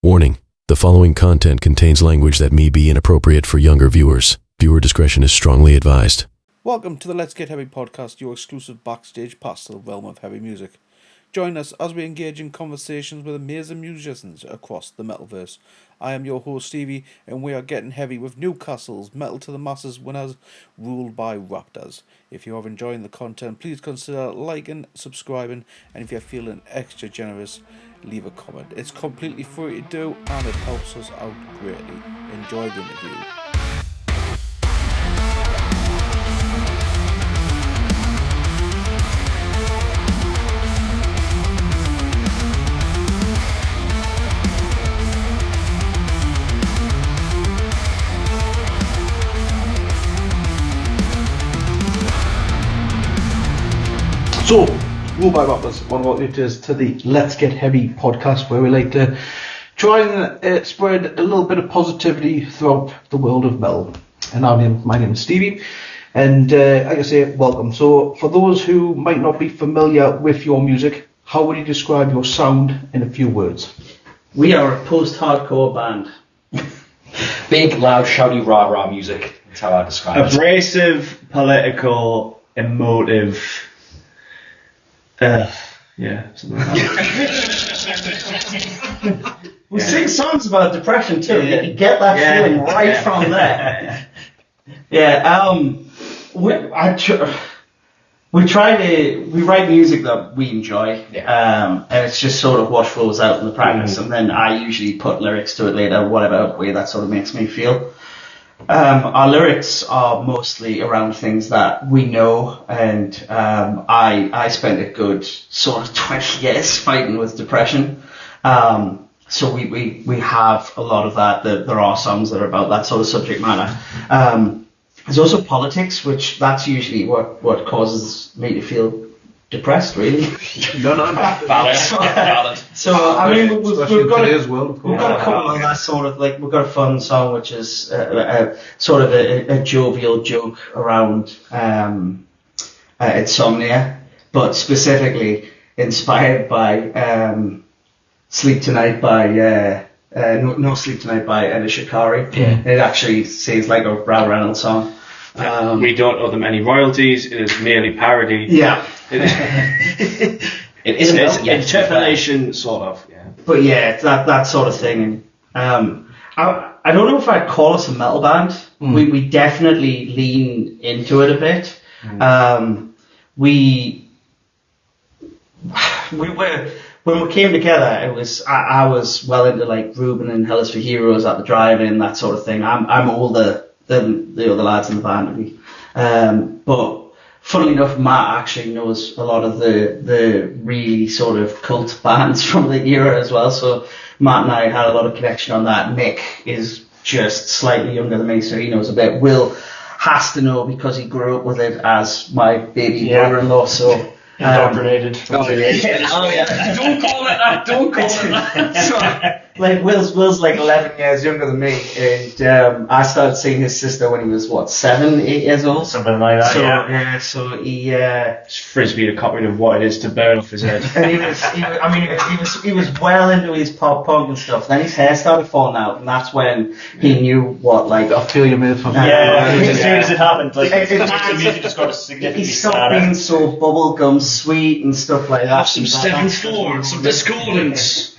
Warning: the following content contains language that may be inappropriate for younger viewers. Viewer discretion is strongly advised. Welcome to the Let's Get Heavy podcast, your exclusive backstage pass to the realm of heavy music. Join us as we engage in conversations with amazing musicians across the metalverse. I am your host Stevie, and we are getting heavy with Newcastle's Metal to the Masses winners, ruled by Raptors. If you are enjoying the content, please consider liking, subscribing, and if you're feeling extra generous, leave a comment. It's completely free to do, and it helps us out greatly. Enjoy the interview. So, ruled by Raptors, I want to welcome you to the Let's Get Heavy podcast, where we like to try and spread a little bit of positivity throughout the world of metal. And my name is Stevie, and like I say, welcome. So, for those who might not be familiar with your music, how would you describe your sound in a few words? We are a post-hardcore band. Big, loud, shouty, rah-rah music. That's how I describe it. Abrasive, political, emotive. Something like that. We sing songs about depression too. You can get that feeling right from there. We write music that we enjoy, and it's just sort of what flows out in the practice, and then I usually put lyrics to it later, whatever way that sort of makes me feel. Our lyrics are mostly around things that we know, and I spent a good sort of 20 years fighting with depression. So we have a lot of that. There are songs that are about that sort of subject matter. There's also politics, which that's usually what causes me to feel depressed, really. No. Valid. So I mean, we've got a couple of that sort of, like, we've got a fun song which is sort of a jovial joke around insomnia, but specifically inspired by Sleep Tonight by No Sleep Tonight by Ed Shikari. It actually seems like a Ryan Reynolds song. We don't owe them any royalties. It is merely parody. Yeah. It isn't. It's interpolation, sort of. Yeah. But yeah, it's that sort of thing. And I don't know if I'd call us a metal band. We definitely lean into it a bit. We were, when we came together, it was I was well into like Ruben and Hell is for Heroes at the drive-in, that sort of thing. I'm older than the other lads in the band. But funnily enough, Matt actually knows a lot of the really sort of cult bands from the era as well. So Matt and I had a lot of connection on that. Nick is just slightly younger than me, so he knows a bit. Will has to know because he grew up with it as my baby brother-in-law. So Indoctrinated. Don't call it that. Don't call it that. So, like, Will's like 11 years younger than me, and I started seeing his sister when he was 7, 8 years old. Something like that. So he frisbeed a copy of What It Is to Burn off his head. And he was well into his pop punk and stuff. Then his hair started falling out, and that's when he knew what, like, I feel you made from As soon as it happened, like, the music just got significantly he stopped being so bubblegum sweet and stuff like that. Some 7/4, some discordance.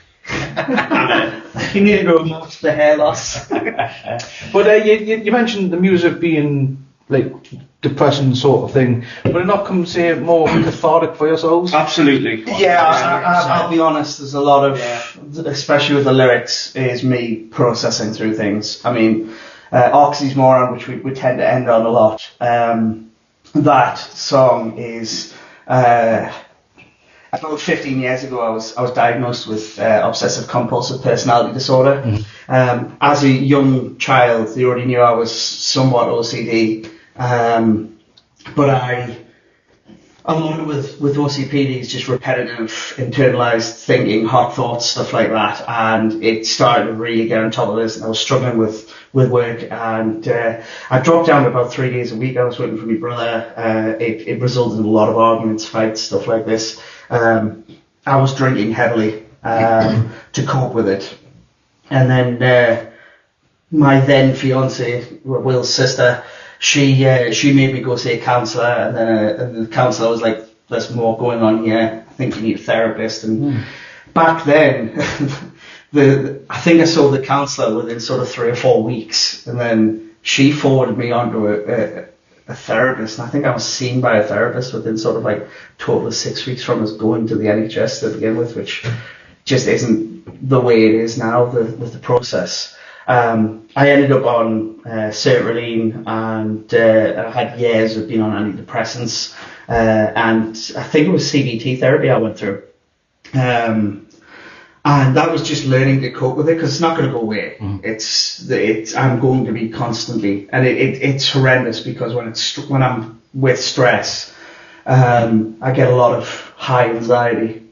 He needed to remove the hair loss. But you mentioned the music being like depressing sort of thing. Would it not come, say, more cathartic for yourselves? Absolutely. Yeah, I'll be honest, there's a lot of, especially with the lyrics, is me processing through things. I mean, Oxymoron, which we tend to end on a lot, that song is... about 15 years ago, I was diagnosed with obsessive compulsive personality disorder. As a young child, they already knew I was somewhat OCD, but along with OCPD, is just repetitive, internalized thinking, hot thoughts, stuff like that, and it started to really get on top of this, and I was struggling with work, and I dropped down to about 3 days a week. I was working for my brother. It resulted in a lot of arguments, fights, stuff like this. I was drinking heavily to cope with it. And then my then fiance, Will's sister, she made me go see a counsellor, and then and the counsellor was like, "There's more going on here. I think you need a therapist." And back then, I think I saw the counsellor within sort of 3 or 4 weeks, and then she forwarded me on to a therapist, and I think I was seen by a therapist within sort of like a total of 6 weeks from us going to the NHS to begin with, which just isn't the way it is now with the process. I ended up on sertraline, and I had years of being on antidepressants, and I think it was CBT therapy I went through. And that was just learning to cope with it, because it's not going to go away. I'm going to be constantly, and it's horrendous, because when I'm with stress, I get a lot of high anxiety,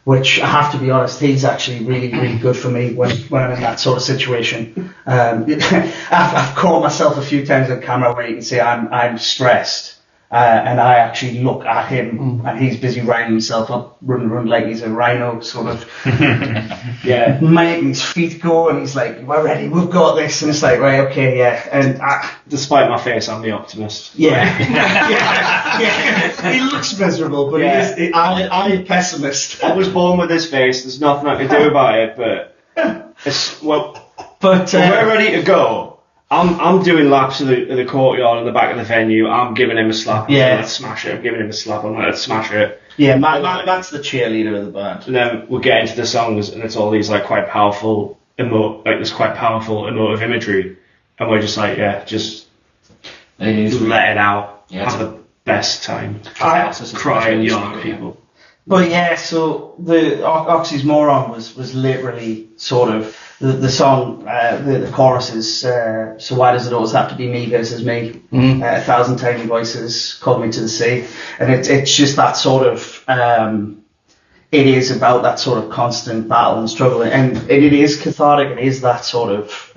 which I have to be honest, he's actually really, really good for me when I'm in that sort of situation. I've caught myself a few times on camera where you can say I'm stressed. And I actually look at him, and he's busy riding himself up, running like he's a rhino, sort of, making his feet go, and he's like, "We're ready, we've got this," and it's like, right, okay, yeah. And despite my face, I'm the optimist. Yeah. He looks miserable, but I'm a pessimist. I was born with this face. There's nothing I can do about it, but we're ready to go. I'm doing laps of the courtyard in the back of the venue. I'm giving him a slap. Let's smash it. I'm giving him a slap. I'm like, let's smash it. Yeah, Matt's the cheerleader of the band. And then we get into the songs, and it's all these like quite powerful, emotive imagery, and we're just like, just let it out. Yeah, have the best time. Cry and yell at people. But yeah, so the Oxymoron was literally sort of the song. The chorus is so why does it always have to be me versus me? 1,000 tiny voices called me to the sea, and it's just that sort of. It is about that sort of constant battle and struggle, and it is cathartic. It is that sort of.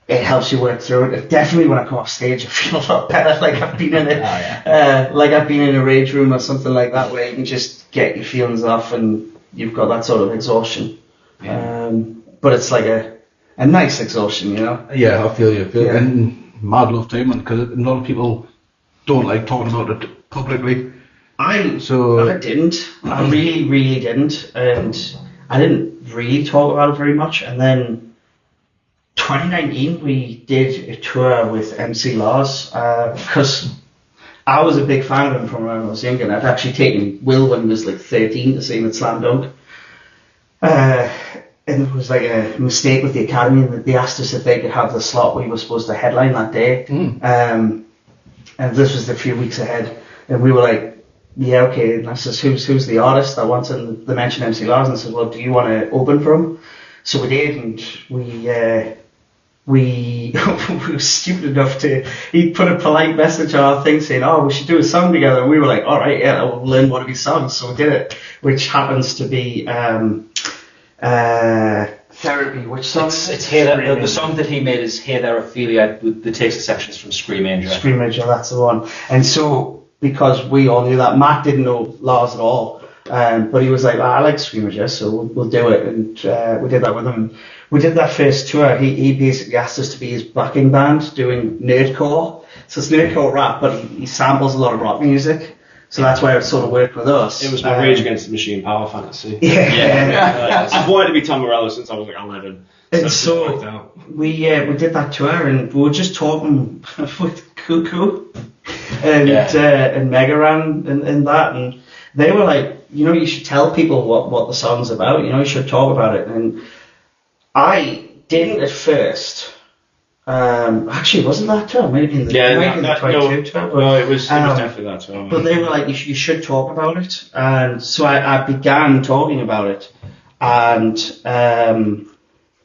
It helps you work through it. Definitely, when I come off stage, I feel a lot better. Like I've been in I've been in a rage room or something like that, where you can just get your feelings off, and you've got that sort of exhaustion. Yeah. But it's like a nice exhaustion, you know. Yeah, I feel you. And mad love to him, because a lot of people don't like talking about it publicly. I didn't. I really, really didn't, and I didn't really talk about it very much, and then. 2019, we did a tour with MC Lars, because I was a big fan of him from when I was younger, and I'd actually taken Will when he was like 13 to see him at Slam Dunk. And it was like a mistake with the Academy, and they asked us if they could have the slot we were supposed to headline that day. And this was a few weeks ahead, and we were like, yeah, okay. And I says, who's the artist that wants it? And they mentioned MC Lars, and I said, well, do you want to open for him? So we did, and we were stupid enough he put a polite message on our thing saying, oh, we should do a song together, and we were like, all right, yeah, we'll learn one of his songs. So we did it, which happens to be Therapy. Which song? It's Hey, the song that he made is Hey There Ophelia, that takes the sections from Scream Angel. Scream Angel, that's the one. And so, because we all knew that, Matt didn't know Lars at all, but he was like, I like Scream Angel, so we'll do it, and we did that with him. We did that first tour. He basically asked us to be his backing band doing nerdcore. So it's nerdcore rap, but he samples a lot of rock music. So that's where it sort of worked with us. It was my Rage Against the Machine power fantasy. Yeah. I've wanted to be Tom Morello since I was like 11. And so we did that tour, and we were just talking with Cuckoo and Mega Ran and that, and they were like, you should tell people what the song's about. You should talk about it. And I didn't at first. Actually, wasn't that tour? Maybe the 22 tour. No, it was definitely that tour. But they were like, you should talk about it. And so I began talking about it. And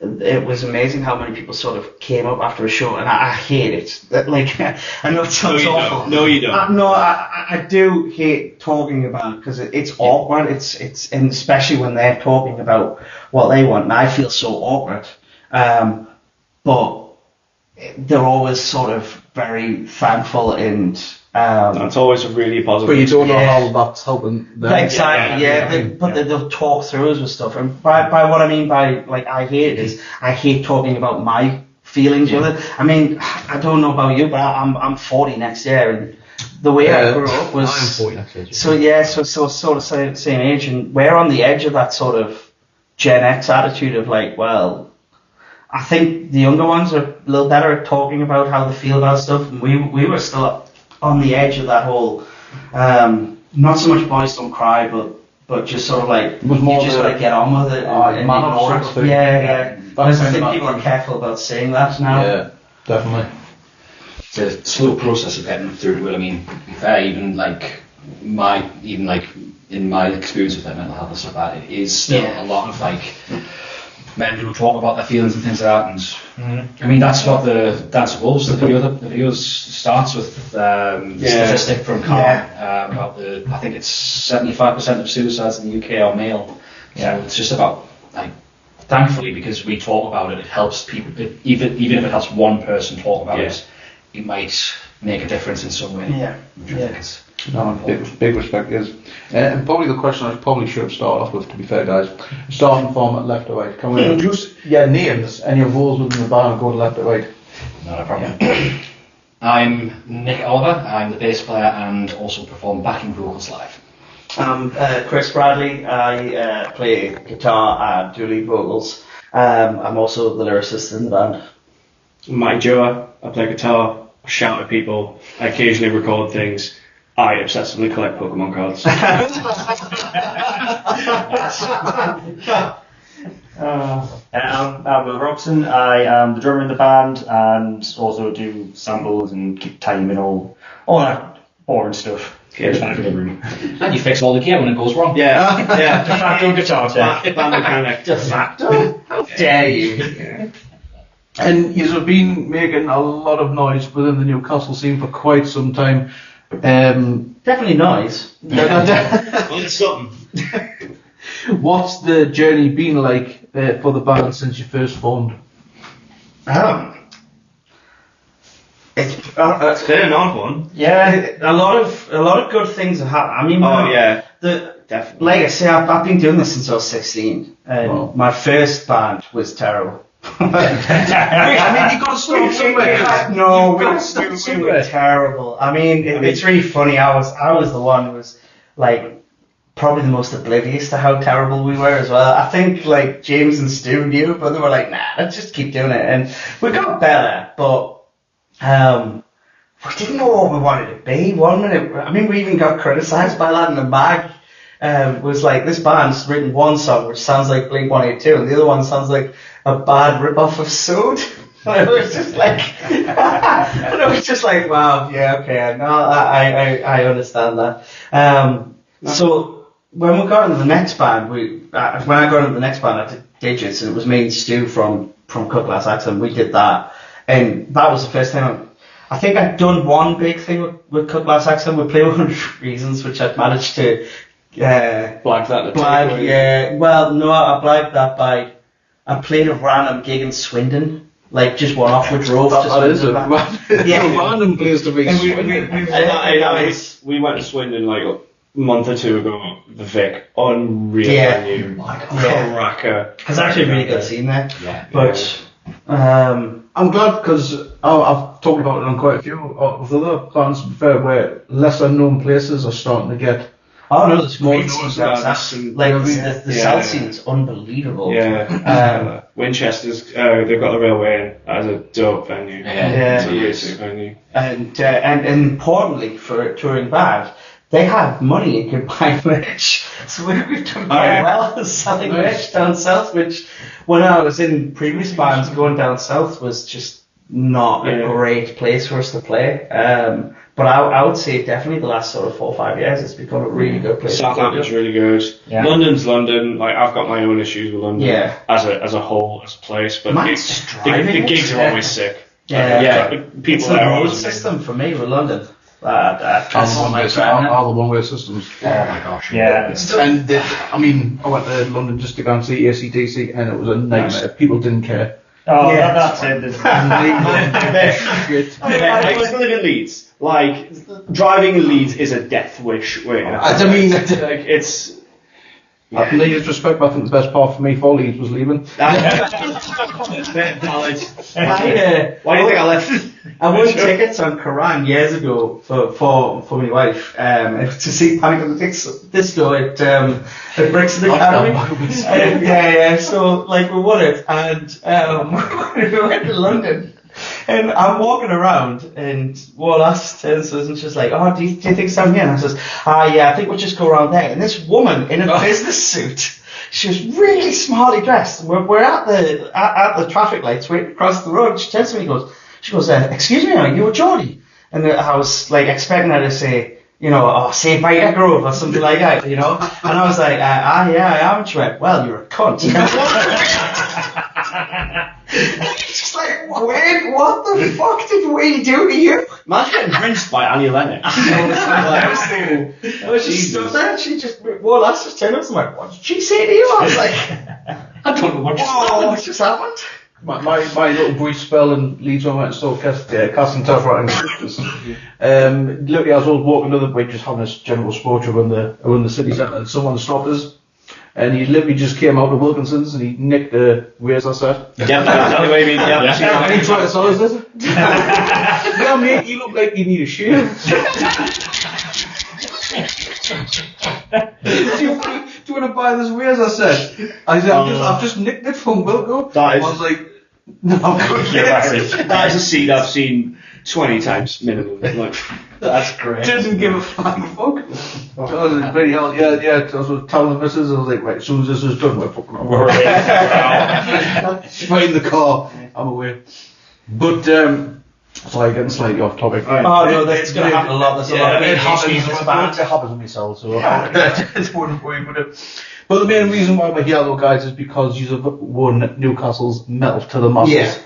it was amazing how many people sort of came up after a show. And I hate it. I know it sounds awful. No, you don't. I do hate talking about it, because it's awkward. It's and especially when they're talking about what they want, and I feel so awkward. But they're always sort of very thankful and That's always a really positive. But you don't know how that's helping them. Exactly, they'll talk through us with stuff. And by what I mean by, like, I hate it is, I hate talking about my feelings with it. I mean, I don't know about you, but I'm 40 next year, and the way I grew up was... I'm 40 next year. So sort of same age, and we're on the edge of that sort of Gen X attitude of, like, well, I think the younger ones are a little better at talking about how they feel about stuff, and we were still on the edge of that whole, not so much boys don't cry, but just sort of like, you just got to get on with it and ignore it. Yeah. I think people are careful about saying that now. Yeah, definitely. It's a slow process of getting through the will. I mean, to be fair, even in my experience with mental health and stuff like that, it is still a lot of like men who talk about their feelings and things like that. And I mean, that's what the Dance of Wolves, the video starts with statistic from Calm about I think it's 75% of suicides in the UK are male. So it's just about, like, thankfully, because we talk about it, it helps people. Even if it helps one person talk about it, it might make a difference in some way. Which I think is big respect is. And probably the question I probably should have started off with, to be fair, guys. Starting from left to right. Can we introduce names and your roles within the band and go to left to right? not a problem. I'm Nick Oliver. I'm the bass player and also perform backing vocals live. I'm Chris Bradley. I play guitar and do lead vocals. I'm also the lyricist in the band. Mike Joa. I play guitar, I shout at people, I occasionally record things. I obsessively collect Pokemon cards. I'm Will Robson. I am the drummer in the band and also do samples and keep time and all that boring stuff. And you fix all the gear when it goes wrong. Yeah. De facto guitar tech. Band mechanic. De facto? How dare you? And you've been making a lot of noise within the Newcastle scene for quite some time. Definitely nice. Well, it's something. What's the journey been like for the band since you first formed? It's been an odd one. Yeah, a lot of good things have happened. I mean, definitely. Like I say, I've been doing this since I was 16. And my first band was terrible. I mean, you got to start somewhere. No, we were terrible. I mean, it's really funny. I was the one who was like probably the most oblivious to how terrible we were as well. I think like James and Stu knew, but they were like, nah, let's just keep doing it. And we got better, but we didn't know what we wanted to be. 1 minute, I mean, we even got criticised by Lad in the Mag. Was like, this band's written one song which sounds like Blink-182 and the other one sounds like a bad rip-off of Sood. And it was just like, wow, yeah, okay, no, I understand that. So when we got into the next band, when I got into the next band, I did Digits, and it was me and Stu from Cut Glass Accent. We did that, and that was the first time I think I'd done one big thing with Cut Glass Accent. We played 100 Reasons, which I'd managed to Blag that. yeah. Well, no, I blagged that by I played a random gig in Swindon, like just one off. We drove. That is a random place to be. And we went to Swindon like a month or two ago. The Vic, unreal venue, cracker. It's actually a really good scene there. Yeah. But I'm glad because I've talked about it on quite a few of the other bands where lesser known places are starting to get. Oh no, there's More great scenes doors, down like the South scene is unbelievable. Yeah. Winchester's, they've got the railway in as a dope venue. It's a really sick venue. And importantly for a touring band, they have money and can buy merch. So we've done very well selling merch down south, which when I was in previous bands, going down south was just not a great place for us to play. But I would say definitely the last sort of 4 or 5 years it's become a really good place. Southampton's really good. Yeah. London's London. Like I've got my own issues with London as a whole, as a place. But the gigs are always sick. People it's the road system for me with London. All the one-way systems. Oh my gosh. Yeah. And I mean, I went to London just to go and see AC/DC, and it was a nightmare. People didn't care. Oh, Yeah. that's it. I used to live in Leeds. Like, driving in Leeds is a death wish. I mean, like, it's... I believe respect, but I think the best part for me for Leeds was leaving. Valid. Why do you think I left? I won Sure. tickets on Kerrang years ago for my wife to see Panic at the Disco at Brixton Academy. Yeah. So like we won it, and we went to London. And I'm walking around, and Wallace turns to us and she's like, "Oh, do you think it's down here?" And I says, yeah, I think we'll just go around there." And this woman in a business suit, she was really smartly dressed. We're at the traffic lights waiting across the road. She turns to me and goes, "Excuse me, are you a Geordie?" And I was like expecting her to say, say Vita Grove or something like that, And I was like, yeah, I am. She went, "Well, you're a cunt." Just like, Wayne, what the fuck did Wayne do to you? Imagine getting rinsed by Annie Lennox. I was just stood there, and she just, that's just turned up and like, "What did she say to you?" I was like, I don't know what what just happened? My little brief spell in Leeds when I went and saw casting tough right and literally as I was walking to the way, just having this general sport around the city centre, and someone stopped us. And he literally just came out of Wilkinson's and he nicked the razor set. Yeah, that's what I mean. Yeah. And he tried to sell us this. Yeah, mate, you look like you need a shave. Do you want to buy this razor set? I said, I've just nicked it from Wilco. That is, I was like, no, I'm good. That is a seed I've seen 20 times minimum. Like, That's great. Didn't give a fuck. I was like, bloody hell, yeah. I was telling the missus, I was like, right, as soon as this is done, we're fucking on. Right in the car, I'm away. But, sorry, getting slightly off topic. Oh no, that's going to happen a lot. There's a lot of it happens with myself, so it's important for you. But the main reason why we're here, though, guys, is because you have won Newcastle's Metal to the Masses. Yeah.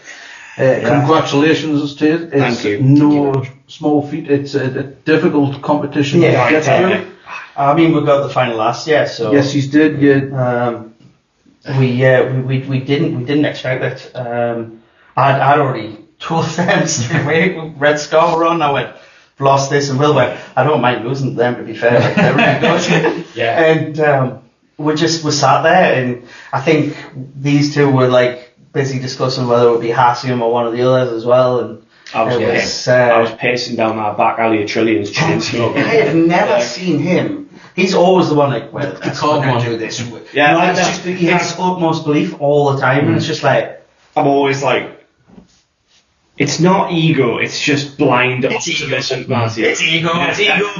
Congratulations to it. Thank you. No small feat. It's a difficult competition to get through. I mean, we got the final last year, so Yes, he's did. Yeah. we didn't expect it. I'd already told them straight away. Red Scar were on. I went, lost this, and Will went, "I don't mind losing to them, to be fair. Like, they're really good." Yeah. And we sat there, and I think these two were like busy discussing whether it would be Hassium or one of the others as well. And I was pacing down that back alley of Trillions, chewing smoke. I have never seen him. He's always the one like, "Well, that's what I'm going to do this." Yeah, it's just he has utmost belief all the time, and it's just like, I'm always like, it's not ego, it's just blind optimism. It's ego,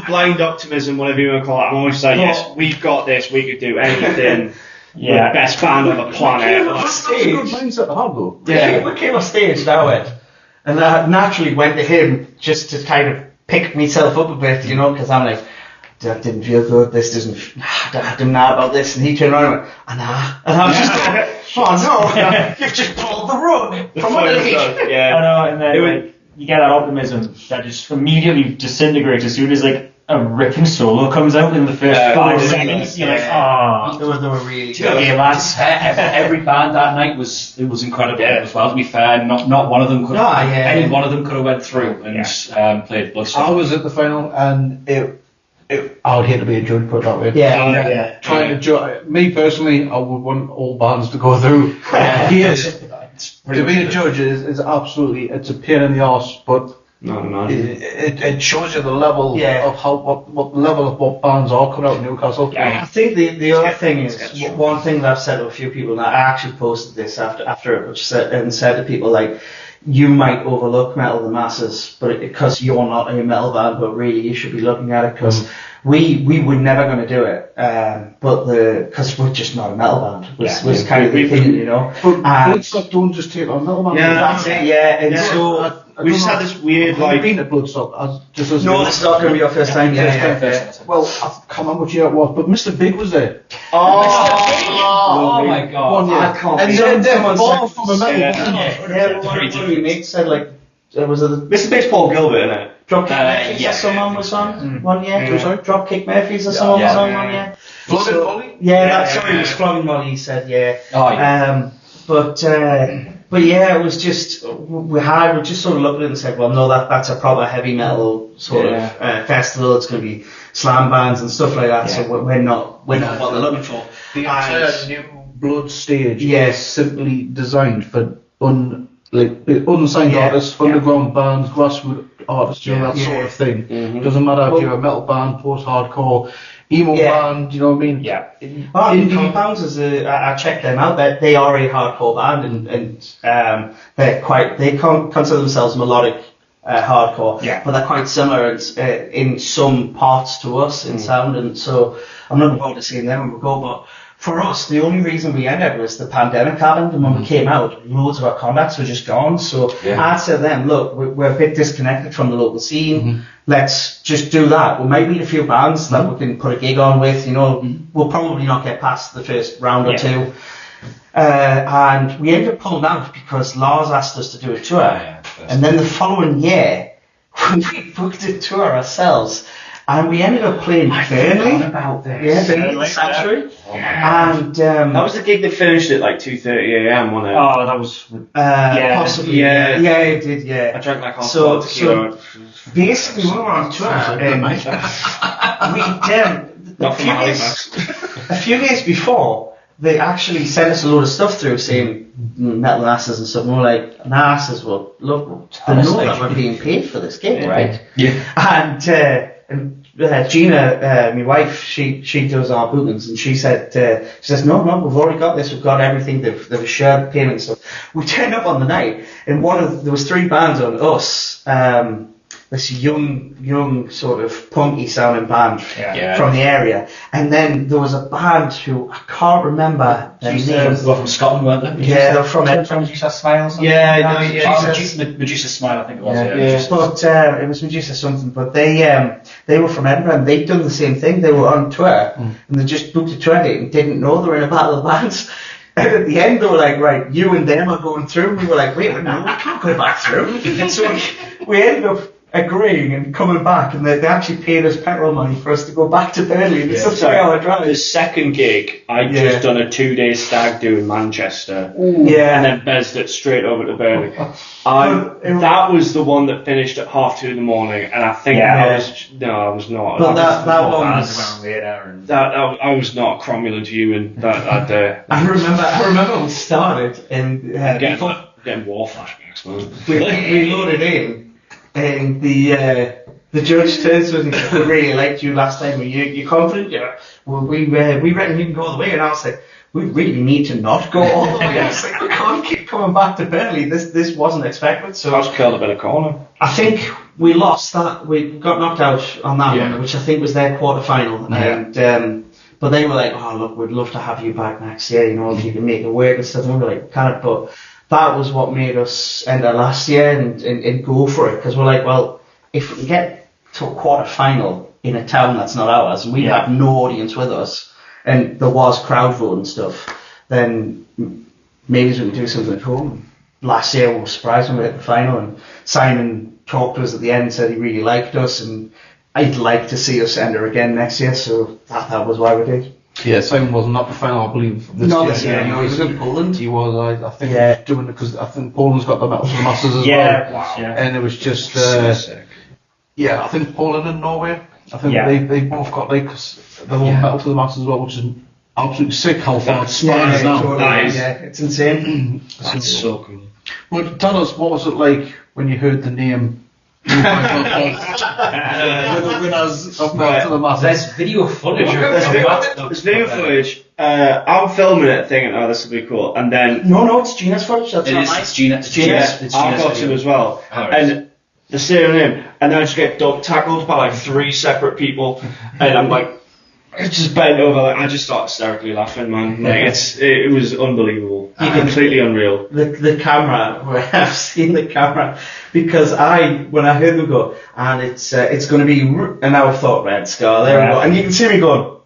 blind optimism, whatever you want to call it. I'm always like, yes, we've got this, we could do anything. Yeah. The best band on the planet. That's a good mindset to have, though. yeah, we came off stage now, and I naturally went to him just to kind of pick myself up a bit, because I'm like, that didn't feel good, this doesn't, I don't know about this, and he turned around and went, and I was just going, "Oh no, you've just pulled the rug from underneath." I know, and then you get that optimism that just immediately disintegrates as soon as like a ripping solo comes out in the first 5 seconds. You're like, "Oh, They were really good. yeah, lads." Every band that night was incredible as well. To be fair, not one of them could. Any one of them could have went through and played Bloodstock. I was at the final, and I would hate to be a judge, put it that way. Yeah. Trying to judge, me personally, I would want all bands to go through. To be a judge is absolutely, it's a pain in the arse, but it shows you the level of what level of what bands are coming out in Newcastle. I think the other thing is, one thing that I've said to a few people, and I actually posted this after it, which said to people like, you might overlook Metal to the Masses, but because you're not a metal band, but really you should be looking at it, because we were never going to do it, but because we're just not a metal band, was kind of the opinion, But Bloodstock don't just take on metal bands. Yeah, that's it. Yeah, and so we just had this weird Have you been at Bloodstock? no, this is not going to be your first time. Well, I can't remember which year it was, but Mr. Big was there. Oh my god! 1 year. I can't. And then they're far from a metal band. One of your mates said like, was it Mr. Big's Paul Gilbert, isn't it? Dropkick Murphys or someone was on 1 year? Sorry? Dropkick Murphys or someone was on 1 year? Flogging Molly? Yeah, sorry, it was Flogging Molly, he said, yeah. Oh, yeah. But But yeah, it was just we just sort of looked at it and said, well, no, that's a proper heavy metal sort of festival. It's going to be slam bands and stuff like that. So we're not what they're looking for. The entire new Blood stage is simply designed for unsigned artists, underground bands, grassroots artists, that sort of thing. Doesn't matter if you're a metal band, post-hardcore, emo band, you know what I mean? Yeah. Compounds, I checked them out. They are a hardcore band, and they consider themselves melodic hardcore, but they're quite similar in some parts to us in sound, and so I'm looking forward to seeing them when we go. But for us, the only reason we ended was the pandemic happened, and when we came out, loads of our contacts were just gone. So I said to them, look, we're a bit disconnected from the local scene. Let's just do that. We might meet a few bands that we can put a gig on with. You know, we'll probably not get past the first round or two. And we ended up pulling out because Lars asked us to do a tour. And then the following year, we booked a tour ourselves. And we ended up playing Burnley. Burnley Sanctuary. And that was the gig that finished at like 2:30 a.m. wasn't it? Oh, that was possibly. Yeah, it did. Yeah. I drank like half a tequila. Basically, when we were on tour, a few days before, they actually sent us a load of stuff through saying metal asses and stuff. And we're like, asses, well, look, they know that we're being paid for this gig, right? Yeah. And Gina, my wife, she does our bookings, and she says, no, we've already got this, we've got everything, they've assured payment and stuff. We turned up on the night, and there was 3 bands on us, this young sort of punky sounding band from the area, and then there was a band who I can't remember their name. They were from Scotland, weren't they? Yeah, they're from Medusa Smile or something? Medusa Smile, I think it was. But it was Medusa something. But they were from Edinburgh, and they'd done the same thing. They were on tour, and they just booked a tour date and didn't know they were in a battle of bands. And at the end, they were like, right, you and them are going through. We were like, wait, no, we can't go back through. And so we ended up agreeing and coming back, and they actually paid us petrol money for us to go back to Burnley. It's such a 3-hour drive. The second gig, I'd just done a 2-day stag do in Manchester. And then bezzed it straight over to Burnley. That was the one that finished at 2:30 in the morning, and I think I was not. But that one I was not cromulent human that day. I remember we started and getting war flashbacks, man. we loaded in. And the judge turns to us and goes, we really liked you last time. Were you confident? Yeah. Well, we reckon you can go all the way. And I was like, we really need to not go all the way. I was like, we can't keep coming back to Burnley. This wasn't expected. So I was curled up in a corner. I think we lost that. We got knocked out on that one, which I think was their quarter-final. And but they were like, oh, look, we'd love to have you back next year, you know, if you can make it work and stuff. And we were like, can't. But that was what made us end our last year and go for it, because we're like, well, if we can get to a quarter-final in a town that's not ours, and we have no audience with us, and there was crowd vote and stuff, then maybe we can do something at home. Last year we were surprised when we hit the final, and Simon talked to us at the end and said he really liked us, and I'd like to see us enter again next year, so that was why we did. Yeah, Simon was not the final, I believe, this year. He was in Poland. He was, I think, doing it because I think Poland's got the Metal to the Masters as well. Wow. And it was just, I think Poland and Norway. I think they both got the whole Metal to the Masters as well, which is absolutely sick how far it's spread is now. Totally, it's insane. That's so cool. Well, tell us, what was it like when you heard the name? The winners of Metal to the Masters. There's video footage. There's video footage. I'm filming it, thinking, oh, this will be cool, and then no, it's Gina's footage. That's it not is. nice. It's Gina. I've got him as well, and the same name, and then I just get tackled by like 3 separate people, and I'm like, I just bent over, like I just started hysterically laughing, man. Like it was unbelievable, completely unreal. The camera, I've seen the camera, because when I heard them go, and it's going to be, and I thought Red Scar, there we go, and you can see me going,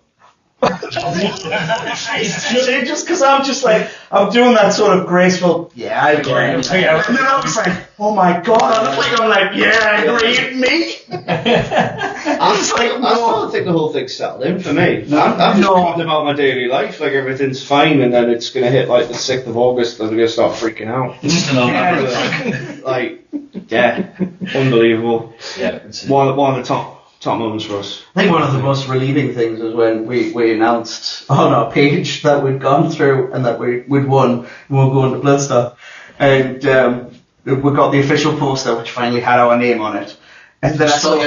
Just because I'm just like, I'm doing that sort of graceful, yeah, I agree. And then I was like, oh my god, I look like I'm like, yeah, I agree, me? I still think the whole thing's settled in for me. I'm just talking about my daily life, like everything's fine, and then it's going to hit like the 6th of August, and I'm going to start freaking out. It's just an Like, yeah, unbelievable. Yeah. One of the top moments for us. I think one of the most relieving things was when we announced on our page that we'd gone through and that we'd won and we're going to Bloodstock. And we got the official poster which finally had our name on it. And then I saw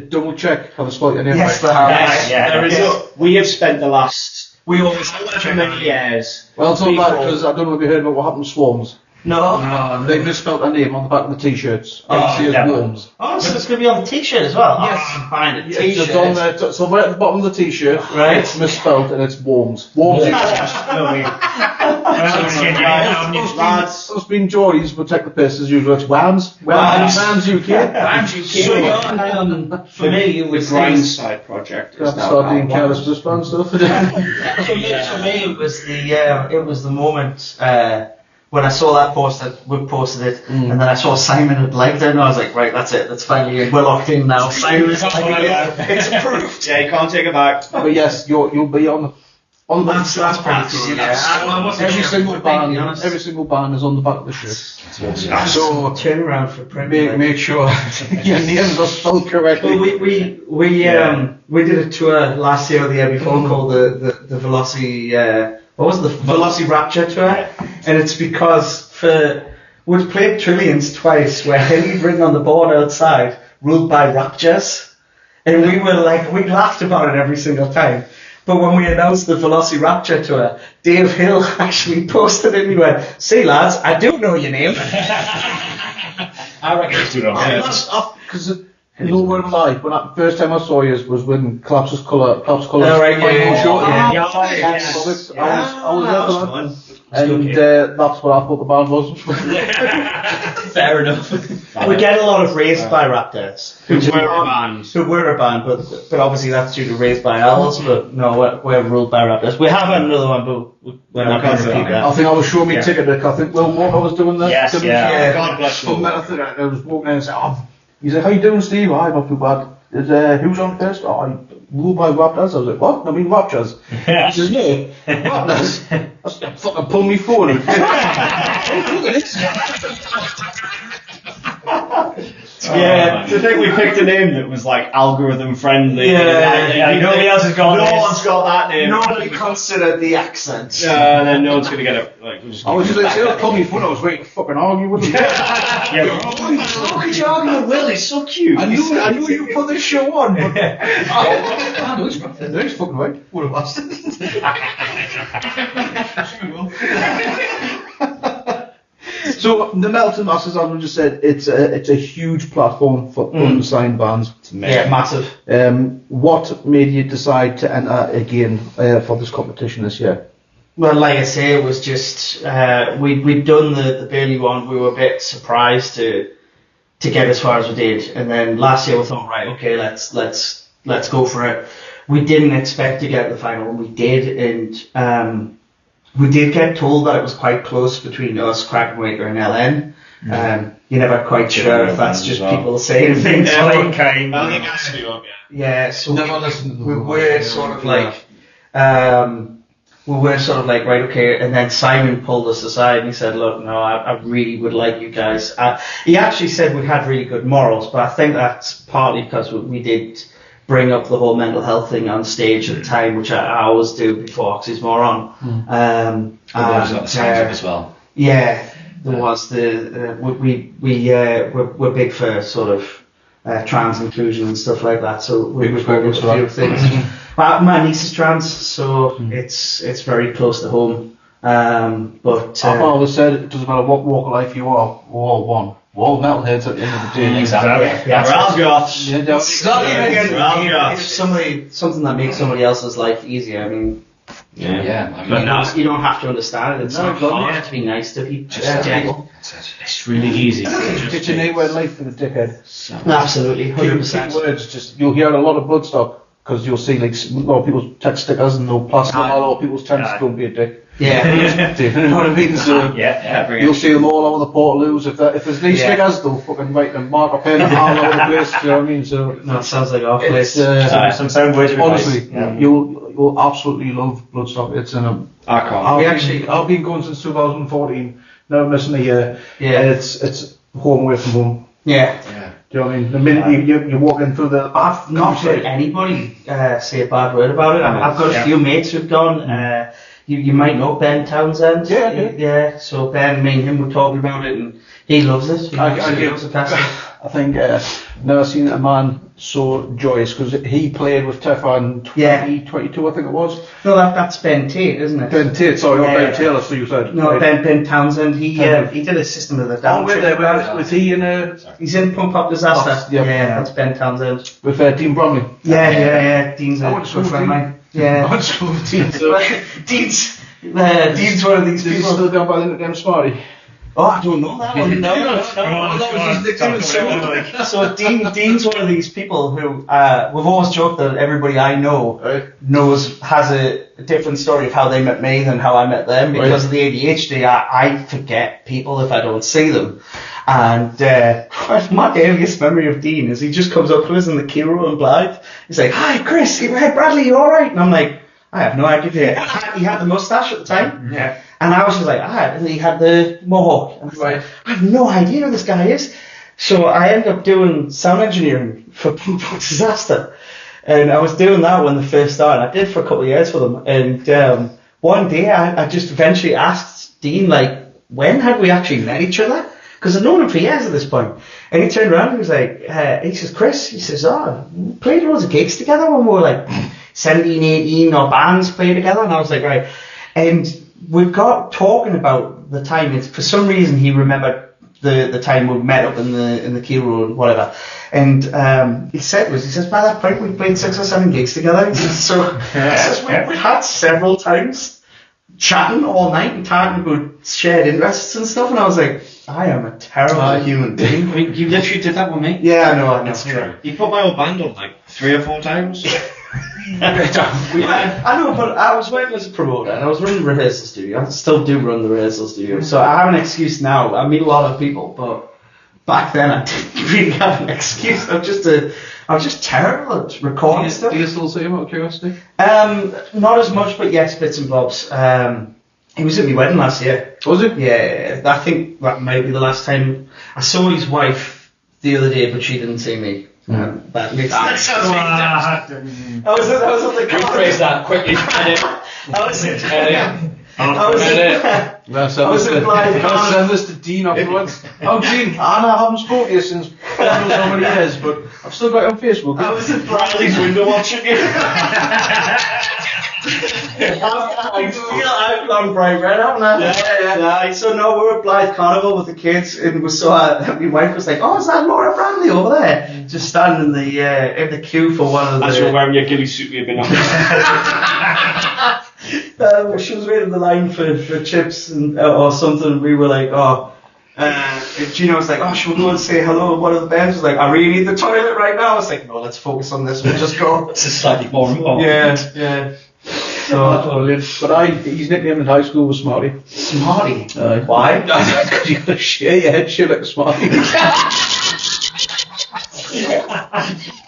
double check, have I spelled your name yes, right? We have spent the last however many years. Well, it's not bad because I don't know if you heard about what happened to Swarms. No. They misspelled their name on the back of the t-shirts. Worms. Oh, so it's going to be on the t-shirt as well? Yes. Oh, I'm buying a It's t-shirt. on there, so right at the bottom of the t-shirt, Right. it's misspelled and it's Worms. Worms. Lads, It's been Geordie's, but take the piss as usual. It's Whams. Whams UK. For me, it was the Grindside project. Is now Starting out. careless whisper and stuff. For me, it was the moment when I saw that poster, we posted it, and then I saw Simon had liked it, and I was like, right, that's it, that's finally, we're locked in now. Simon's like, it's approved. Yeah, you can't take it back. But yes, you'll be on the That's pretty cool. Yeah. every single band is on the back of the shirt. So turn around for print. Make sure your names are spelled correctly. Well, we did a tour last year or the year before called the Velocity. What was it? The Velocity Rapture tour, and it's because we'd played Trillions twice where he'd written on the board outside "Ruled by Raptors," and we laughed about it every single time. But when we announced the Velocity Rapture tour, Dave Hill actually posted it and he went, "See lads, I do know your name." I reckon it's too long. Because no word of a lie, when first time I saw you was when Collapse's Colour. Oh, right, yeah. Show. Yeah. I was there for that. And that's what I thought the band was. Fair enough. We get a lot of Raised by Raptors, Who were a band, but obviously that's due to Raised by Owls, but no, we're Ruled by Raptors. We have another one, but we're not going to repeat that. I think I was showing me ticket, Nick. I think Will Walker was doing that. Yes, yeah. God bless you. I was walking in and said, he said, "How you doing, Steve?" "I'm not too bad." "Who's on first?" "Ruled by Raptors." I was like, "What? I mean Raptures." He says, "No, Raptors." I said, "Fucking pull me forward." Look at this. Yeah, I think we picked a name that was like algorithm friendly. Nobody else has got No this. one's got that name. Nobody considered the accent. And then no one's gonna get it. Like, we're just I was just like, pull me forward. I was waiting to fucking argue with him. How could you argue with Will? He's so cute. I knew you put this show on, but I know he's fucking right. What a bastard. So the Melton Masters, as we just said, it's a huge platform for unsigned bands. Yeah, massive. What made you decide to enter again for this competition this year? Well, like I say, it was just we'd done the Bailey one. We were a bit surprised to get as far as we did, and then last year we thought, right, okay, let's go for it. We didn't expect to get to the final, and we did, and we did get told that it was quite close between us, Krakenwaker, and LN. You're never quite sure if that's just people saying things. Yeah, so we were sort of like, right, okay, and then Simon pulled us aside and he said, "Look, no, I really would like you guys." He actually said we had really good morals, but I think that's partly because we did bring up the whole mental health thing on stage at the time, which I always do before Oxysmoron. There's got the signs up as well. Yeah, there was we're big for sort of trans inclusion and stuff like that, so we've got a few things. My niece is trans, so it's very close to home. But I've always said it doesn't matter what walk of life you are, we're all one. We're all metalheads at the end of the day. Exactly. Yeah, We're all goths. It's not even if something that makes somebody else's life easier. I mean, Yeah. I mean, you don't have to understand it. It's not hard to be nice to people. it's really easy. Get your name where life for the dickhead. Absolutely, 100%. Words, just you'll hear a lot of Bloodstock because you'll see like a lot of people's text stickers and they'll plaster them. A lot of people's tend to don't be a dick. Yeah. Do you know what I mean? So you'll see them all over the Portaloos. If there's these stickers, they'll fucking write them marker pen all over the place. Do you know what I mean? So That sounds like our place. Some sound ways of honestly, advice. you'll absolutely love Bloodstock. It's in a. I can't. I've been going since 2014. Never missing a year. Yeah. And it's home away from home. Yeah. Do you know what I mean? The minute you walk in through the. I've not heard anybody say a bad word about it. I've got a few mates who've gone. You might know Ben Townsend. Yeah. So Ben, me and him were talking about it, and he loves it. He loves the festival. I think never seen a man so joyous because he played with Tefra in 2022, I think it was. No, that's Ben Tate, isn't it? Ben Tate, sorry, not Ben Taylor. So you said no, right. Ben Townsend. He did a System of the Down. Was he in? He's in Pump Up Disaster. That's Ben Townsend with Dean Bromley. Yeah. Dean's a good friend of mine. Yeah. I went to school with Dean. So. Dean's one of these people. He's still going by the nickname Smarty. Oh, I don't know that one. No. So Dean's one of these people who we've always joked that everybody I know has a different story of how they met me than how I met them because of the ADHD. I forget people if I don't see them. And my earliest memory of Dean is he just comes up to us in the queue room in Blythe. He's like, "Hi, Chris, Bradley, you all right?" And I'm like, I have no idea. He had the moustache at the time. Yeah. And I was just like, and he had the mohawk. And I was like, I have no idea who this guy is. So I ended up doing sound engineering for Pump Up Disaster. And I was doing that when they first started. I did for a couple of years for them. And one day I just eventually asked Dean, like, when had we actually met each other? Because I'd known him for years at this point. And he turned around and he was like, he says, Chris, he says, we played loads of gigs together when we were like 17, 18, our bands played together. And I was like, right. And we got talking about the time. It's, for some reason, he remembered the time we met up in the Key Road, whatever. And he said, by that point, we played 6 or 7 gigs together. He says, we had several times chatting all night and talking about shared interests and stuff. And I was like, I am a terrible human being. I mean, you literally did that with me. Yeah, I know. That's true. You put my old band on like 3 or 4 times. I know, but I was working as a promoter and I was running the rehearsal studio. I still do run the rehearsal studio, so I have an excuse now. I meet a lot of people, but back then I didn't really have an excuse. I was just terrible at recording stuff. Do you still see him out of curiosity? Not as much, but yes, bits and bobs. He was at my wedding last year. Was he? Yeah, I think that might be the last time. I saw his wife the other day, but she didn't see me. That makes sense. I was at the Rephrase that quickly. I was in Blythe. I'll send this to Dean afterwards. Oh, Dean, I haven't spoken to you since God knows how many years, but I've still got it on Facebook. I was in Bradley's window watching you. I've gone bright red, haven't I? Yeah. So no, we were at Blythe Carnival with the kids, and we saw my wife was like, "Oh, is that Laura Bradley over there?" Just standing in the queue for one of the. As you're wearing your ghillie suit with your binoculars. She was waiting the line for chips or something. We were like, Gino was like, should we go and say hello to one of the bands? She was like, I really need the toilet right now. I was like, no, let's focus on this. We'll just go. This is slightly more important. Yeah. So, but his nickname in high school was Smarty. Smarty? Why? Because you got to share your head shit like a Smarty.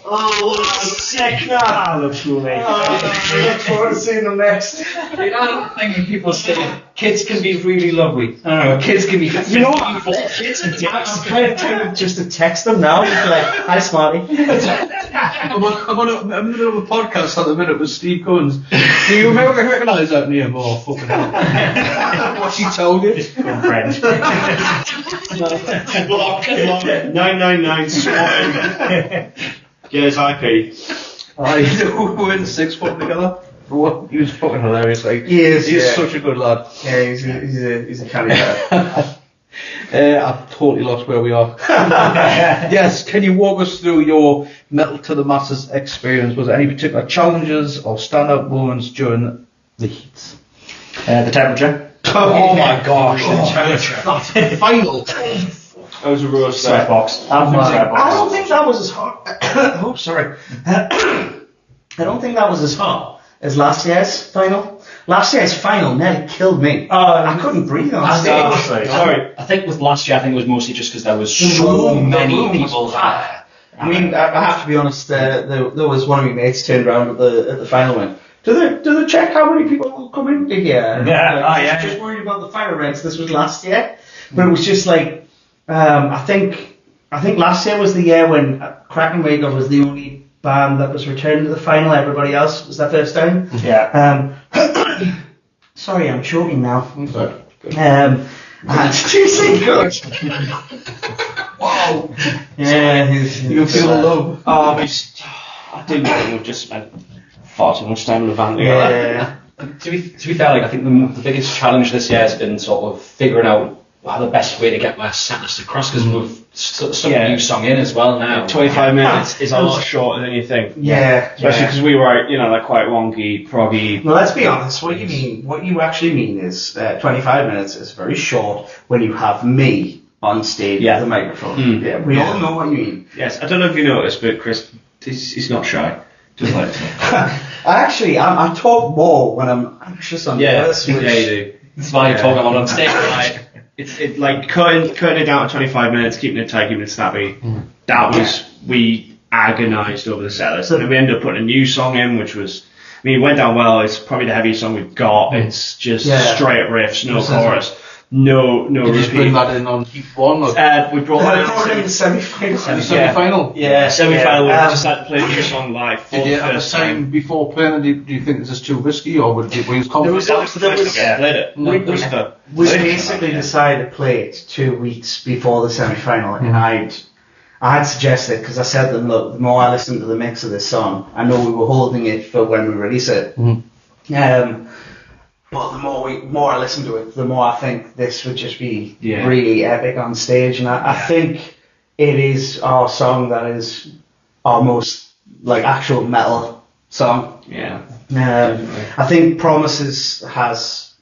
Oh, what a sick man. I love school, mate. I look forward to seeing them next. I don't think people say kids can be really lovely. Kids can be. You know what? Kids are dicks. I'm kind of tempted just to text them now. Just like, hi, Smarty. I'm in the middle of a podcast at the minute with Steve Guns. Do you recognise that name? Oh, fucking hell. What's he told you? Friend. Block 999 swatting. Get his IP. We were in 6 foot together. He was fucking hilarious. Like, he is. He's such a good lad. Yeah, he's a canny lad. I've totally lost where we are. Yes, can you walk us through your Metal to the Masses experience? Was there any particular challenges or standout moments during the heats? The temperature. Oh my gosh, the temperature. Final. That was a roast. Sweatbox. I don't think that was as hot. Oh, sorry. I don't think that was as hot as last year's final. Last year's final nearly killed me. I couldn't breathe on stage. Sorry. I think with last year, I think it was mostly just because there was so many people there. I mean, I have to be honest. There was one of my mates turned around at the final and went, Do they check how many people will come into here? Just worried about the fire events. This was last year, but it was just like I think last year was the year when Kraken Waker was the only band that was returned to the final. Everybody else was their first time. Yeah. Sorry, I'm choking now. Seriously good. Wow. Yeah, you can feel the love. I do think we've just spent far too much time in the van together. Yeah. To be fair, like I think the biggest challenge this year has been sort of figuring out the best way to get my set list across, because we've stuck a new song in as well now. 25 minutes is a lot shorter than you think. Yeah. Especially because we were, like quite wonky, proggy. Well, let's be honest. What you actually mean is 25 minutes is very short when you have me on stage with the microphone. Yeah, we all know what you mean. Yes, I don't know if you noticed, but Chris, he's not shy. Just like I talk more when I'm anxious on this. Yeah, you do. That's why you talk a lot on stage, right? It's like cutting it down to 25 minutes, keeping it tight, keeping it snappy. That was, we agonised over the set list. And then we ended up putting a new song in, which was, it went down well. It's probably the heaviest song we've got. It's just straight riffs, no chorus. No Did you just bring that in on heat one? Or? We brought it in the semi-final. Semi-final? Yeah, semi-final. We just had to play a new song live. Did you have a time before playing? Do you think this is too risky, or were you confident? That was the first time I played it. We basically decided to play it 2 weeks before the semi-final, and I had suggested, because I said to them, look, the more I listen to the mix of this song, I know we were holding it for when we release it. But the more I listen to it, the more I think this would just be really epic on stage. And I think it is our song that is our most like actual metal song. Yeah. I think Promises has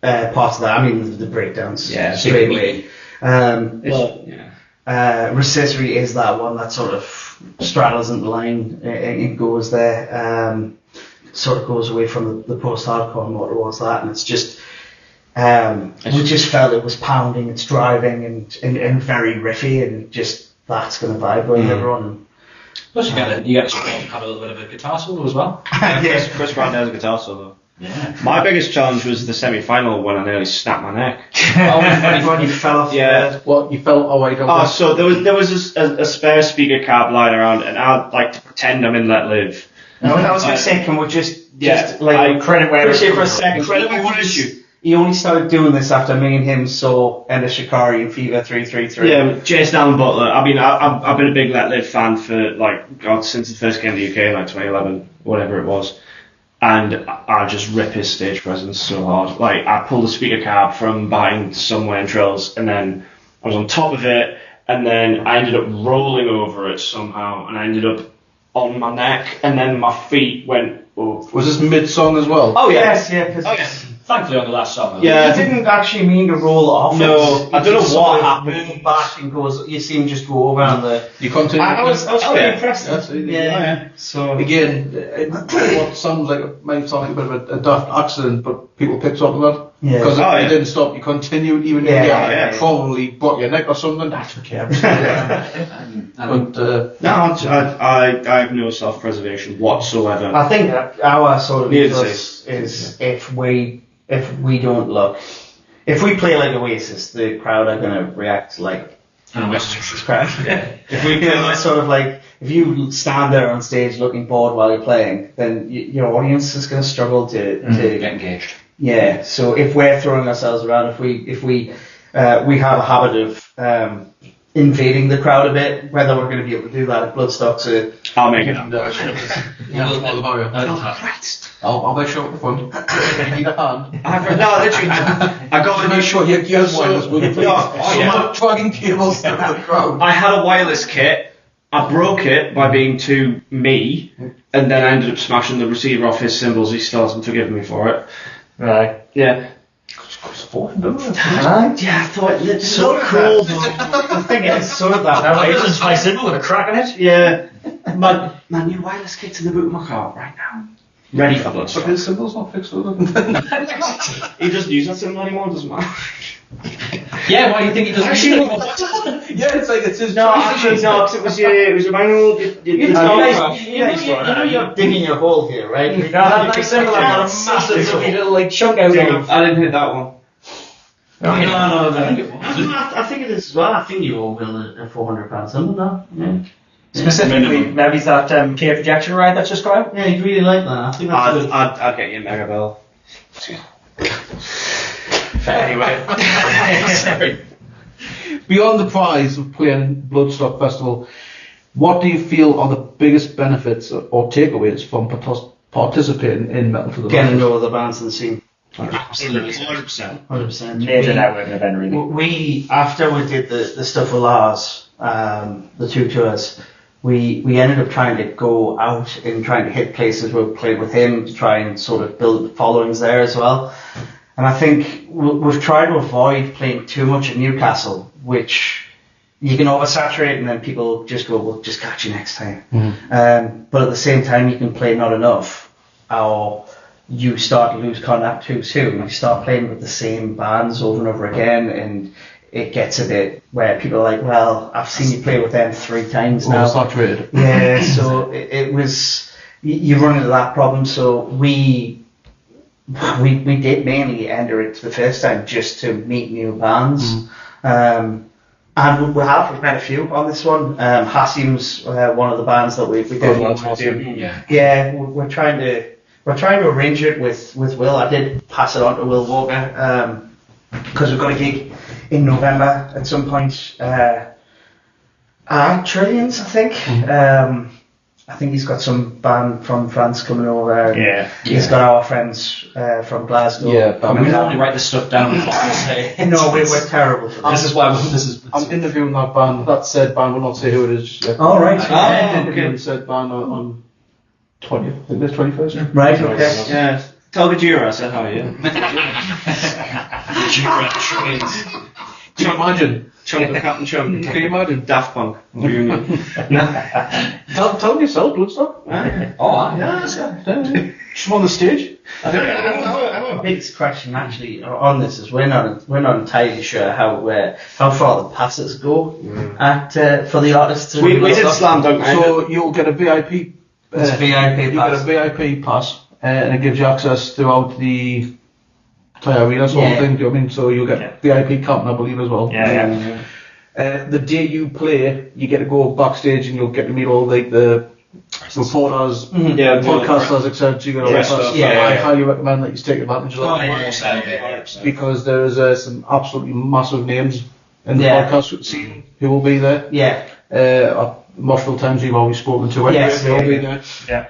part of that. I mean the breakdowns straight away. Recissory is that one that sort of straddles in the line. It goes there. Sort of goes away from the post-hardcore more towards that, and it's just we just felt it was pounding, it's driving and very riffy, and just that's going to vibrate everyone. Plus you get to have a little bit of a guitar solo as well. Yes, Chris Grant has a guitar solo. Yeah. My biggest challenge was the semi-final when I nearly snapped my neck. When you fell off. Yeah. What you felt? Oh, I don't. Oh, so there was a spare speaker cab lying around, and I'd like to pretend I'm in Let Live. No, I was going to say, can we just credit where it's for a second. He only started doing this after me and him saw Ender Shikari in Fever 333. Yeah, Jason Allen Butler. I mean, I've been a big Let Live fan for since it first came to the UK in 2011, whatever it was, and I just rip his stage presence so hard. Like I pulled the speaker cab from behind somewhere in Trills, and then I was on top of it, and then I ended up rolling over it somehow, and I ended up on my neck, and then my feet went up. Was this mid-song as well? Oh yeah. Yes. Thankfully on the last song. Yeah. He didn't actually mean to roll off. No, I don't know what happened. Moved back and goes. You see him just go over on the. You continue. I was pretty impressed. Yeah. So again, what sounds like might sound like a bit of a daft accident, but people picked up on that. Yeah. Because if you didn't stop, you continued, even if you probably broke your neck or something. That's okay. I have no self-preservation whatsoever. I think our sort of ethos is if we don't look, if we play like Oasis, the crowd are going to react like an Oasis crowd. If we play sort of like, if you stand there on stage looking bored while you're playing, then your audience is going to struggle to get engaged. Yeah, so if we're throwing ourselves around, if we have a habit of invading the crowd a bit, whether we're going to be able to do that at Bloodstock, so I'll make it. I'll make sure at the front. You need a hand. I got a new shot. Dragging cables through the crowd. I had a wireless kit. I broke it by being too me, and then I ended up smashing the receiver off his cymbals. He still hasn't forgiven me for it. Right. Yeah. I thought it's so cool. The thing is, sort of that. Now, it's my symbol with a crack in it. Yeah. My new wireless kit's in the boot of my car right now. Ready for Bloodstock. His symbol's not fixed, is it? He doesn't use that symbol anymore, doesn't matter. Yeah, why do you think he doesn't? Yeah, it's like it's his. No, actually, no, 'cause it was a manual. You know you're digging your hole here, right? No, that nice symbol I've got a massive little like chunk out of. I didn't hit that one. No, I think it was. I think it is as well. I think you owe Will a £400 symbol now. Yeah. Specifically, maybe it's that K projection ride that's just got out. Yeah, you'd really like that. I think that's good. I'd get you a Mega Bell. Anyway. Sorry. Beyond the prize of playing Bloodstock Festival, what do you feel are the biggest benefits or takeaways from participating in Metal to the Getting to Masses? know other bands in the scene. Absolutely, 100%. 100%. Major networking event, really. We after we did the stuff with Lars, the 2 tours, we ended up trying to go out and trying to hit places where we played with him to try and sort of build followings there as well. And I think we've tried to avoid playing too much at Newcastle, which you can oversaturate and then people just go, we'll just catch you next time. But at the same time, you can play not enough, or you start to lose contact too soon. You start playing with the same bands over and over again, and it gets a bit where people are like, well, I've seen you play with them 3 times now. Oversaturated. Yeah, so it was, you run into that problem. So we did mainly enter it the first time just to meet new bands. And we've met a few on this one. Hassim's one of the bands that we did. Yeah, we're trying to arrange it with Will. I did pass it on to Will Walker because we've got a gig in November at some point. Trillions, I think. I think he's got some band from France coming over. Yeah. He's got our friends from Glasgow. Yeah, We can only write this stuff down and what we'll say. No, we're terrible for This this. is why this is. I'm interviewing that band. That said band, will not say who it is just yet. All right. Interviewing said band on 20th. I think it's 21st. Right. Okay. Yeah. Tell Gajira I said hi, yeah. Can you imagine? Chunk of Captain Chunk. Can you imagine? Daft Punk reunion. Tell them yourself, Bloodstock. Oh, Just on the stage. The biggest question actually on this is we're not entirely sure how far the passes go at for the artists. we did Slam Dunk. So you'll get a VIP. It's a VIP You pass. get a VIP pass, and it gives you access throughout the entire arena sort of Yeah. thing. Do you know what I mean? So you'll get VIP camping, I believe, as well. Yeah. The day you play, you get to go backstage and you'll get to meet all the reporters, Yeah, podcasters, etc. You get all that stuff, stuff. yeah. I highly recommend that you take advantage of that because there's some absolutely massive names in the Yeah. podcast scene who will be there. Yeah. Multiple times you've always spoken to. Anyway, Yes, they'll yeah.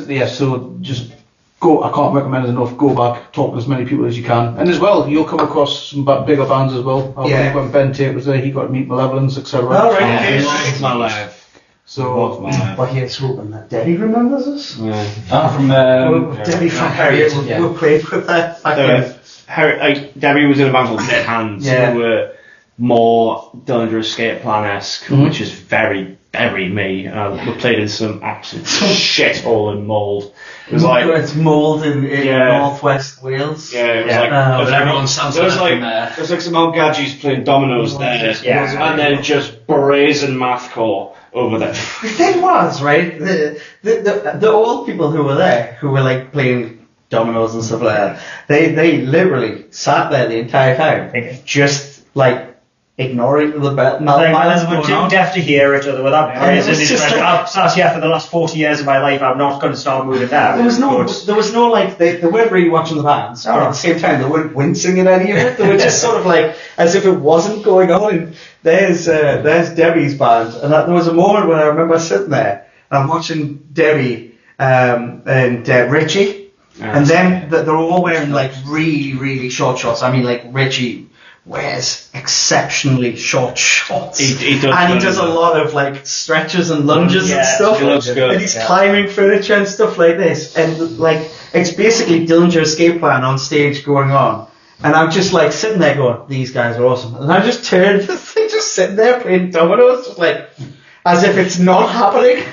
be there. So just go. I can't recommend it enough. Go back, talk to as many people as you can, and as well, you'll come across some bigger bands as well. I Yeah. believe when Ben Tate was there, he got to meet Malevolence, etc. All right. Okay. my life. So Well, here's hoping that Debbie remembers us. From Debbie from Harriet. We played with her back in. Debbie was in a band called Dead Hands, Yeah. who were more Dillinger Escape Plan-esque, which is very, very me. We played in some absolute shithole and mould. It was like, It's mould in Yeah. northwest Wales. yeah, it was Yeah. like, but everyone sounds there was like like, there's like some old gadgets playing dominoes there, Yeah. and then just brazen mathcore over there. The thing was, right, the old people who were there, who were like playing dominoes and stuff like that, they literally sat there the entire time, just like ignoring the Like, we're too deaf to hear it, or without Yeah, praising it was his just friend. like- I've sat here for the last 40 years of my life, I'm not going to start moving now. There was no like, they weren't really watching the bands, but at the same time, they weren't wincing at any of it. They were just sort of like, as if it wasn't going on. And there's Debbie's band, and there was a moment when I remember sitting there, and I'm watching Debbie and Richie, and then they're all wearing like really, really short shorts. I mean, like Richie wears exceptionally short shorts. He does a lot of like stretches and lunges and stuff. He looks good. And he's climbing furniture and stuff like this. And like, it's basically Dillinger Escape Plan on stage going on. And I'm just like sitting there going, these guys are awesome. And I just turned, they're just sitting there playing dominoes, just like, as if it's not happening.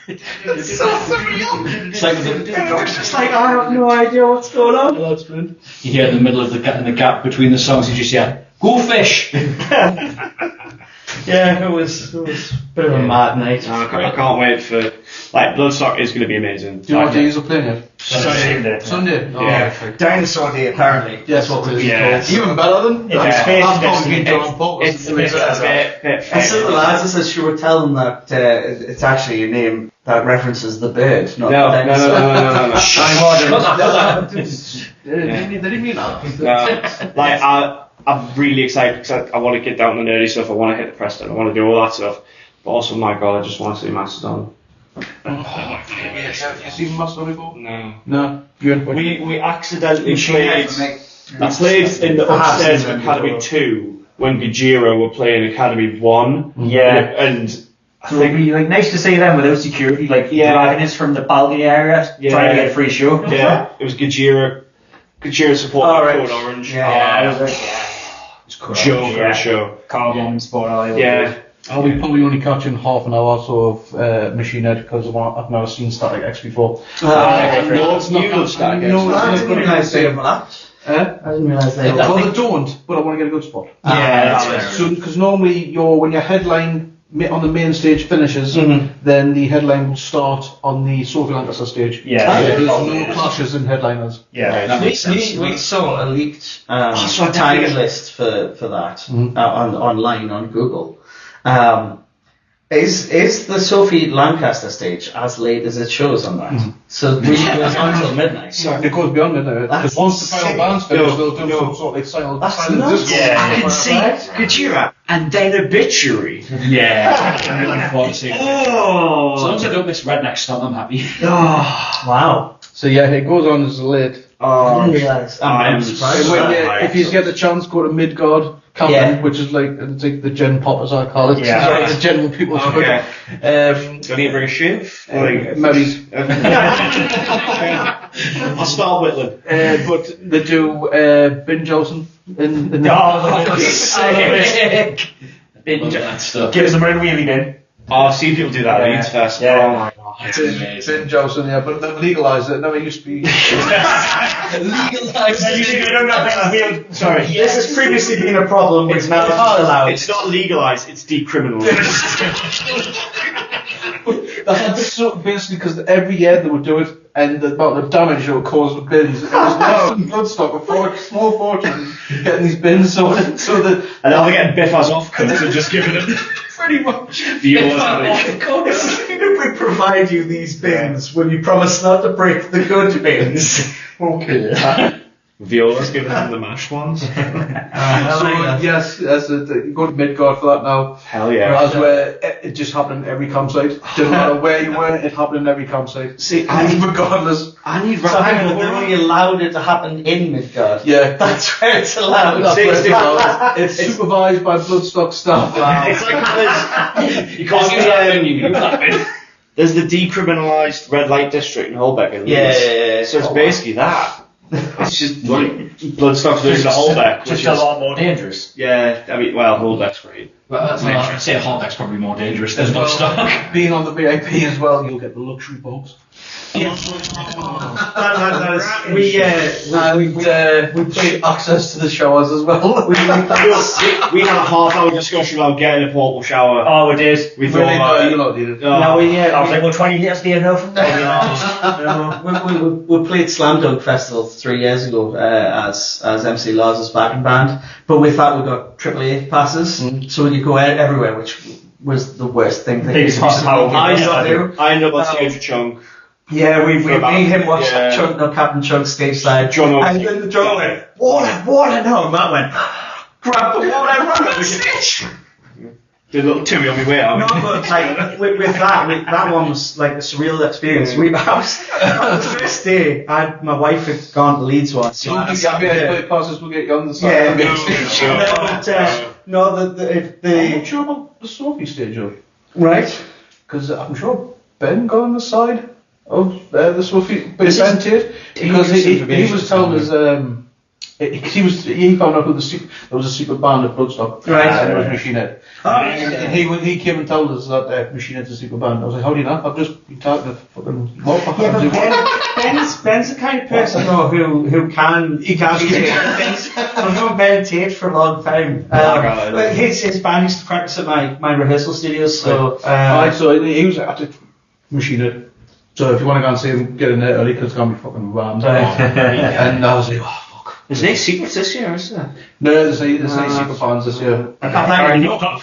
It's so surreal. It's like It's just like, I have no idea what's going on. you hear in the middle of the gap between the songs, you just hear, "Go fish!" Yeah, it was a bit of a mad night. I can't wait for, like, Bloodstock is going to be amazing. Do you know what days are playing yet? Sunday. Sunday? Oh, Yeah. perfect. Dinosaur Day, apparently. That's what we're Yeah. Even better than Yeah. I've Space probably been Destiny. John Paul. It's a bit I said to the lads, I said, she would tell them that it's actually a name that references the bird, not No. the dinosaur. They didn't mean that. No. Like, I'm really excited because I want to get down to the nerdy stuff. I want to hit the Preston. I want to do all that stuff. But also, my God, I just want to see Mastodon. Have you seen Mastodon before? No. No. We accidentally Machine played. Head, mate. I played in the upstairs of I've seen them Academy before. 2 when Gojira were playing Academy 1. Yeah. And I So it'd think, be like nice to see them without security, like Yeah. dragging us from the balcony area, Yeah. trying to get a free show. yeah, it was Gojira support Oh, by right. Code Orange. Yeah. Joe for Yeah. the show. Carbon, Sport Alley. Yeah. I'll be probably only catching half an hour or so of Machine Head because I've never seen Static X before. No, it's not good Static X. No, I didn't realise they overlapped. Eh? I didn't realise they Well, overlapped. they don't, but I want to get a good spot. Yeah, So, because normally when your headline on the main stage finishes, then the headline will start on the Sophie Lancaster stage. Yeah. There's no clashes in headliners. Yeah. That makes sense. We saw a leaked time list for that online on Google. Is the Sophie Lancaster stage as late as it shows on that? So it goes on until midnight. It goes beyond midnight. That's Because once the final sick. band's finished, they'll do No. some sort of silent That's silent nuts. disco. Yeah. I can see Gojira and then Obituary. Yeah. I'm looking forward to seeing it. As long Oh! as I don't miss Redneck Stomp, I'm happy. Wow. So yeah, it goes on as late. I didn't realise. I'm surprised. And when with you, that. if you get the chance, go to Midgard Camping, Yeah. which is it's like the Gen Pop as I call it. Yeah. Sorry, the general people's Okay. food. Do I need to bring a shave? Maybe. I'll start Whitland. But they do Ben Jolson in the Sick. Love that stuff. Give us a run wheelie then. Oh, I've seen people do that at Leeds Fest. Yeah. Oh my God. It's amazing. Ben Jolson, yeah, but they've legalised it. No, it used to be. Sorry. This has previously been a problem. It's now allowed. It's not legalised, it's decriminalised. They had so basically because every year they would do it, and the amount of damage it would cause with bins. It was now Bloodstock a small fortune getting these bins sorted, so that And now they're getting Biffers off cuts and just giving it pretty much. viewers. If we provide you these bins, will you promise not to break the good bins? Okay. Viewers giving them the mashed ones. So yes, you go to Midgard for that now. Hell yeah. Whereas where it just happened in every campsite. Didn't matter where you were, it happened in every campsite. See, Regardless. I need So hang on, they're only allowed it to happen in Midgard. Yeah. That's where it's allowed. That's where it's allowed. It's supervised by Bloodstock staff. It's like you can't use that bin, you use that bin. There's the decriminalised red light district in Holbeck. In Yeah, Leeds. yeah, yeah. So it's basically that. It's just like Bloodstock's version of Holbeck, which Just a is lot more dangerous. yeah. I mean, well, Holbeck's great. Well, that's what I'd say. Holbeck's probably more dangerous than Bloodstock. Being on the VIP as well, you'll get the luxury box. We played access to the showers as well. We had a half-hour discussion about getting a portable shower. Oh, we did. We Really, thought, you lot did it. oh, I was like, well, 20 years do you know from there? we played Slam Dunk Festival 3 years ago as MC Lars's backing band, but with that we got AAA passes, so we could go everywhere, which was the worst thing. Biggest hospital. I ended up on stage with Chung. Yeah, we me and him watched Yeah. Captain Chunk stage side, John and then the drummer went, water, no, and Matt went, grab the water, and run on the stage. Did a little Timmy on my way out. No, but like with that one was like a surreal experience. On the first day, my wife had gone to Leeds once. So I sat there. passes will get you on the side. No, I'm the not sure about the Sophie stage though, right. because I'm sure Ben got on the side of the Sophie, but Ben did because he was telling us he found out who there was a secret band at Bloodstock, and it was Machine Head. And he came and told us that Machine Head's a secret band. I was like, how do you know? I've just been talking to fucking Ben's the kind of person though who can things. I've known Ben Tate for a long time. But his band used to practice at my rehearsal studios. So so he was at Machine Head. So if you want to go and see him, get in there early because it's going to be fucking rammed. And I was like, oh fuck. there's no secrets this year, is there? No, there's no secret bands this year. I can't know.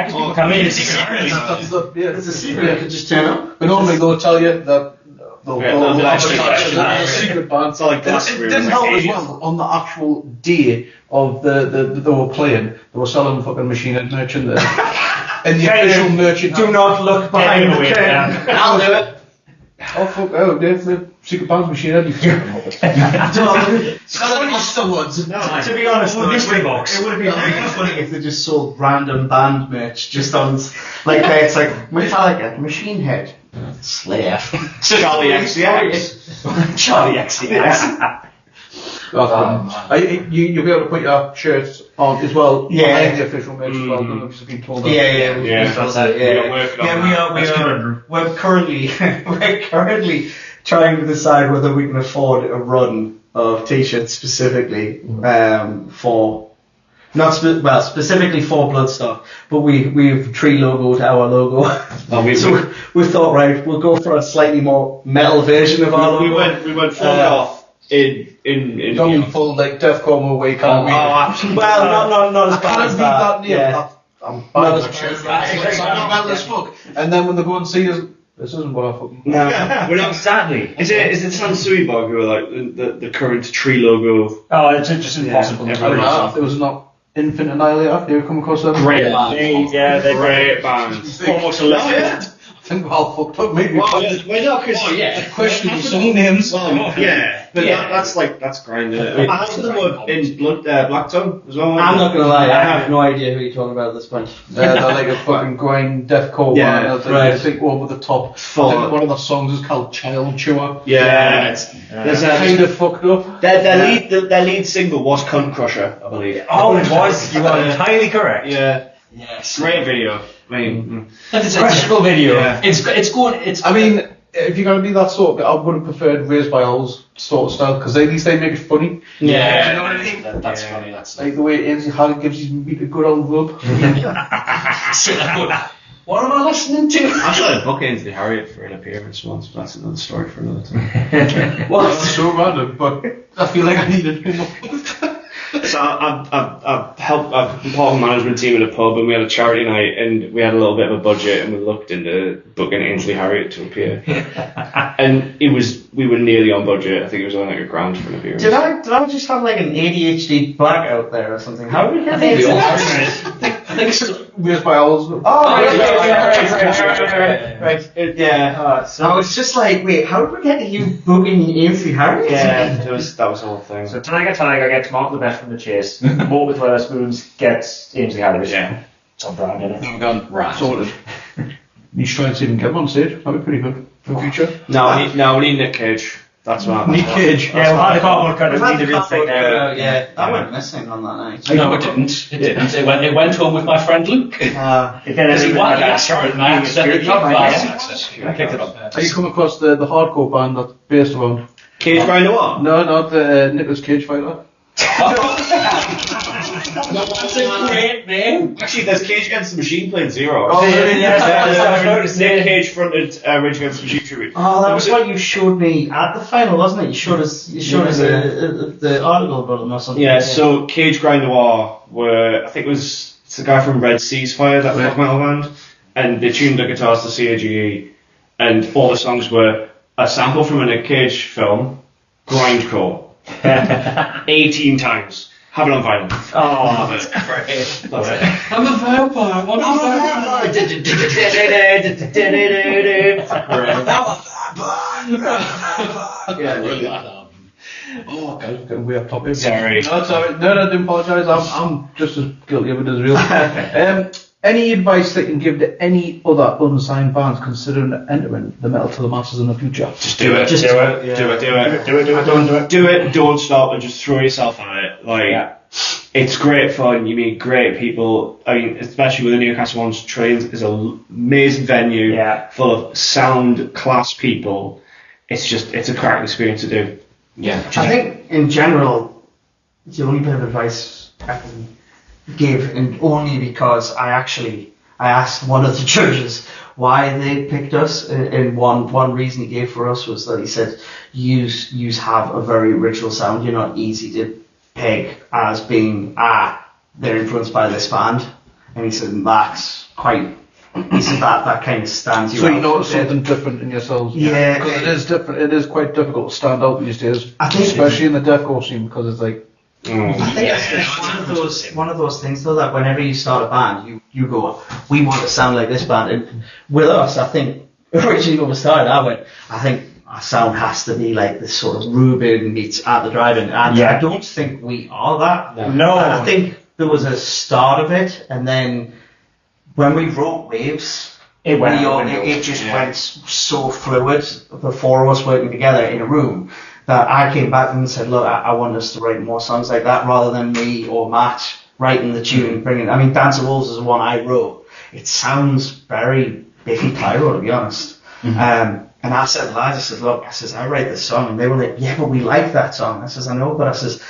People come in. It's a secret. You could just turn up. But normally they'll tell you that they'll actually- a secret band. It's like It didn't help as well on the actual day of they were playing. They were selling fucking Machine Head merch in the official merchant. Do not look behind the curtain. I'll do it. Oh fuck! Oh, the secret band's Machine Head. You fucking muppet. To be honest, it would have been really funny if they just sold random band merch just on, like, it's like Metallica, Machine Head, Slayer, Charlie XCX. Charlie XCX. You'll be able to put your shirts on as well. Yeah. Behind the official merch as well. Because been told that. We're currently trying to decide whether we can afford a run of t-shirts specifically for specifically for Bloodstock, but we've tree logoed our logo. So we thought, right, we'll go for a slightly more metal version of our logo. We went full off in Going full like deathcore mode where you can't read it. Well, not as bad I as can't that. read that. Yeah. I'm bad as metal as fuck. And then when they go and see us, this isn't what I fucking. No, We're not sadly. Is it Sansui Bog who are like the current tree logo? Oh, it's just impossible. Yeah, to read. There was not Infinite Annihilator. You ever come across them? Great band. They're Great band. Almost a left. I think we're all fucked up. Maybe. Why not? Because Questionable song names. That's grinding. Half of them were in Black Tongue as well. I'm not gonna lie, I have no idea who you're talking about at this point. They're like a fucking grind deathcore band. I think over the top. I think one of the songs is called Child Chewer. Yeah. There's kind of fucked up. Their lead single was Cunt Crusher, I believe. Oh, it was. You are entirely correct. Yeah. Yes. Great video. I mean, It's a typical video. Yeah. I mean, if you're going to be that sort, I would have preferred Raised by Owls sort of style, because at least they make it funny. yeah. You know what I mean? That's funny. That's Like the way Ainsley Harry gives his meat a good old rub. What am I listening to? I tried to book Ainsley Harriott for an appearance once, but that's another story for another time. Well, that's so random, but I feel like I needed him. So I've been part of the management team at a pub, and we had a charity night, and we had a little bit of a budget, and we looked into booking Ainsley Harriott to appear, and we were nearly on budget. I think it was only like £1,000 for an appearance. Did I just have like an ADHD blackout there or something? How did we get there? Raised by Owls. Oh, right. So I was just like, wait, how did we get to you booking Ainsley Harriott? Yeah, that was the whole thing. So Tiger gets Mark the Best from the Chase. More with Weatherspoons gets Ainsley Harris. Yeah. It's on brand, isn't it? I'm gone right. Sorted. You should try and see if you can get him on stage. That'd be pretty good for the future. No, we need Nick Cage. That's what. Nick Cage. Yeah, we'll have the cardboard cutters. We've Need had the real thing there. that went missing on that night. No, it didn't. It went home with my friend Luke. Because he wanted access, and I accidentally kicked access. I kicked it up. Have you come across the hardcore band that's based around? Cage Grinder what? No, not the Nicolas Cage fighter. That's a great name. Actually, there's Cage Against the Machine playing Zero. Oh, really? Nick Cage fronted Rage Against the Machine tribute. Oh, that was what you showed me at the final, wasn't it? You showed us the article about them or something. Yeah, so Cage Grinder were, I think it's the guy from Red Seas Fire, that rock metal band, and they tuned the guitars to CAGE, and all the songs were a sample from a Nick Cage film, grindcore, 18 times. Have it on vinyl. Oh, that's great. Love it. I'm a vampire. I'm a vampire. Yeah, really. Oh, God, getting way off topic. Sorry. No, sorry. No, I didn't apologise. I'm just as guilty of it as real. any advice that you can give to any other unsigned bands considering entering the Metal to the Masses in the future? Just do it. Do it. Don't stop and just throw yourself at it. It's great fun. You meet great people. I mean, especially with the Newcastle ones, Trails is an amazing venue full of sound class people. It's a cracking experience to do. Yeah. I think in general, the only bit of advice I can give, and only because I asked one of the judges why they picked us, and one reason he gave for us was that he said, you have a very original sound. You're not easy to peg as being they're influenced by this band, and he said that's quite. He said that kind of stands you out. So you notice something different in yourselves. Yeah, because it is different. It is quite difficult to stand out these days, I think, especially in the deathcore scene, because it's like. I think it's one of those things though that whenever you start a band, you go, we want to sound like this band, and with us, I think originally when we started, I think our sound has to be like this sort of Ruben meets At the Drive-In, and I don't think we are that. No. And I think there was a start of it, and then when we wrote Waves, it just went so fluid, the four of us working together in a room, that I came back and said, look, I want us to write more songs like that rather than me or Matt writing the tune, I mean, Dance of Wolves is the one I wrote. It sounds very Biffy Clyro, to be honest. Mm-hmm. And I said, lads, I write this song, and they were like, yeah, but we like that song. I says, I know, but I says,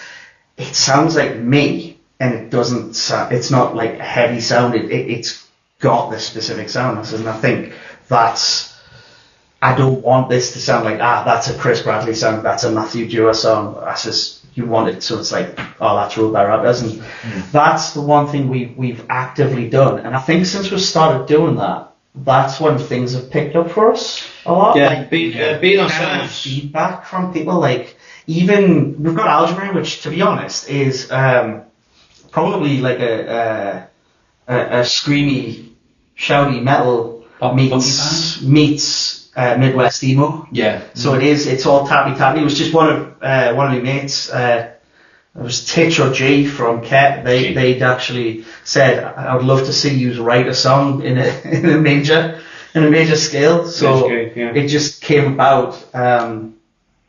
it sounds like me, and it doesn't sound, it's not like a heavy sound, it's got this specific sound. I says, and I think I don't want this to sound like, that's a Chris Bradley song, that's a Matthew Dewar song. I says, you want it so it's like, that's ruled by Raptors. And that's the one thing we've actively done. And I think since we've started doing that, that's when things have picked up for us a lot. Yeah, like, being ourselves. Feedback from people, like, even, we've got Algebra, which to be honest is probably like a screamy, shouty metal meets Midwest emo. Yeah. So it's all tappy. It was just one of my mates. It was Titch or G from Ket. They'd actually said, I would love to see you write a song in a major scale. So it just came about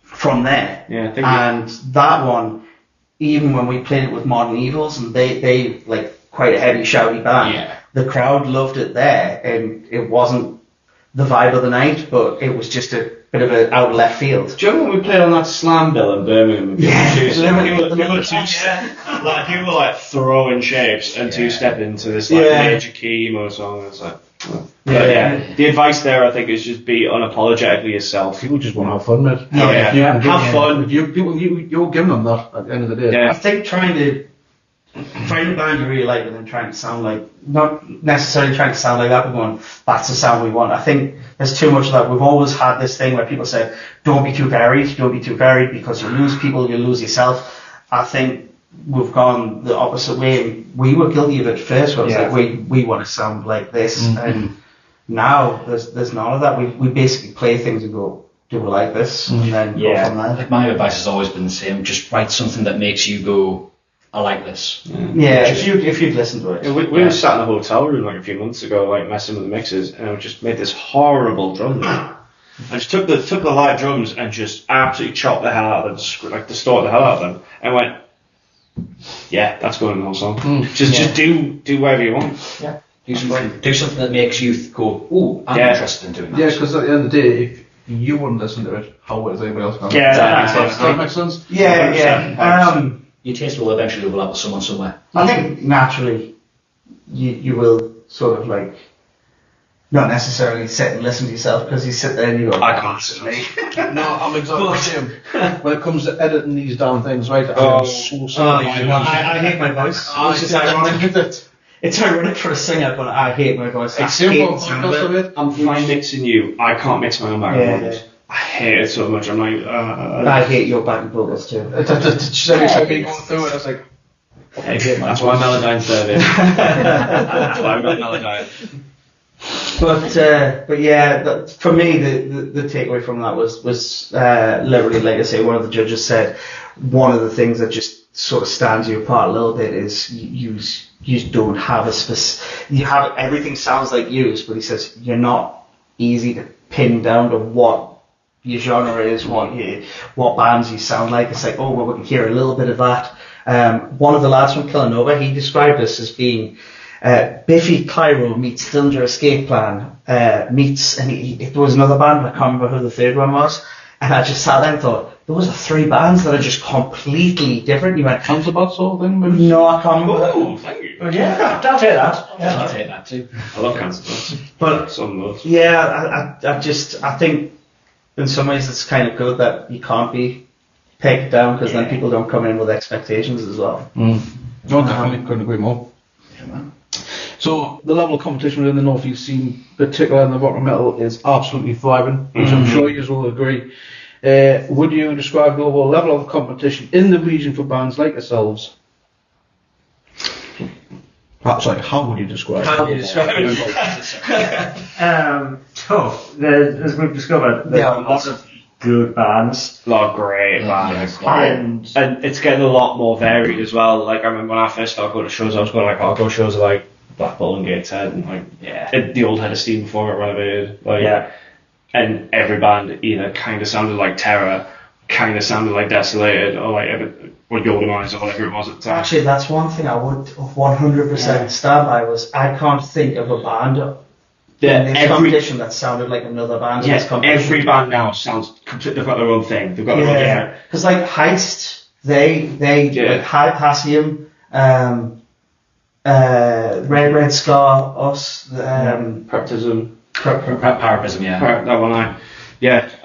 from there. Yeah, and that one, even when we played it with Modern Evils, and they like quite a heavy shouty band, the crowd loved it there, and it wasn't the vibe of the night, but it was just a bit of an out of left field. Do you remember when we played on that slam bill in Birmingham? People were like throwing shapes and two-step into this major key emo song. It's like, the advice there, I think, is just be unapologetically yourself. People just want to have fun, mate. Have fun. You're giving them that at the end of the day. I think trying to find a band you really like and then trying to sound like, not necessarily trying to sound like that, but going, that's the sound we want. I think there's too much of that. We've always had this thing where people say, don't be too varied because you lose people, you lose yourself. I think we've gone the opposite way. We were guilty of it first, where it was like, we want to sound like this, and now there's none of that. We basically play things and go, do we like this? And then go from there. Like, my advice has always been the same, just write something that makes you go, I like this. If you've listened to it. We were sat in a hotel room like a few months ago, like messing with the mixes, and I just made this horrible drum. I just took the live drums and just absolutely chopped the hell out of them, like distorted the hell out of them, and went, that's going in the whole song. Just do whatever you want. Yeah. Do something that makes you go, ooh, I'm interested in doing that. Yeah, because at the end of the day, if you wouldn't listen to it, how is anybody else going to? That makes sense. Your taste will eventually overlap with someone somewhere. I think naturally you will sort of like not necessarily sit and listen to yourself, because you sit there and you go, I can't listen to me. No, I'm exactly the same. When it comes to editing these damn things, right? I hate my voice. It's ironic for a singer, but I hate my voice. I'm fine mixing you. I can't mix my own background. I hate it so much. I'm like, I hate your backing vocals too. Just every time you go through it, I was like, that's why Melodyne's there. That's why I've got Melodyne. But yeah, for me, the takeaway from that was literally, like I say, one of the judges said one of the things that just sort of stands you apart a little bit is you don't have a you have everything sounds like yours, but he says you're not easy to pin down to what your genre is, what bands you sound like. It's like, oh well, we can hear a little bit of that. One of the lads from Killanova, he described us as being Biffy Clyro meets Dillinger Escape Plan meets, and it was another band, I can't remember who the third one was, and I just sat there and thought, those are three bands that are just completely different. You went, Counterbutt sort of thing? no, I can't remember. Oh, thank you. Yeah, I'll take that. Yeah, I'll take that too. I love Counterbutt. But Some of those. yeah, I think in some ways it's kind of good that you can't be pegged down, because then people don't come in with expectations as well. No, definitely, couldn't agree more. Yeah, man. So the level of competition within the North East scene, particularly in the rock and metal, is absolutely thriving, which I'm sure you will agree. Would you describe the overall level of competition in the region for bands like yourselves? Perhaps like, how would you describe it? Tough. As we've discovered, there's a lot of good bands. A lot of great bands. And it's getting a lot more varied as well. Like, I remember when I first started going to shows, I was going like hardcore shows like Black Bull and Gateshead and like the old Head of Steam before it got renovated. Like, and every band either kind of sounded like Terror, kind of sounded like Desolated, or like or Golden Eyes, or whatever it was at the time. Actually, that's one thing I would 100% stand by, was I can't think of a band in this competition that sounded like another band in this competition. Every band now sounds completely, they've got their own thing. They've got their own different. Because like Heist, they like Hassium, Red Scar, us, Preptism. Paraprism, yeah. That one,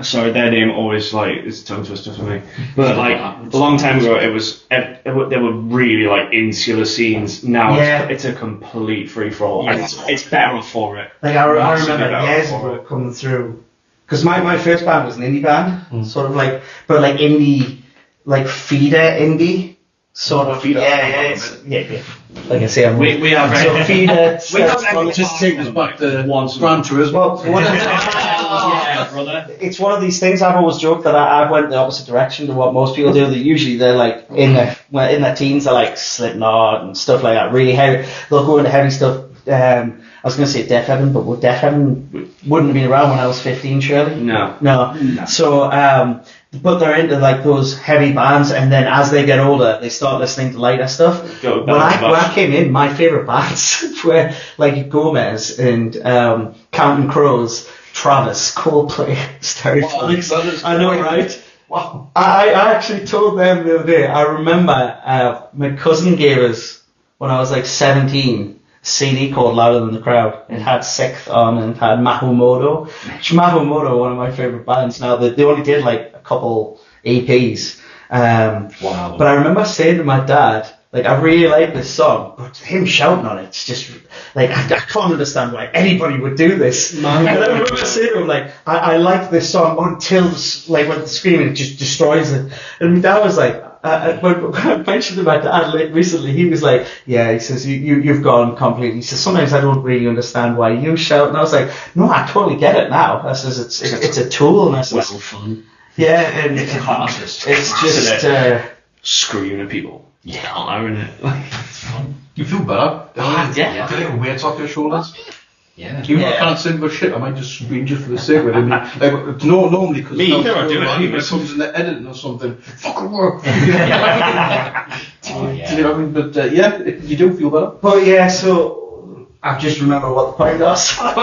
sorry, their name always like is a tongue twister for me. But like a long time ago, they were really like insular scenes. Now it's a complete free for all. And it's better for it. Like I remember years ago coming through, because my first band was an indie band, sort of like, but like indie, like feeder indie. Sort of, yeah. Like I say, we have so feeder. We have just take us back to Gran Turismo. Brother. It's one of these things. I've always joked that I went the opposite direction to what most people do. They're like in their teens, they're like Slipknot and stuff like that. Really heavy. They'll go into heavy stuff. I was going to say Death Heaven, but Death Heaven wouldn't have been around when I was 15, surely. No. So, but they're into like those heavy bands, and then as they get older, they start listening to lighter stuff. When I came in, my favourite bands were like Gomez and Counting Crows, Travis, Coldplay, Stereophonics. I know, right? Wow. I actually told them the other day, I remember my cousin gave us, when I was like 17, a CD called Louder Than the Crowd. It had Sixth on and it had Mahomoto. Mahomoto, one of my favourite bands. Now, they only did like a couple EPs. Wow. But I remember saying to my dad, like, I really like this song, but him shouting on it's just, like, I can't understand why anybody would do this. And I remember saying to him, like, I like this song until, like, when the screaming just destroys it. And my dad was like, when I mentioned to my dad recently, he was like, yeah, he says, you've gone completely. He says, sometimes I don't really understand why you shout. And I was like, no, I totally get it now. I says, it's a tool. And I says, well, fun. Yeah, and it's an artist. It's just screaming at people. Yeah, allowing it. It's fun. You feel better? Yeah. Do you have weights off your shoulders? Yeah. Even if I can't sing but shit, I might just scream just for the sake of it. Like, normally, because me, you never do it. Even if it comes in the editing or something, fucking work. Oh, yeah. Do you know what I mean? But you do feel better. But yeah, so I just remember what the point was. Oh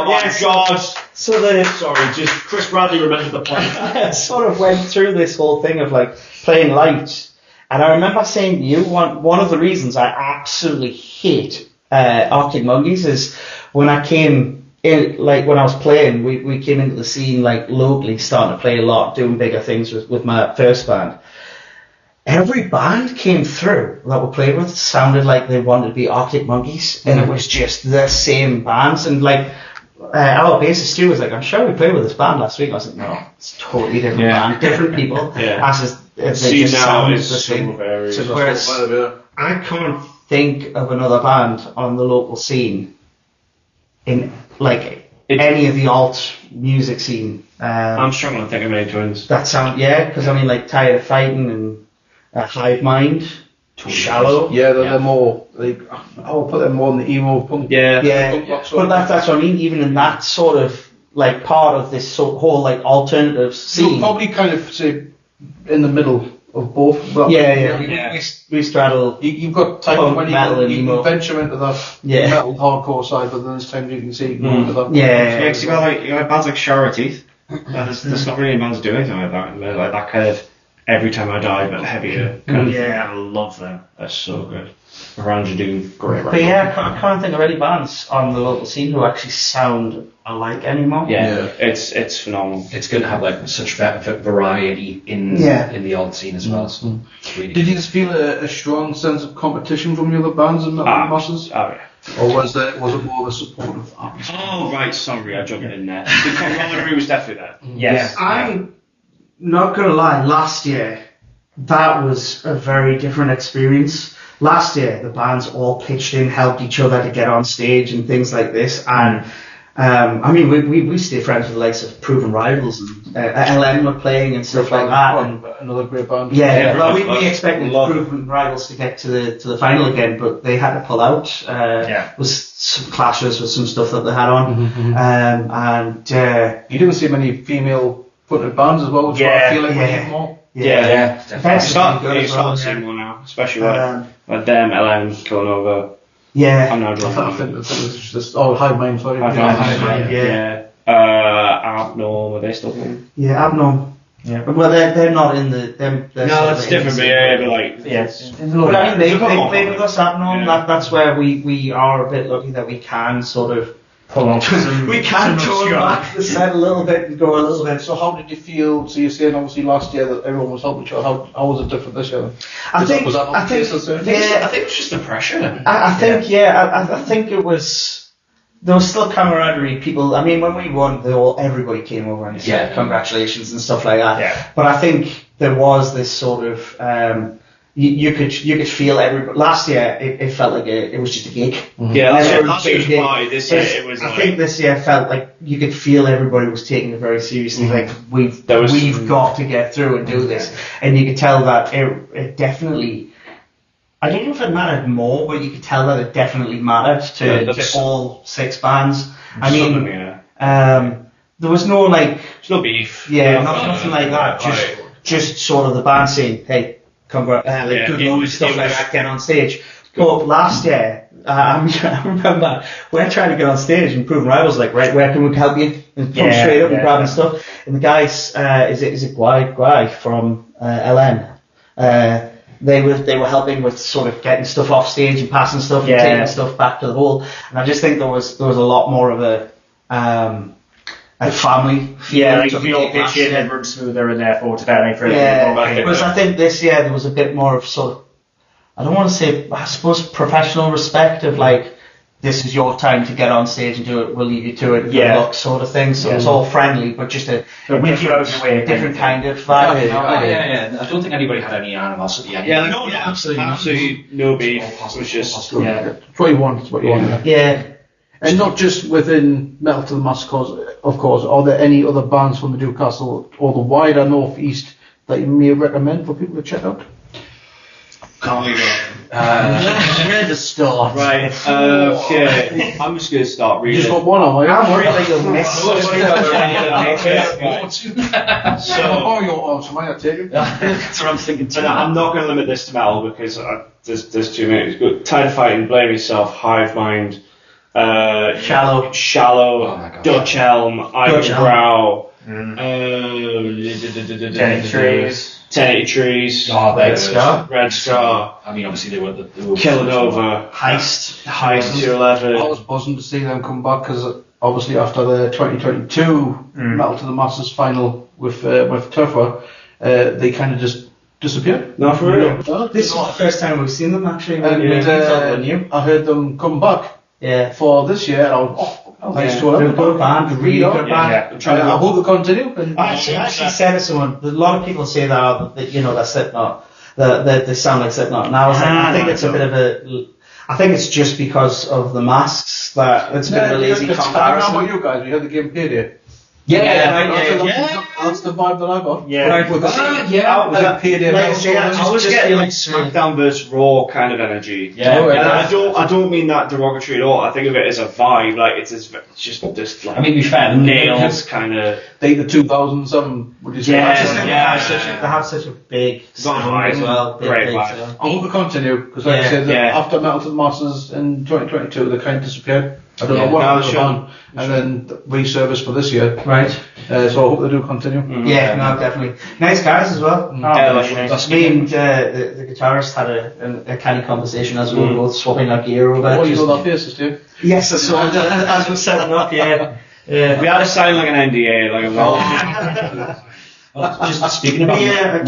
my god. So then Sorry, just Chris Bradley remembered the point. I sort of went through this whole thing of like playing light. And I remember saying to you, one of the reasons I absolutely hate Arctic Monkeys is when I came in, like when I was playing, we came into the scene like locally, starting to play a lot, doing bigger things with my first band. Every band came through that we played with sounded like they wanted to be Arctic Monkeys, and it was just the same bands. And like our bassist Stu was like, I'm sure we played with this band last week. I was like, no, it's a totally different band, different people. I said, they See, just now sound it's the so same. very. Whereas I can't think of another band on the local scene in like any of the alt music scene. I'm struggling to think of any twins. That sound, because I mean like Tired of Fighting and Hive Mind, Shallow. Yeah, they're more like I would put them more in the emo punk. Yeah, punk rock but sort of that's what I mean. Even in that sort of like part of this whole like alternative So scene. probably kind of say in the middle of both. But We straddle. You've got time Punk, when metal, and you emo. can venture into that metal hardcore side, but then there's times you can see go into that. Yeah. Because you got bands like Shower Teeth. There's not really any bands doing anything like that. Like that kind of Every Time I Die, but heavier. Kind of, I love them. They're so good. Aranja do great. But yeah, I can't think of any bands on the local scene who actually sound alike anymore. It's phenomenal. It's good to have like such variety in the old scene as well. So it's really Did you just feel a strong sense of competition from the other bands in Metal Masses? Oh yeah. Or was it more of a supportive atmosphere? Oh right, sorry, I jumped in there. The camaraderie was definitely there. Yes. I'm not gonna lie, last year that was a very different experience. Last year the bands all pitched in, helped each other to get on stage and things like this, and I mean we stay friends with the likes of Proven Rivals and LM were playing and stuff like that. And another great band. well, we expected Proven Rivals to get to the final again, but they had to pull out. With some clashes with some stuff that they had on, You didn't see many female footed bands as well, which I feel like we need more. Definitely. You start seeing more now, especially like them, LM, Killanova. I'm now I think it's just Hive Mind, sorry. Abnorm, are they still playing? Yeah, Abnorm. Yeah. Well, they're not in the. No, it's different, but like. Yes. But I mean, they play with us, Abnorm. That's where we are a bit lucky that we can sort of. We can turn back the set a little bit and go a little bit. So how did you feel? So you're saying obviously last year that everyone was helping each other. How was it different this year? I think it was just the pressure. I think it was. There was still camaraderie. People. I mean, when we won, everybody came over and said congratulations and stuff like that. Yeah. But I think there was this sort of. You could feel everybody. Last year it felt like it was just a gig. Yeah, last year was a party. This year it was. I think this year felt like you could feel everybody was taking it very seriously. Like we've got to get through and do this, and you could tell that it definitely. I don't know if it mattered more, but you could tell that it definitely mattered to all 6 bands. I mean, there was no like. There's no beef. Yeah, nothing like that. Just sort of the band saying, "Hey, good luck," stuff like that, get on stage. But last year, I remember we're trying to get on stage and Proven Rivals like, right, where can we help you? And come straight up and grabbing stuff. And the guys, is it Guy from LN? They were helping with sort of getting stuff off stage and passing stuff and taking stuff back to the hall. And I just think there was a lot more of a family feel. Yeah, like if you all pitch in, everyone's smoother and therefore it's better for whereas I think this year there was a bit more of sort of, I don't want to say, I suppose, professional respect of like, this is your time to get on stage and do it, we'll leave you to it, good luck sort of thing. So it's all friendly, but just a different kind of vibe. I don't think anybody had any animosity. Absolutely no beef. It was just It's what you want. It's what you want. And not just within Metal to the Mass, of course. Are there any other bands from the Newcastle or the wider northeast that you may recommend for people to check out? can't we go? Where to start? Right, okay. I'm just going to start reading. You just got one on, I'm really going to miss That's what I'm thinking too. I'm not going to limit this to metal because there's too many. But Tide of Fighting, Blame Yourself, Hive Mind, Shallow, Dutch Elm, Iron Brow, 1080 Trees, Red Scar. I mean, obviously they were Killanova, Heist 211. I was buzzing to see them come back because obviously after the 2022 Metal to the Masses final with Turfer, they kind of just disappeared. No, for real. This is the first time we've seen them actually. I heard them come back for this year, and I was thanks to them. They're a good band, really good band. I hope they continue. I actually said to someone, a lot of people say that that Slipknot, that they sound like Slipknot, and I was like, I think it's a bit of a. I think it's just because of the masks that it's a bit of a lazy comparison. How about you guys? We had the game Payday. Yeah. That's the vibe that I got. Yeah. Right, With the, yeah, with the payday like I roast say, on it. I was Just getting like just, SmackDown versus Raw kind of energy. Yeah. Oh, And yeah. I don't mean that derogatory at all. I think of it as a vibe. Like it's just this like I mean, to be fair, nails kind of. Date the 2007, would you say? they have such a big story as well. Great Big, vibe. so. I hope it continue, because like I Yeah, said, yeah. after Metal to the Masters in 2022, they kind of disappeared. I don't know what No, happened to sure. the band. And then resurfaced for this year. Right. So I hope they do continue. Yeah, no, definitely. Nice guys as well. Yeah, really like, nice. Me and the guitarist had a canny conversation as we were both swapping our gear over. Oh, you Just- know that faces, do you? Yes, I saw it as we set it up, yeah. we had to sign like an NDA, like a Well, just speaking about Yeah,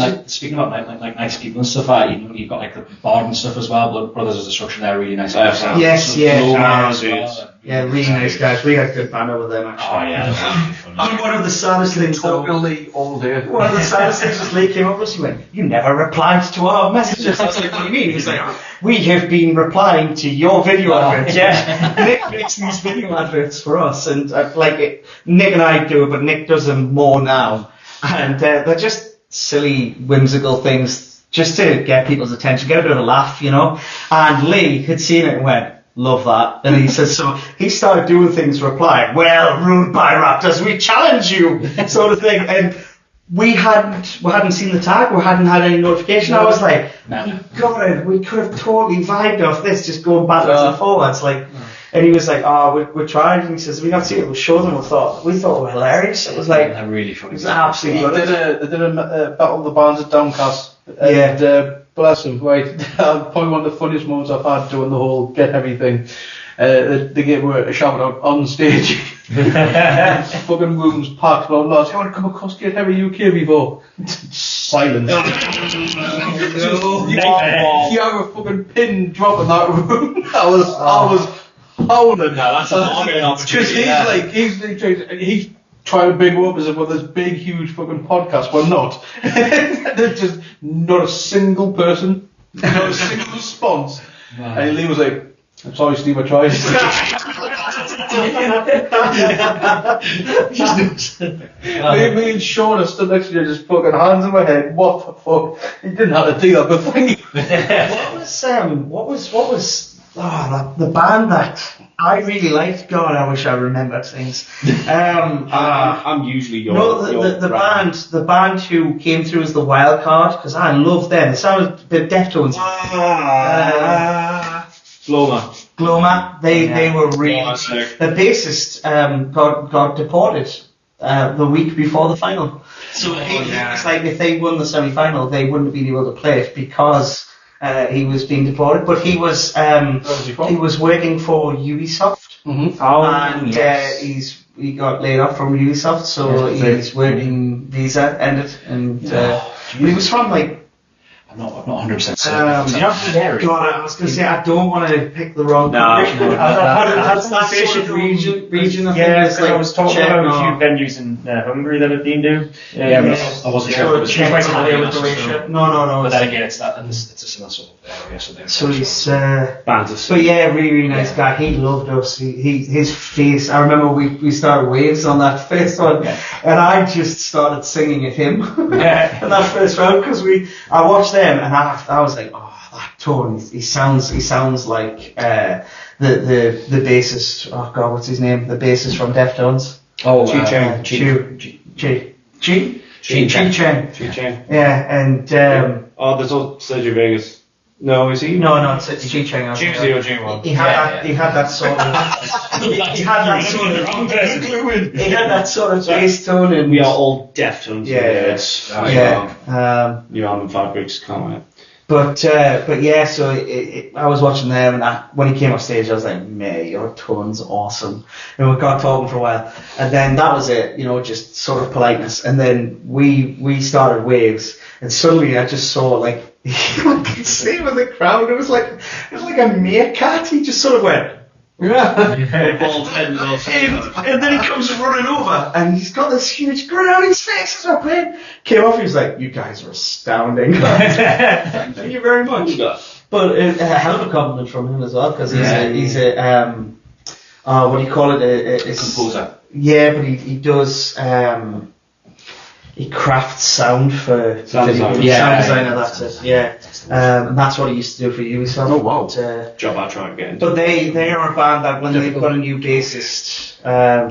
like nice people and stuff. You've got like the Bard and stuff as well. Blood Brothers of Destruction, they're really nice. Yeah. guys. Yes, So yeah, Blue yeah. Man as well. Yeah, really nice guys. We had a good banner with them actually. Oh yeah. And one of the saddest things though, Totally all day. one of the saddest things was Lee came up to us, he went, "You never replied to our messages." I was like, "What do you mean?" He's like, "We have been replying to your video adverts." Yeah. Nick makes these video adverts for us, and Nick and I do it, but Nick does them more now. And they're just silly, whimsical things just to get people's attention, get a bit of a laugh, you know. And Lee had seen it and went, "Love that." And he said, so he started doing things, replying, "Well, rude by Raptors, we challenge you," sort of thing. And we hadn't seen the tag, we hadn't had any notification. I was like, God, we could have totally vibed off this, just going backwards and forwards, like. And he was like, "Oh, we tried." And he says, "We got to see it. We'll show them." We thought it was hilarious. It was like, They're really funny. it was absolutely They good. did a Battle of the Bands at Downcast. And bless him, right? Probably one of the funniest moments I've had doing the whole Get Heavy thing. They gave her a shout out on stage. Fucking rooms packed. Well, lads, you want to come across Get Heavy UK before? Silence. You have a fucking pin drop in that room. I was howling. that's a marketing Because he's trying to big up as if we're this big, huge fucking podcast. We're not. There's just not a single person, not a single response. And Lee was like, "I'm sorry, Steve, I tried." Me and Sean are stood next to you, just fucking hands in my head. What the fuck? He didn't have to do that, but thank you. What was the band that I really liked? God, I wish I remembered things. I'm usually your. The band who came through as the wild card, because I loved them. It sounded the Deftones. Gloma. They were really. The bassist got deported the week before the final. So it was like if they won the semi-final, they wouldn't have been able to play it because he was being deported. But he was working for Ubisoft, and he got laid off from Ubisoft, so his working visa ended, and he was from like. I'm not 100% certain. You don't have to dare it. God, I was going to say I don't want to pick the wrong. No. I had That's that that sort of region. I think Yeah, it's because I was talking about a Czech few venues in Hungary that have been doing. Yeah, but I wasn't sure. If it was Czech quite or familiar, Croatia. No. But then again, it's a similar sort of area. So he's. Bands. But yeah, really nice guy. He loved us. His face. I remember we started waves on that first one, and I just started singing at him in that first round because I watched them and I was like, oh, that tone. He sounds like the bassist. Oh God, what's his name? The bassist from Deftones. Oh, Chi Cheng. Yeah, and There's also Sergio Vegas. No, is he? no, it's Chi Cheng. G01. He had that sort of bass tone, and We are all Deftones. Yeah. New album, 5 weeks, can't wait. But yeah, so I was watching them, and when he came off stage, I was like, "Mate, your tone's awesome." And we got talking for a while, and then that was it, just sort of politeness. And then we started waves, and suddenly I just saw like you could see with the crowd, it was like a meerkat. He just sort of went. Bald head and all. And then he comes running over, and he's got this huge grin on his face as we're playing. Came off, he was like, "You guys are astounding." Thank you very much. But a hell of a compliment from him as well, because he's a what do you call it? composer. Yeah, but he does. he crafts sound for Sound designer. sound designer. That's it. Yeah, and that's what he used to do for Ubisoft. Oh, wow. But, Job I try and get into. but they are a band that when they've got a new bassist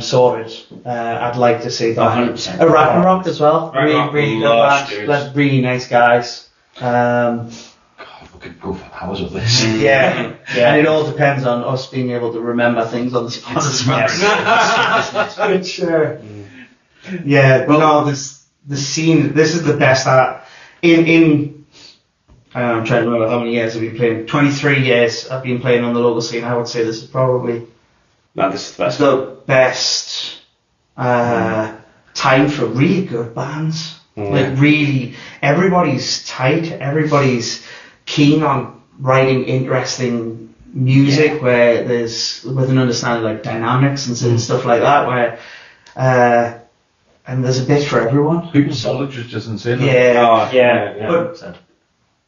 sorted, I'd like to see that. 100%. A Ragnarok as well. Ragnarok, Really good lush band. dudes. Like, really nice guys. We could go for hours with this. Yeah, and it all depends on us being able to remember things on the spot as well. Which, yeah, but no, the scene. This is the best art in. I'm trying to remember how many years I've been playing. 23 years I've been playing on the local scene. I would say this is probably No, this is the best. the best time for really good bands. Like really, everybody's tight. Everybody's keen on writing interesting music where there's with an understanding like dynamics and stuff like that. Where and there's a bit for everyone. People's knowledge is just insane. Yeah, Yeah. but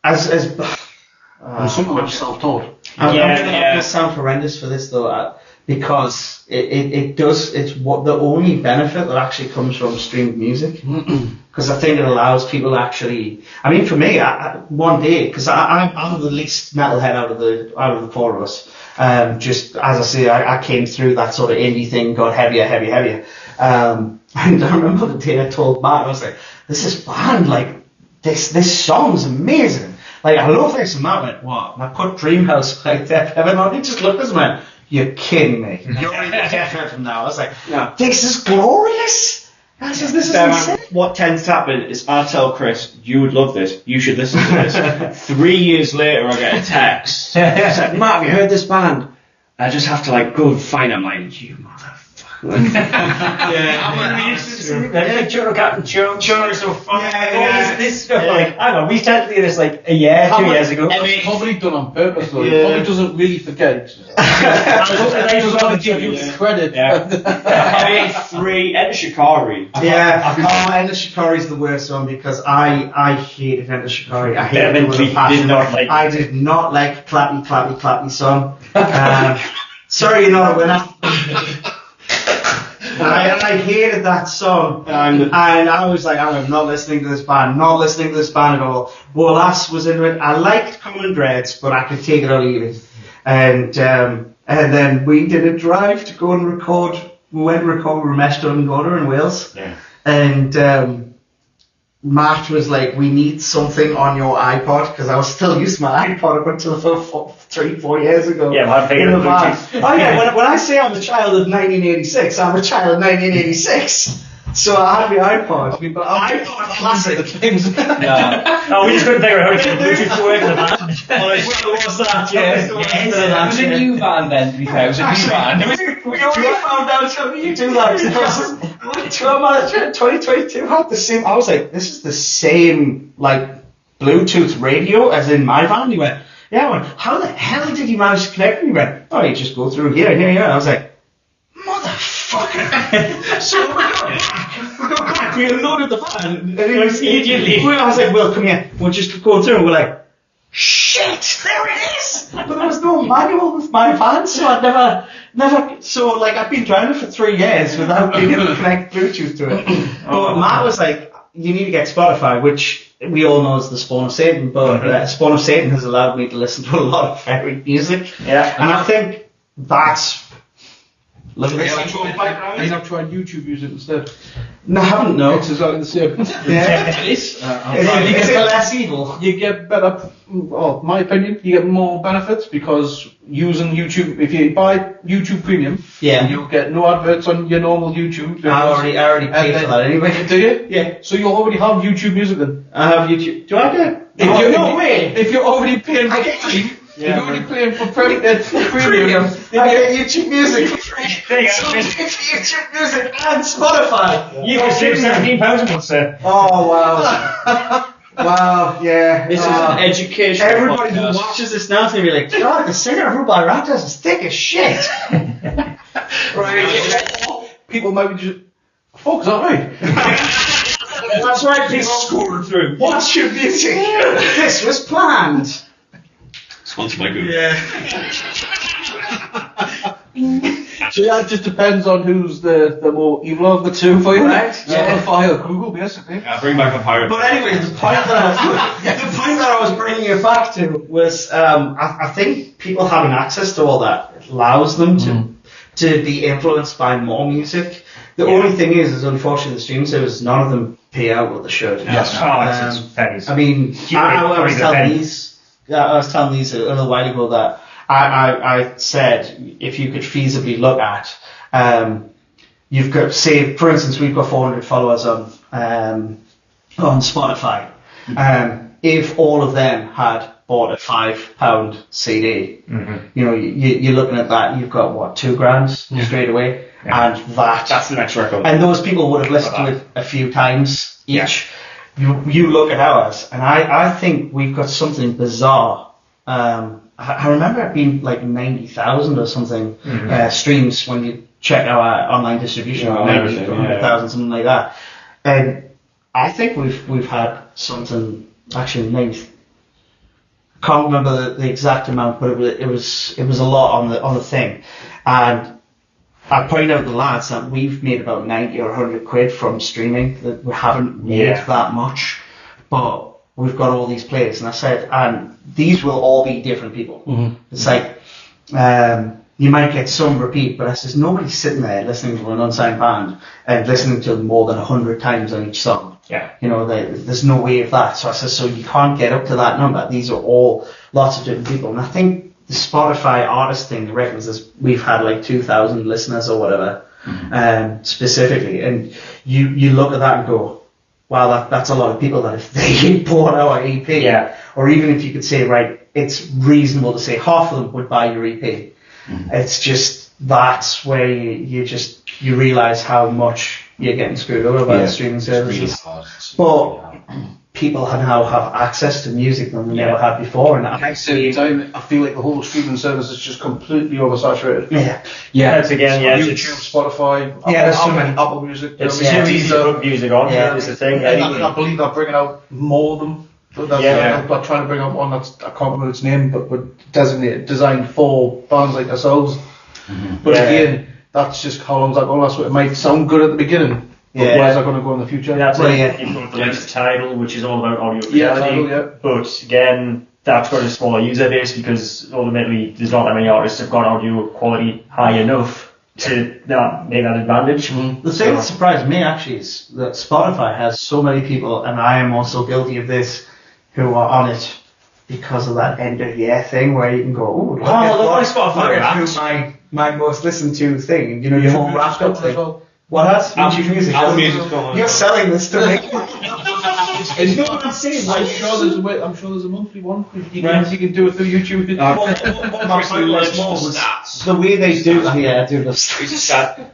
as And some of it's self-taught. I'm Yeah, gonna yeah. sound horrendous for this though, because it does. It's what the only benefit that actually comes from streamed music. Because I think it allows people to actually. I mean, for me, one day, because I'm the least metalhead out of the four of us. Just as I say, I came through that sort of indie thing, got heavier. And I remember the day I told Matt, I was like, "This is band, like this song's amazing. Like I love this." And Matt went, "What?" And I put Dreamhouse like that. And he just looked at us and went, "You're kidding me. You're already definite from now." I was like, No. "This is glorious." I said, "This is insane." What tends to happen is I tell Chris, you would love this, you should listen to this. 3 years later I get a text. It's like, Matt, have you heard this band? I just have to like go and find it. I'm like, you motherfucker. Joe is so funny. Yeah. This stuff, like, I don't know, we started to do this like a year, 2 years ago. It's probably done on purpose though. Yeah. He probably doesn't really forget. He just want to give you credit. I mean, 3, Enter Shikari. Enter Shikari is the worst one because I hated Enter Shikari. I hated it with a passion. I did not like clappy song. Sorry, you're not a winner. I hated that song, and I was like, I'm not listening to this band, at all. Bolas was into it. I liked Common Dreads, but I could take it or leave it. And then we did a drive to go and record. We went to record Ramesh Dungoda in Wales. Yeah. And Matt was like, "We need something on your iPod," because I was still using my iPod up until 3-4 years ago. Yeah, well, I figured In the it van. Bluetooth. Oh yeah, when I say I'm a child of 1986, I'm a child of 1986. So I had my iPod. But iPod classic. Oh, we just couldn't figure out how to get Bluetooth to work in the van. What's that? Yeah. It was a new van then, to be fair. It was a new van. We only found out on YouTube like 2022 had the same. I was like, this is the same like Bluetooth radio as in my van. He went, yeah. I went, how the hell did you manage to connect? And he went, oh, you just go through here. I was like, motherfucker. So we got back, we unloaded the van, and he was immediately. I was like, well, come here. We'll just go through. And we're like, shit, there it is. But there was no manual with my van, so I'd never. So like I've been driving for 3 years without being able to connect Bluetooth to it. But Matt was like, you need to get Spotify, which we all know is the spawn of Satan. But Spawn of Satan has allowed me to listen to a lot of varied music. Yeah. And I think that's. Look at this. Are you not trying YouTube music instead? No, I haven't. No. It's exactly the same. Yeah. It is. Is it less evil? You get better, well, my opinion, you get more benefits because using YouTube, if you buy YouTube Premium, Yeah. you'll get no adverts on your normal YouTube. I already paid for that anyway. Do you? Yeah. So you already have YouTube Music then? I have YouTube. Do I get? No way! If you're already paying for free, if you're already paying for premium, I get YouTube Music for free. There you go. So YouTube Music and Spotify. You can save £17 a month, sir. Oh wow. Wow, yeah. This is an educational Everybody podcast. who watches this now is going to be like, God, the singer of Rubai Raptors is thick as shit. Right. people might be just, fuck, is that right? That's right, people. Scoring through. What's your music? This was planned. Sponsored by Google. Yeah. So yeah, it just depends on who's the more evil of the two for you. Right. Spotify or Google, basically. Yeah, bring back the pirate. But anyway, the point that I was bringing it back to was I think people having access to all that allows them to be influenced by more music. The only thing is unfortunately the streaming services, none of them pay out what they should. Yes. It's pennies. I mean, I was telling these a little while ago that I said if you could feasibly look at, you've got, say, for instance, we've got 400 followers on Spotify. If all of them had bought a £5 CD, you know, you're looking at that. You've got what, $2,000 straight away, and that's the next record. And those people would have listened to it a few times each. You look at ours, and I think we've got something bizarre. I remember it being like 90,000 or something streams when you check our online distribution, 90 to 100,000, something like that. And I think we've had something actually nice. Can't remember the exact amount, but it was a lot on the thing. And I point out to the lads that we've made about 90 or 100 quid from streaming. That we haven't made that much, but we've got all these plays. And I said, and these will all be different people. It's like you might get some repeat, but I says nobody's sitting there listening to an unsigned band and listening to them more than 100 times on each song. Yeah. You know, there's no way of that. So I said, so you can't get up to that number. These are all lots of different people. And I think the Spotify artist thing reckons is we've had like 2,000 listeners or whatever, specifically. And you look at that and go, wow, that's a lot of people that if they bought our EP, or even if you could say, right, it's reasonable to say half of them would buy your EP. It's just, that's where you realise how much you're getting screwed over by the streaming services. But people now have access to music than they never had before, and at the same time, I feel like the whole streaming service is just completely oversaturated. It's again, YouTube, Spotify, there's so many. Apple Music. It's too easy to put music on. Is the thing. I believe they're bringing out more of them. They're trying to bring out one that's, I can't remember its name, but designed for bands like ourselves. But again, that's just how long's that going to last? It might sound good at the beginning, but where's that going to go in the future? That's it. You've got the latest Tidal, which is all about audio fidelity. But again, that's got a smaller user base because ultimately there's not that many artists that have got audio quality high enough to make that advantage. The thing that surprised me actually is that Spotify has so many people, and I am also guilty of this, who are on it because of that end of year thing where you can go, look at my most listened to thing. You know, your whole wrapped up thing. What else? Apple Music's going. You're selling this to me. You know what I'm saying? I'm sure there's a monthly one. You can do it through YouTube. The way they do that,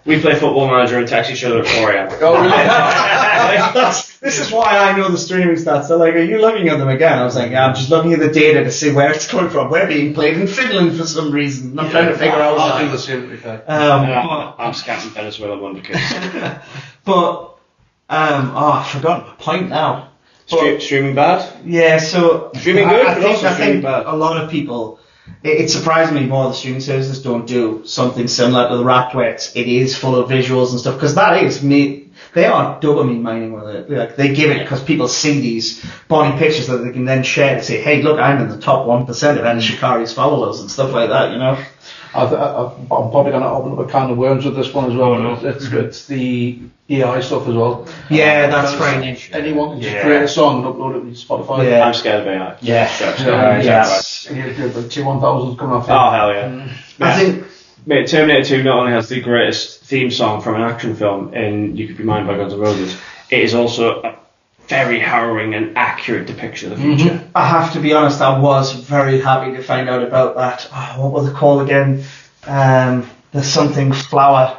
we play Football Manager and text each other at 4 a.m. Oh, really? This is why I know the streaming stats. They're like, are you looking at them again? I was like, I'm just looking at the data to see where it's coming from. We're being played in Finland for some reason. I'm trying to figure out why. I'll do the same, to be fair. I'm scouting Venezuela one because. But, I've forgotten my point now. Streaming bad? Yeah, so streaming good, I think bad. A lot of people, it surprised me more the streaming services don't do something similar to the Wrapped where it is full of visuals and stuff, because that is me. They are dopamine mining with it. Like they give it because people see these body pictures that they can then share to say, hey, look, I'm in the top 1% of Anna Shikari's followers and stuff like that, you know. I'm probably going to open up a can of worms with this one as well. It's the AI stuff as well. Yeah, that's right. Anyone can just create a song and upload it to Spotify. Yeah. I'm scared of AI. The T1000's coming off. Oh, hell yeah. I think... Mate, Terminator 2 not only has the greatest theme song from an action film in You Could Be Mine by Guns N' Roses, it is also a very harrowing and accurate depiction of the future. I have to be honest, I was very happy to find out about that. What was it called again? The something flower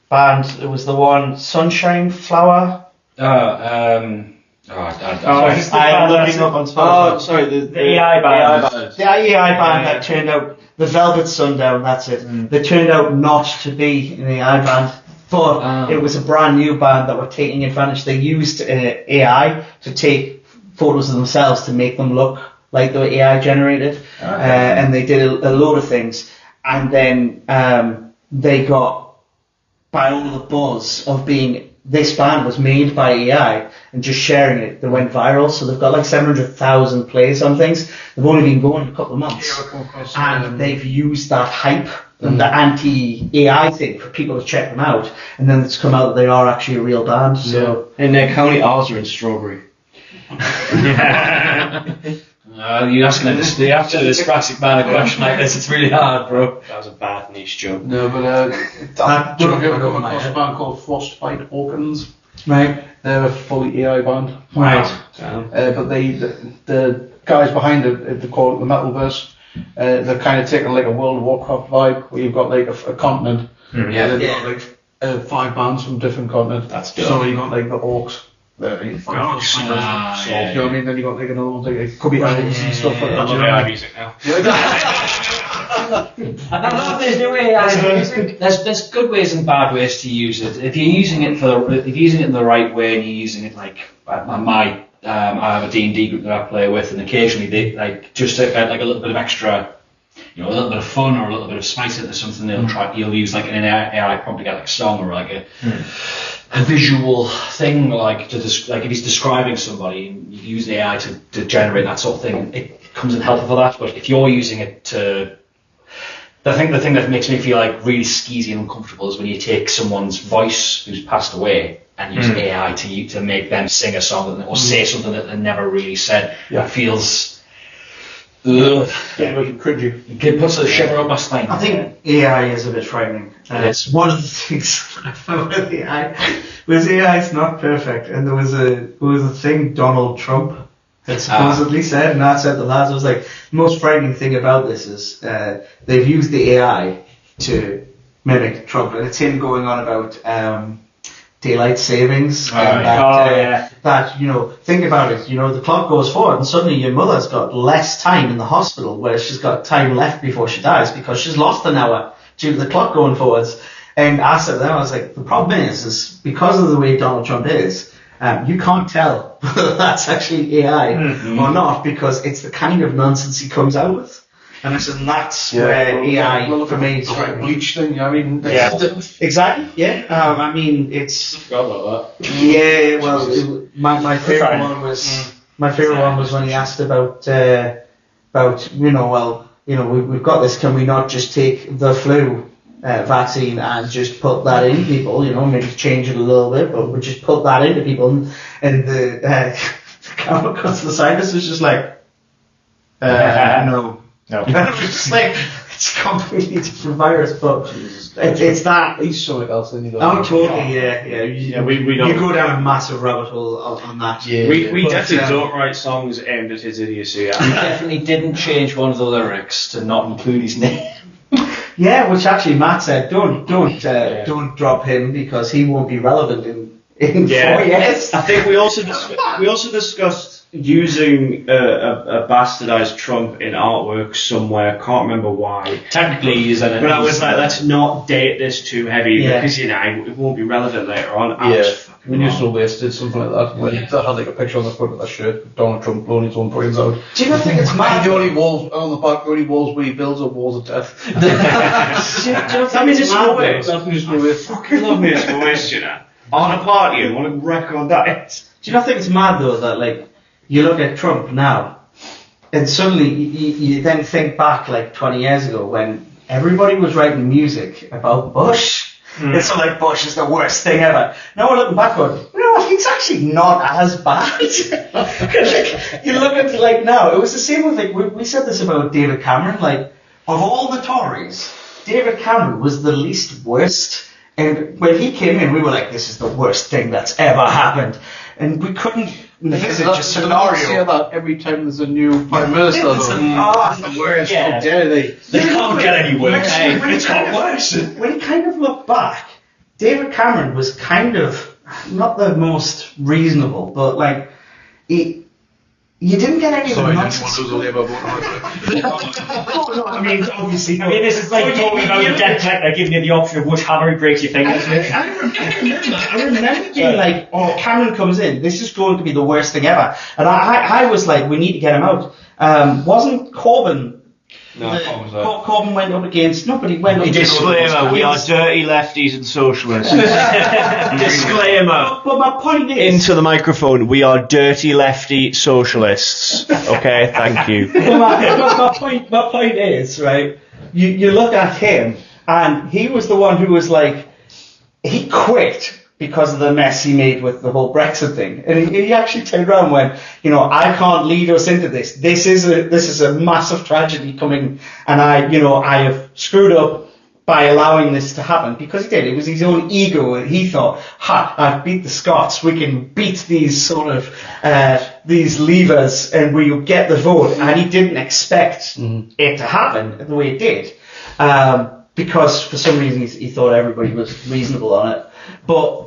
band. It was the one Sunshine Flower. I'm looking up on Spotify. The AI band. The AI band that turned out, the Velvet Sundown, that's it. They turned out not to be an AI band, but it was a brand new band that were taking advantage. They used AI to take photos of themselves to make them look like they were AI generated, and they did a load of things. And then they got by all the buzz of being this band was made by AI and just sharing it, they went viral. So they've got like 700,000 plays on things. They've only been going a couple of months, and they've used that hype and the anti-AI thing for people to check them out. And then it's come out that they are actually a real band. So in their county R's are in Strawberry. You're asking a dyspraxic man a question like this, it's really hard, bro. That was a bad niche joke. No, but I don't know if you've come across a band called Frostbite Hawkins. right, They're a fully AI band. right. But the guys behind it, they call it the Metalverse. They're kind of taking like a World of Warcraft vibe, where you've got like a continent. Yeah. They've got like 5 bands from different continents. That's dope. So you've got like the Orcs. You know what I mean? Then you got like another one, like it could be elves and stuff like that. I love AI music now. I don't know if there's new AI music. There's good ways and bad ways to use it. If you're using it in the right way and you're using it like I have a D&D group that I play with, and occasionally they like just to add like a little bit of extra, a little bit of fun or a little bit of spice into something. You'll use like an AI prompt to get like a song or like a visual thing, like if he's describing somebody, you use the AI to generate that sort of thing. It comes in helpful for that. But if you're using it to, the thing that makes me feel like really skeezy and uncomfortable is when you take someone's voice who's passed away and use AI to make them sing a song or say something that they never really said. It feels. Ugh. Yeah, like cringy. It puts a shiver up my spine. I think AI is a bit frightening. It's one of the things I found with AI was AI is not perfect, and there was a thing Donald Trump had supposedly said, and I said to the lads, I was like, the most frightening thing about this is they've used the AI to mimic Trump, and it's him going on about daylight savings. That, think about it, the clock goes forward and suddenly your mother's got less time in the hospital where she's got time left before she dies because she's lost an hour due to the clock going forwards. And I said to them, I was like, the problem is because of the way Donald Trump is, you can't tell whether that's actually AI or not, because it's the kind of nonsense he comes out with. And I said, that's where AI for me is like bleach thing. I mean, exactly. Yeah. I mean, it's. I forgot about that. Yeah. Well, my favorite one was when he asked about we've got this. Can we not just take the flu vaccine and just put that in people? Maybe change it a little bit, but we just put that into people. And the camera cuts to the scientist was just like, no. No. It's like, it's a completely different virus, but it's that. He's something else than you don't. Oh, totally, yeah. We don't. You go down a massive rabbit hole on that. Yeah. We definitely don't write songs aimed at his idiocy. We definitely didn't change one of the lyrics to not include his name. Yeah, which actually Matt said, don't drop him because he won't be relevant in 4 years. I think we also discussed using a bastardized Trump in artwork somewhere. Can't remember why. Technically, he's in it. But I was like, let's not date this too heavy because it won't be relevant later on. When you're so wasted, something like that. When that had like a picture on the front of that shirt, Donald Trump blowing his own brains out. Do you not think it's mad? The only walls on the back, the only walls where he builds are walls of death. Do you not think it's mad? I fucking love me as voice, on a party and want to wreck on that. Do you not think it's mad though that like you look at Trump now, and suddenly you then think back like 20 years ago when everybody was writing music about Bush. It's so like Bush is the worst thing ever. Now we're looking back on, he's actually not as bad. Like, you look at like now, it was the same with like we said this about David Cameron. Like of all the Tories, David Cameron was the least worst. And when he came in, we were like, this is the worst thing that's ever happened. And we couldn't envisage a scenario. They say that every time there's a new Prime Minister, though. The worst. How dare they? They can't get any worse. It's got worse. When you kind of look back, David Cameron was kind of not the most reasonable, but like, you didn't get any of the nonsense. I mean, obviously. I mean, this is like talking about a debt collector giving you the option of which hammer he breaks your fingers with. I remember being like, Cameron comes in, this is going to be the worst thing ever. And I was like, we need to get him out. Wasn't Corbyn Corbyn went up against. Nobody went up against. Disclaimer: we are dirty lefties and socialists. Disclaimer. But my point is. Into the microphone. We are dirty lefty socialists. Okay, thank you. My point is, right. You look at him, and he was the one who was like, he quit because of the mess he made with the whole Brexit thing, and he actually turned around and went, I can't lead us into this. This is a massive tragedy coming, and I have screwed up by allowing this to happen, because he did. It was his own ego, and he thought, I've beat the Scots. We can beat these sort of these levers, and we'll get the vote. And he didn't expect it to happen the way it did, because for some reason he thought everybody was reasonable on it. But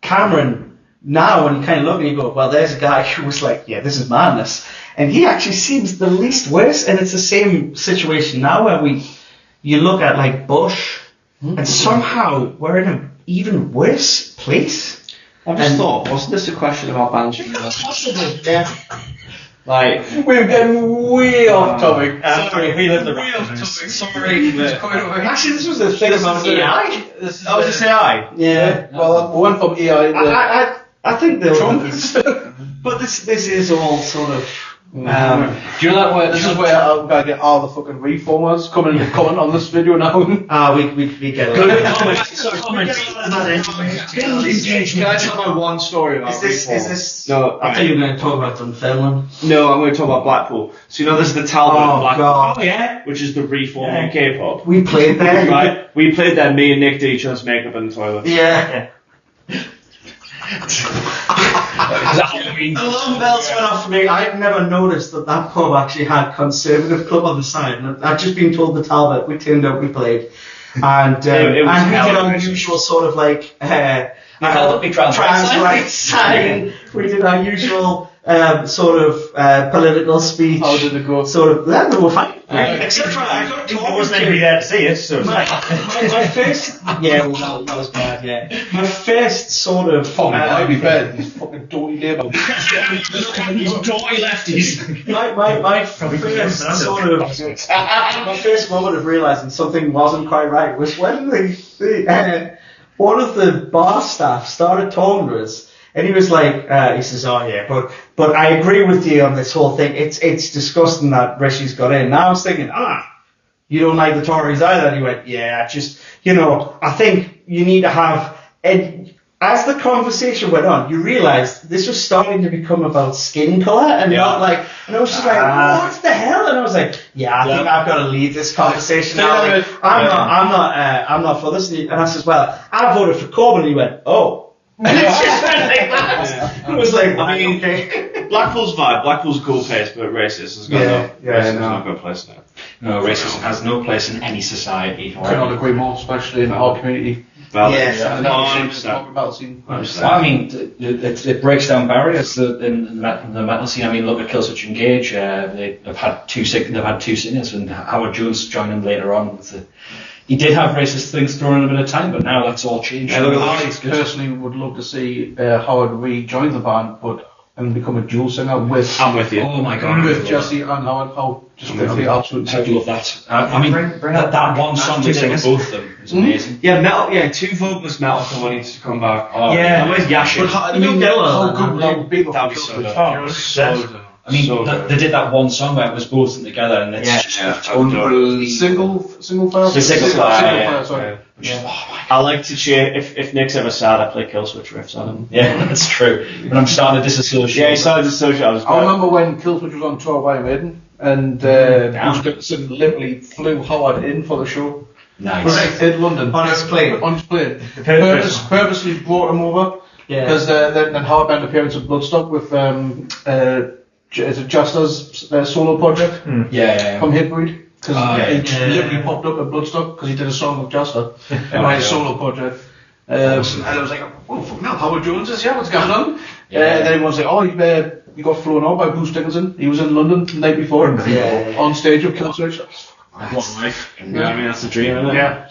Cameron, now when you kind of look and you go, well, there's a guy who was like, yeah, this is madness. And he actually seems the least worse. And it's the same situation now where you look at like Bush, and somehow we're in an even worse place. I just thought, wasn't this a question about banishing? Possibly, yeah. Like, We're getting way off topic. Sorry, we live the Way off Raptors. topic. Sorry. Actually, this was the thing about AI. that was just AI. Yeah. Well, we went from AI to I think the Trump. but this is all sort of. Do you know that word? This is where I'm going to get all the fucking reformers coming and comment on this video now. We get it. Can I tell my one story about Is this? No, I thought you were going to talk about Dunfermline. No, I'm going to talk about Blackpool. So this is the Talbot Oh, in Blackpool. God. Oh, yeah. Which is the reforming K-pop. We played there. Right? We played there, me and Nick did each other's makeup in the toilet. Yeah. Halloween. Alarm bells went off for me. I'd never noticed that pub actually had Conservative Club on the side. And I'd just been told the Talbot. We turned up, we played. And It was and we did hell. our usual sort of like held up the trans rights sign. We did our usual sort of political speech. How did it go? Sort of. Then we were fine. Except for I got There told wasn't anybody there to see it, so. my first, yeah, well, that was bad, yeah. My first sort of, I'd be bad. These fucking dirty Labour. These dirty lefties. my first sort of, my first moment of realising something wasn't quite right was when one of the bar staff started talking to us, and he was like, he says, oh yeah, but I agree with you on this whole thing. It's disgusting that Rishi's got in. And I was thinking, you don't like the Tories either? And he went, yeah, just, I think you need to have, and as the conversation went on, you realised this was starting to become about skin colour and not like, and I was just like, what the hell? And I was like, I think I've got to leave this conversation now. Like, I'm not for this. And I says, well, I voted for Corbyn. And he went, oh. And it just went like that. It was like, okay. Blackpool's vibe. Blackpool's cool place, but racist has got racism not got a place there. No, racism has no place in any society. Cannot agree more, especially in our community. Well, Yes. And no, that's I'm what we're talking about, scene. I mean, it breaks down barriers in the metal scene. I mean, look at Killswitch Engage. They've had two singers, and Howard Jones joined them later on. He did have racist things thrown in a bit of time, but now that's all changed. I personally would love to see Howard rejoin the band, and become a dual singer with. I'm with you. Oh my God! With Jesse and Howard. Just the absolute. I'd love that. I mean, that one song with both of them is amazing. Yeah, metal. Yeah, two vocalist metalcore needs to come back. Oh, Yeah. where's Yashin? How good would be That'd be so good. Oh, So I mean, they did that one song where it was both of them together, and it's just unbelievable. Single file. Sorry. I like to cheer. If Nick's ever sad, I play Killswitch riffs on him. Yeah, that's true. But I'm starting to disassociate. Yeah, he started to associate. I remember when Killswitch was on tour by Maiden, and Bruce Dickinson literally flew Howard in for the show. Nice. In London. On his plane. On his plane. Purposely brought him over. Yeah. Because then Howard made an appearance at Bloodstock with is it Justa's solo project Yeah. from Hitbreed. Because yeah. he literally popped up at Bloodstock because he did a song with Justa in my solo project. And I was like, oh, fucking hell, Howard Jones is here, what's going on? And then everyone's like, oh, you got flown out by Bruce Dickinson. He was in London the night before on stage with Killswitch. What a life. I mean, that's the dream, isn't it? Yeah.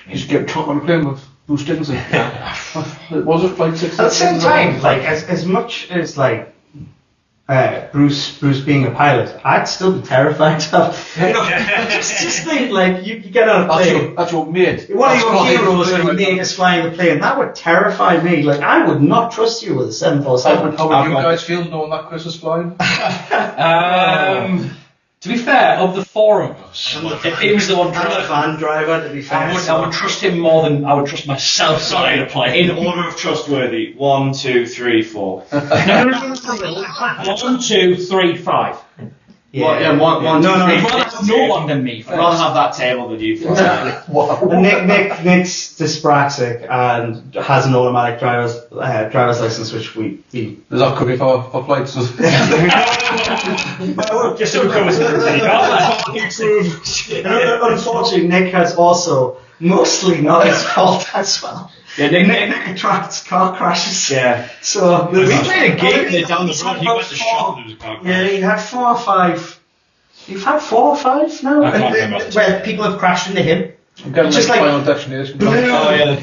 You just get truck on a plane with Bruce Dickinson. Was it Flight 6? At the same time, like as much as like Bruce being a pilot, I'd still be terrified of. You know, just think like you get on a plane. That's your mate. One of your heroes and your mate is flying the plane. That would terrify me. Like I would not trust you with a 747. How would you guys feel knowing that Chris is flying? To be fair, of the four of us, if he was the one I'm a van driver, to be fair. I would trust him more than I would trust myself. Sorry to play. In order of trustworthy, 1, 2, 3, 4. 1, 2, 3, 5. Yeah, one. No, He'd rather have no one than me. I'd rather have that table than you. Nick's dyspraxic and has an automatic driver's license, which we Does that cover for flights? Just so it covers Unfortunately, Nick has also mostly not his fault as well. Yeah, Nick attracts car crashes. Yeah. So we played a game down the road. He went to shop and there was a car crash. Yeah, he had 4 or 5. You've had 4 or 5 now? I can't remember. Where people have crashed into him. I'm getting Just like like- final destination. Oh, yeah.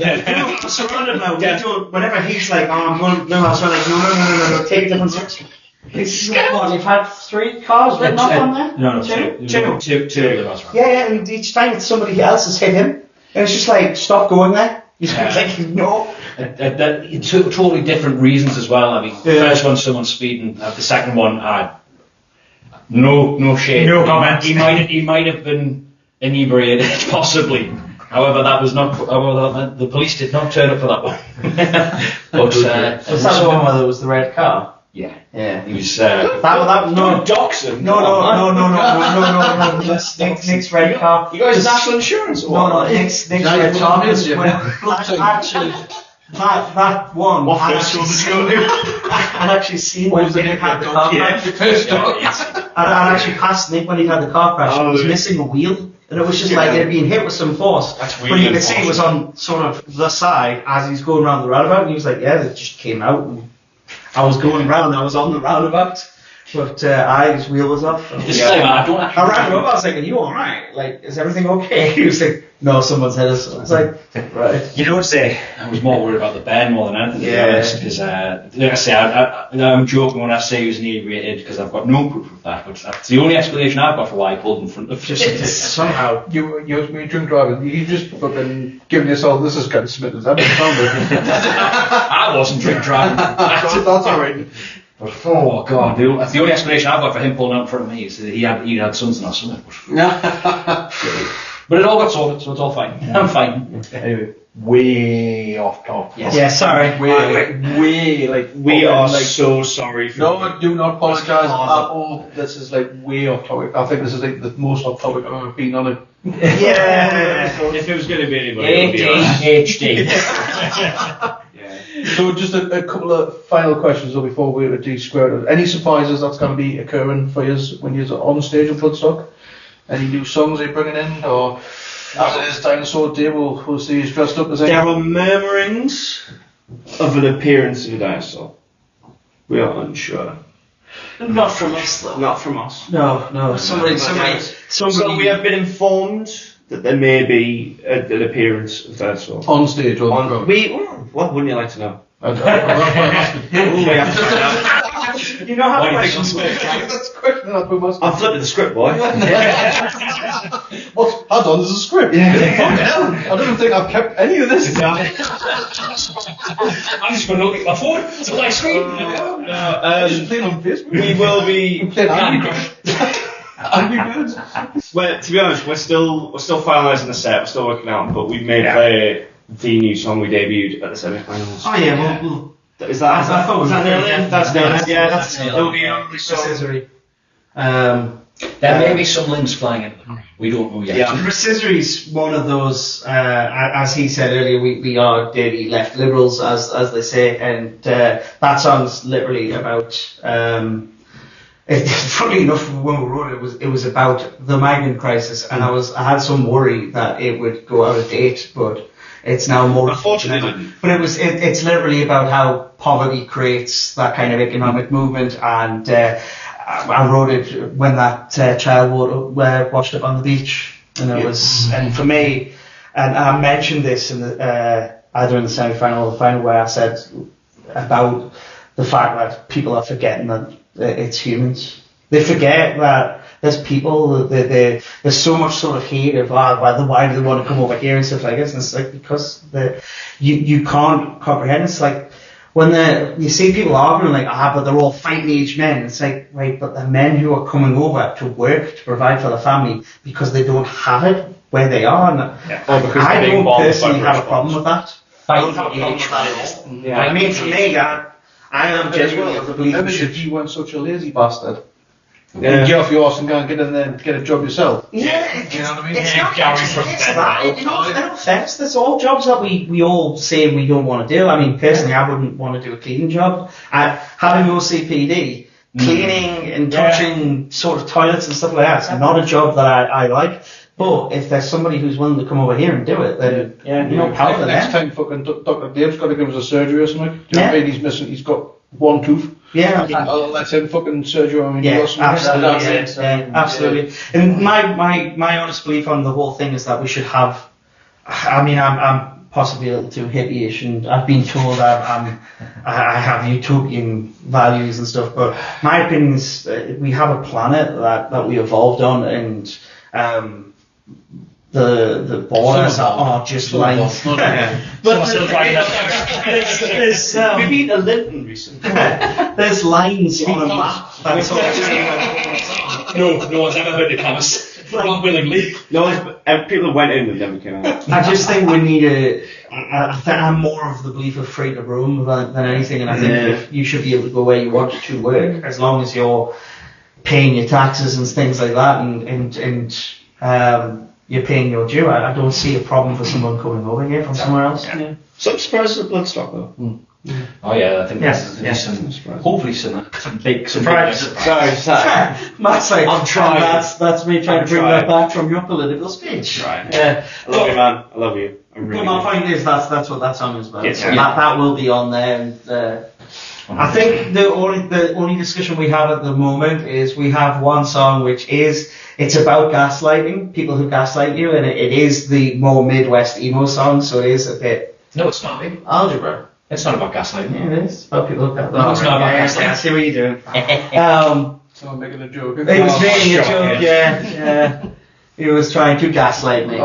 We're surrounded now. Whenever he's like, I'm going, no, I was like, no, take a different section. It's what, you've had 3 cars written off on there? No, Two? two of them. That's right. Yeah, and each time it's somebody else has hit him. And it's just like, stop going there. You're Yeah. like, no. Totally different reasons as well. I mean, the first one, someone speeding. The second one, no shade. No comment. He might have been inebriated, possibly. However, that was not. However, the police did not turn up for that one. But Was that the one where there was the red car? yeah, Yeah. he was. That no. dox him. No. Nick's red car. You guys have national insurance or what? No, Nick's red car. Actually, that one. What I first school did you go to? I'd actually seen when Nick had the car crash. I'd actually passed Nick when he had the car crash. He was missing a wheel. And it was just like it had been hit with some force. That's But really you could see it was on sort of the side as he's going around the roundabout. And he was like, yeah, it just came out. And I was going round. I was on the roundabout. But his wheel was off. Disclaimer: I don't actually. I rang him up. I was like, "Are you all right? Like, is everything okay?" He was like, "No, someone's hit us." I was like, "Right." You don't say. I was more worried about the band more than anything, to be Yeah. honest, because, like I say, I'm joking when I say he was inebriated, because I've got no proof of that, but that's the only explanation I've got for why he pulled in front of Just somehow. You drink driving. You just fucking giving yourself. This is getting submitted. That doesn't sound good. I wasn't drink driving. That's alright. Oh God, that's the only explanation I've got for him pulling out in front of me is that he had sons or something. But it all got sorted, so it's all fine. I'm fine. Anyway, way off top. Yes. Yeah, sorry. Way like We are like, so sorry for No, do not apologise at all. This is like way off topic. I think this is like the most off topic I've ever been on it. Yeah. If it was going to be anybody, it would be us. ADHD. So just a couple of final questions though before we de-square it. Any surprises that's going to be occurring for you when you're on stage at Bloodstock? Any new songs you're bringing in, or as it is Dinosaur Day, we'll see you dressed up as There are murmurings of an appearance of a dinosaur. We are unsure. Not from us, though. Not from us. No. Somebody. So we have been informed that there may be an appearance of dinosaur. on stage or on the What wouldn't you like to know? crowd? You know how Why do you questions think work. That's a question I put myself. I'm flipping the script, boy. What? Hold on, there's a script. I don't think I've kept any of this. I'm just going to look at my phone. It's a black screen. Playing on Facebook. We will be. Playing Candy Angry Crush. Birds. Well, to be honest, we're still finalising the set. We're still working out, but we may play the new song we debuted at the semi-finals. Oh yeah, well, Is that? I thought Was that we- earlier? That's Yeah, yeah. that's That's it'll be on the song. Scissory. There may be some links flying in. We don't know yet. Yeah. Scissory's one of those, as he said earlier, we are daily left liberals, as they say, and that song's literally about. Funny enough, when we wrote it, it was about the migrant crisis, and I had some worry that it would go out of date, but it's now more. Unfortunately, it didn't. But it's literally about how poverty creates that kind of economic movement, and I wrote it when that child washed up on the beach, and it was, and for me, and I mentioned this in either in the semi-final or the final, where I said about the fact that people are forgetting that It's humans. They forget that there's people, there's so much sort of hate of why do they want to come over here and stuff like this, and it's like because you can't comprehend. It's like when you see people arguing like, but they're all fighting age men. It's like, right, but they're men who are coming over to work, to provide for their family because they don't have it where they are. And I don't personally have a problem with that. I don't have a problem with that at all. Yeah. I mean, for me, I am genuinely of the belief if you weren't such a lazy bastard. Yeah. Get off your arse and go and get in there and get a job yourself. Yeah, you know what I mean? It's not that. In all fairness, there's all jobs that we all say we don't want to do. I mean, personally, I wouldn't want to do a cleaning job. Having OCPD, cleaning and touching sort of toilets and stuff like that, it's not a job that I like. But if there's somebody who's willing to come over here and do it, then power to them. Next time, fucking Dr. Dave's got to give us a surgery or something. Do you know what I mean? He's got one tooth. Yeah, I'll let him fucking surgery on me. Absolutely. Absolutely. And my honest belief on the whole thing is that we should have. I mean, I'm possibly a little too hippie-ish, and I've been told I have utopian values and stuff. But my opinion is we have a planet that we evolved on, and the borders are just lines. But there's we've been to Linton recently. There's lines on a map. That's all. No one's ever heard of Thomas. Not willingly. No, people that went in and never came out. I just think we need I'm more of the belief of free to roam than anything, and I think that you should be able to go where you want to work as long as you're paying your taxes and things like that, and you're paying your due. I don't see a problem for someone coming over here from somewhere else. Yeah. So I'm surprised at Bloodstock though. Oh yeah, I think there's hopefully some big surprise. Sorry. Matt's like, I'm trying. That's me trying to bring that back from your political speech. Right. Yeah. I love you, man. I love you. But my point is that's what that song is about. Yes, that will be on there. And, I think the only discussion we have at the moment is we have one song which it's about gaslighting, people who gaslight you, and it is the more Midwest emo song, so it is a bit. No, it's not. Algebra. It's not about gaslighting. Yeah, it is. About people who gaslight. No, it's not about gaslighting. I see what you're doing. Someone making a joke. He was making a joke, yeah. He was trying to gaslight me.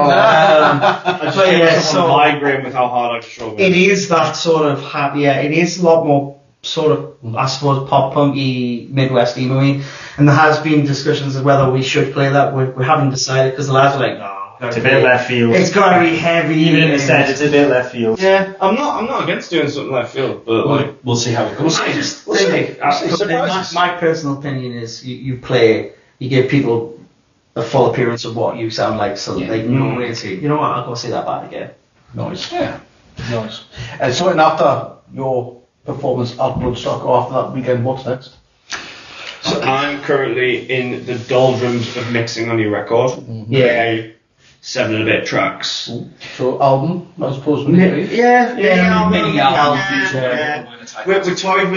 So migraine with how hard I struggle. It is that sort of happy. It is a lot more sort of, I suppose, pop punky Midwest emo-y, and there has been discussions of whether we should play that. We haven't decided because the lads are like, no. It's a bit left field. It's got to be heavy. Even in the set, it's a bit left field. Yeah, I'm not against doing something left field, but like we'll see how it goes. I just think my personal opinion is you give people a full appearance of what you sound like, so that they know where to see. You know what? I'll go see that band again. Nice. Yeah. Nice. And so after your performance at Bloodstock or after that weekend, what's next? So I'm currently in the doldrums of mixing a new record. Mm-hmm. Yeah. 7 and a bit tracks. So album, I suppose. Mini album. We toyed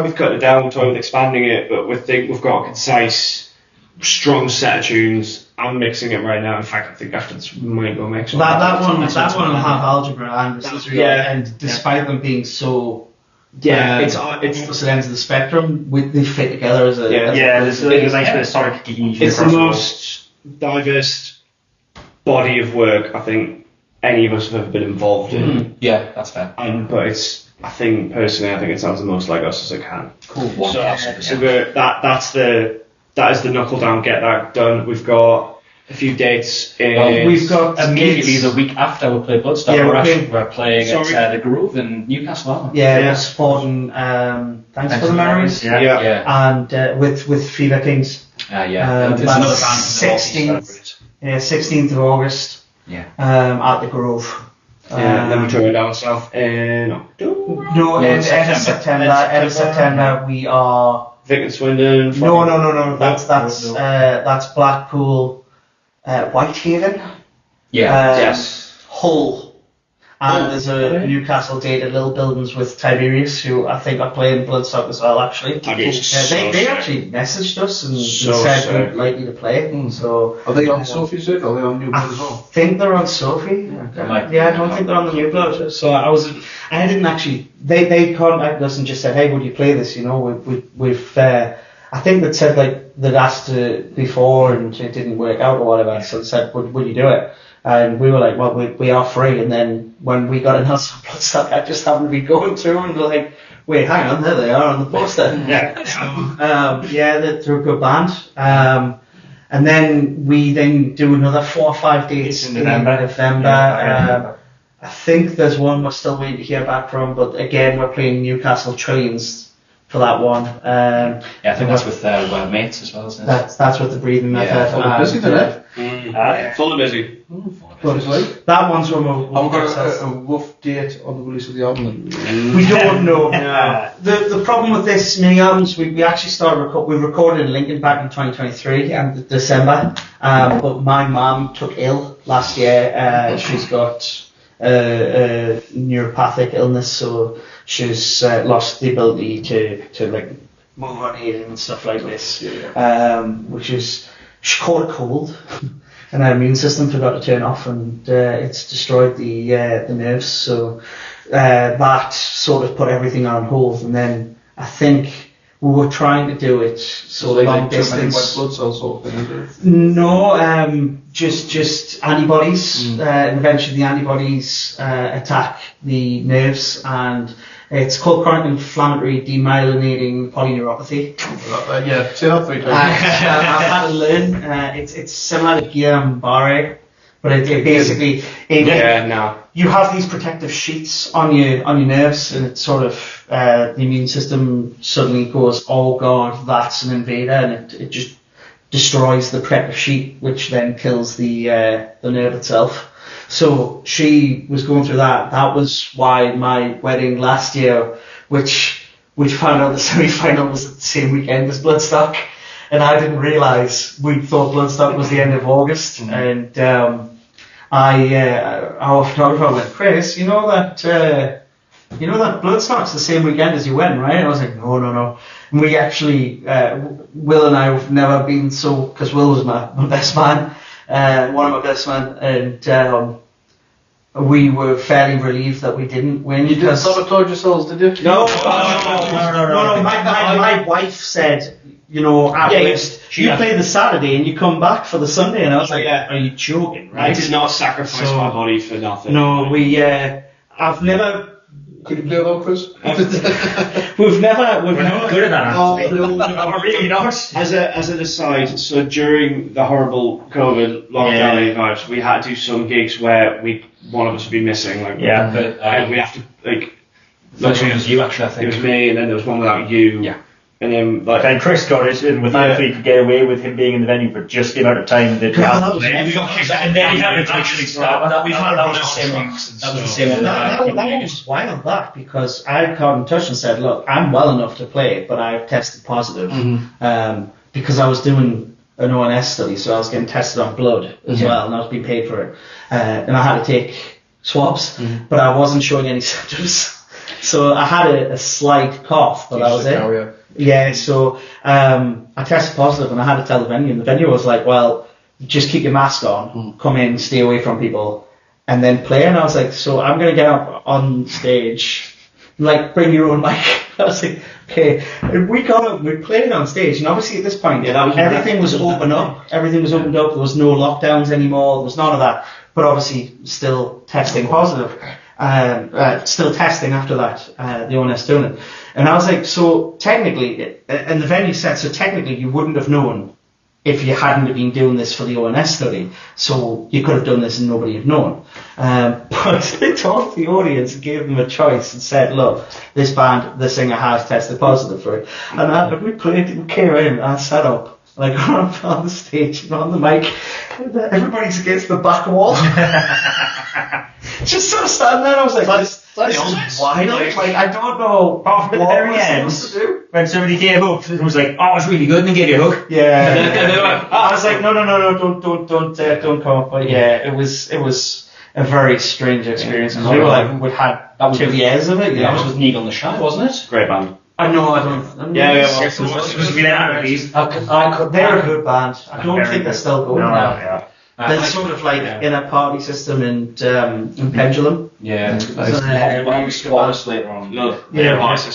with cutting it down. We toyed with expanding it, but we've got a concise, strong set of tunes. I'm mixing it right now. In fact, I think after this we might go mix one. That one will have algebra and and despite them being so. Yeah, it's opposite ends of the spectrum. They fit together as a. There's a nice bit of sonic. It's the most diverse body of work I think any of us have ever been involved in. Yeah, that's fair. But I think it sounds the most like us as it can. Cool. That is the knuckle down, get that done. We've got a few dates in. We've got immediately the week after we play Bloodstock. We're playing at the Grove in Newcastle, aren't we? We're supporting Thanks for the Memories. And with Fever Kings. It's another band. 16th of August. At the Grove. Then we're touring down south in October. No, end of September. End of September we are. Vic and Swindon. No. That's Blackpool, Whitehaven. Yes. Hull. And there's a Newcastle date at Little Buildings with Tiberius, who I think are playing Bloodstock as well, actually. They actually messaged us and said we'd like you to play. So are they on Sophie's? Are they on New Blood as well? I think they're on Sophie. I don't think they're on the New Blood. So I didn't actually. They contacted us and just said, hey, would you play this? You know, we've I think they said like they'd asked before and it didn't work out or whatever. So they said, would you do it? And we were like, well, we are free. And then when we got announced on Bloodstock, I just happened to be going through and we're like, wait, hang on, there they are on the poster. They're a good band. And then we do another 4 or 5 dates in November. I think there's one we're still waiting to hear back from, but again, we're playing Newcastle Trillions for that one. I think that's with Mates as well, isn't it? That's with the Breathing Method. Busy today. Full of busy. That one's from I've got a rough date on the release of the album. We don't know. The problem with this mini albums, we actually we recorded in Lincoln back in 2023 and December. But my mum took ill last year. She's got a neuropathic illness, so she's lost the ability to like move on and stuff like this, which is she caught a cold and her immune system forgot to turn off, and it's destroyed the nerves, so that sort of put everything on hold. And then I think we were trying to do it sort of long distance. White blood cells sort of thing, is it? No, just antibodies. And eventually the antibodies attack the nerves, and it's called chronic inflammatory demyelinating polyneuropathy. Say that 3 times. I've had to learn. It's similar to Guillain-Barré, but it basically you have these protective sheets on your nerves, and it's sort of the immune system suddenly goes, oh god, that's an invader, and it just destroys the protective sheet, which then kills the nerve itself. So she was going through that. That was why my wedding last year, which we found out the semi-final was the same weekend as Bloodstock, and I didn't realise we thought Bloodstock was the end of August. And our photographer went, Chris, you know that Bloodstock's the same weekend as your wedding, right? And I was like, no. And we actually, Will and I have never been so, because Will was my best man. One of my best men, and we were fairly relieved that we didn't win. You didn't sabotage yourselves, did you? No. My wife said, you know, at least you play the Saturday and you come back for the Sunday, and I was like, are you joking? Right? I did not sacrifice my body for nothing. No, I've never. Could you play though, Chris? We're not good at that. We're really not. As an aside, so during the horrible COVID lockdown vibes, we had to do some gigs where one of us would be missing. Like, but we have to like. It was you actually, I think. It was me, and then there was one without you. Yeah. And then then Chris got it, and we thankfully could get away with him being in the venue for just the amount of time that we had. We got kicked out, and then he had to actually start. That was the same one. That was the same one. That was wild, that, because I got in touch and said, look, I'm well enough to play, but I've tested positive, because I was doing an ONS study, so I was getting tested on blood as well, and I was being paid for it, and I had to take swabs, but I wasn't showing any symptoms. So I had a slight cough, but that was it. Yeah, so I tested positive, and I had to tell the venue, and the venue was like, well, just keep your mask on, come in, stay away from people, and then play. And I was like, so I'm going to get up on stage, like, bring your own mic. I was like, okay. And we got up, we played on stage, and obviously at this point, everything was open up. Everything was opened up. There was no lockdowns anymore. There was none of that. But obviously still testing positive. Still testing after that, the ONS tournament. And I was like, so technically, and the venue said, so technically you wouldn't have known if you hadn't been doing this for the ONS study. So you could have done this and nobody had known. But they talked to the audience and gave them a choice and said, look, this band, the singer has tested positive for it. And we came in, and I sat up, and I got up on the stage and on the mic, and everybody's against the back wall. Just sort of standing there, and I was like, this is wild. Like, I don't know what we're supposed to do. When somebody gave up, it was like, oh, it's really good, and gave you a hook. Yeah. I was like, no, don't come up. But yeah, it was a very strange experience. Because we were like, we'd had 2 years of it. That was with Needle on the Shy, wasn't it? Great band. I know, I don't. Yeah, We had these. They're a good band. I don't think they're still going now. Yeah. They're sort of like in a party system in Pendulum. Yeah. So When we saw us later on. Which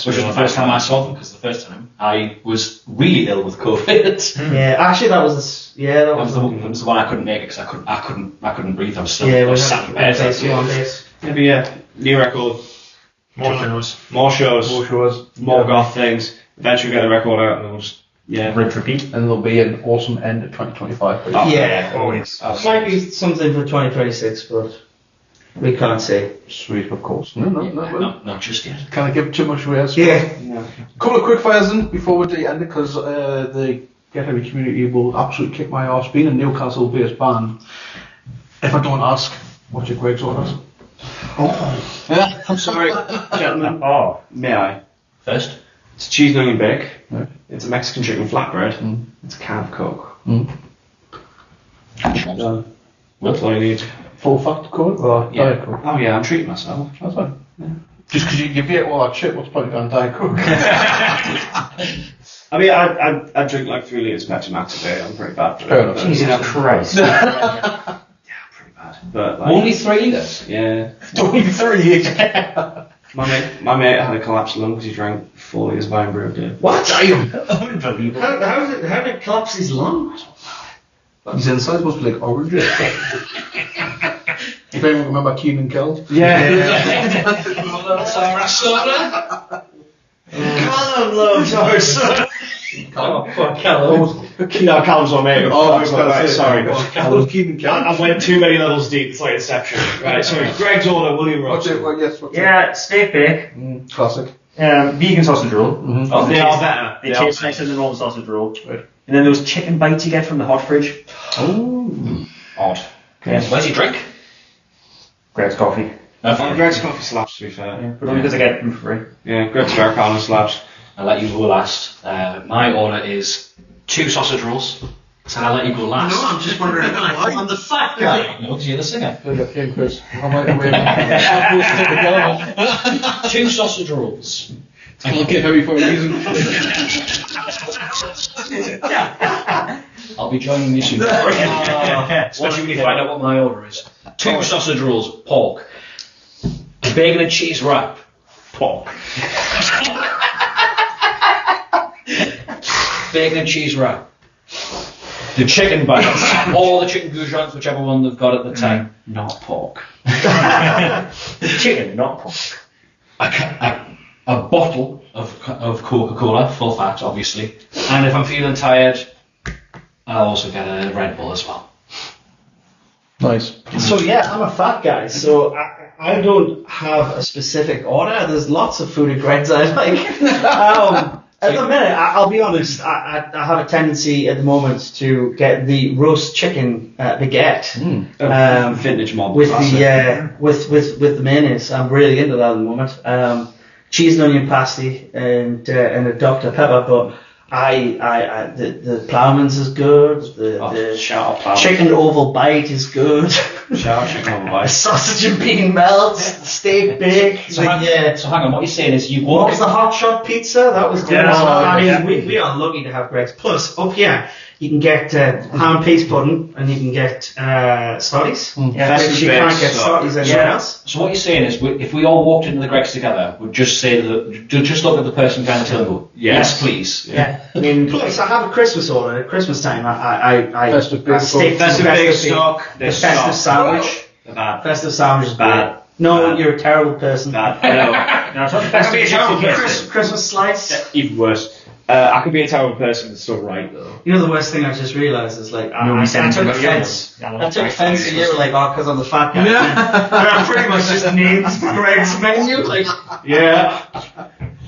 was the first time I saw them, because the first time I was really ill with COVID. yeah, actually that was That was the one I couldn't make it because I couldn't breathe. I was still we sat in bed. Maybe new record. More shows, more goth things. Eventually get a record out and we'll just Rinse, repeat. And there'll be an awesome end of 2025. Always. Might be something for 2026, but we can't say. Sweet, of course. No. Not just yet. Can I give too much away? Yeah. Couple of quick fires then before we do end it, because the Get Heavy community will absolutely kick my arse. Being a Newcastle based band, if I don't ask, what's your Greg's orders? Yeah, I'm sorry, gentlemen. Oh. May I? First. It's a cheese and onion bake. Right. It's a Mexican chicken flatbread. It's a can of Coke. Done. That's all you need. Full fat Coke or Diet Coke? Oh yeah, I'm treating myself. That's fine. Yeah. Just because you ate all that shit, what's probably on Diet Coke? I mean, I drink like 3 litres of Pepsi Max a day. I'm pretty bad for it. Fair enough. Jesus Christ. Yeah, pretty bad. But like, Only 3 litres? Yeah. Only 3. My mate had a collapsed lung because he drank 4 litres of Iron Brew a day. What? Unbelievable. How did it collapse his lung? His inside must be like orange. If anyone remember Keenan Kell? Yeah. Callum loves our son. Oh, fuck Callum. No, Callum's my mate. I was gonna say, sorry. Callum Keenan Kell. I went too many levels deep. It's like Inception. Right, sorry. Greg's order, William Ross. What's it? Yeah, steak bake. Classic. Vegan sausage roll. Oh, they are better. They taste nicer than normal sausage roll. Right. And then those chicken bites you get from the hot fridge. Oh. Odd. Yeah. Where's your drink? Greg's coffee. Greg's coffee slaps, to be fair. Yeah, but only because I get them for free. Yeah, Greg's Americano slaps. I'll let you go last. My order is 2 sausage rolls. So I'll let you go last. No, I'm just wondering why. I'm the fat guy. No, because you're the singer. Okay, Chris. How am I away? 2 sausage rolls. I'll get heavy for a reason. I'll be joining you soon. Especially when you find out what my order is. 2 sausage rolls, pork. Bacon and cheese wrap, pork. Bacon and cheese wrap. The chicken bites, all the chicken goujons, whichever one they've got at the time, not pork. Chicken, not pork. A bottle of Coca-Cola, full fat, obviously. And if I'm feeling tired, I'll also get a Red Bull as well. Nice. So yeah, I'm a fat guy, so I don't have a specific order. There's lots of food at Greg's I like. At the minute, I'll be honest, I have a tendency at the moment to get the roast chicken baguette. Vintage mob. With the with the mayonnaise. I'm really into that at the moment. Cheese and onion pasty and a Dr. Pepper, but the Ploughman's is good. The chicken oval bite is good. Shout out chicken oval bite. Sausage and bean melt, steak bake. So hang on, what you're saying is you What was the hot shot pizza? That was good. Yeah, We are lucky to have Greg's. Plus, up here, you can get ham and peas pudding and you can get Stotties. Which you can't get Stotties anywhere else. So what you're saying is, if we all walked into the Greg's together, we'd just say just look at the person behind the till and go, yes, please. Yeah. I mean, plus I have a Christmas order. At Christmas time, I Festive big steak Festive big stock. The festive sandwich. Bad. Festive sandwich is Bad. great. No, Bad. you're a terrible person. Bad. I know. No, it's not the best Be a terrible person. Christmas slice. Even worse. I could be a terrible person, but still right though. You know the worst thing I just realised is like I Nobody took said offence. yeah, I took offence that you were like, oh, because I'm the fat guy. They're pretty much just names for Greg's menu. Like, Yeah.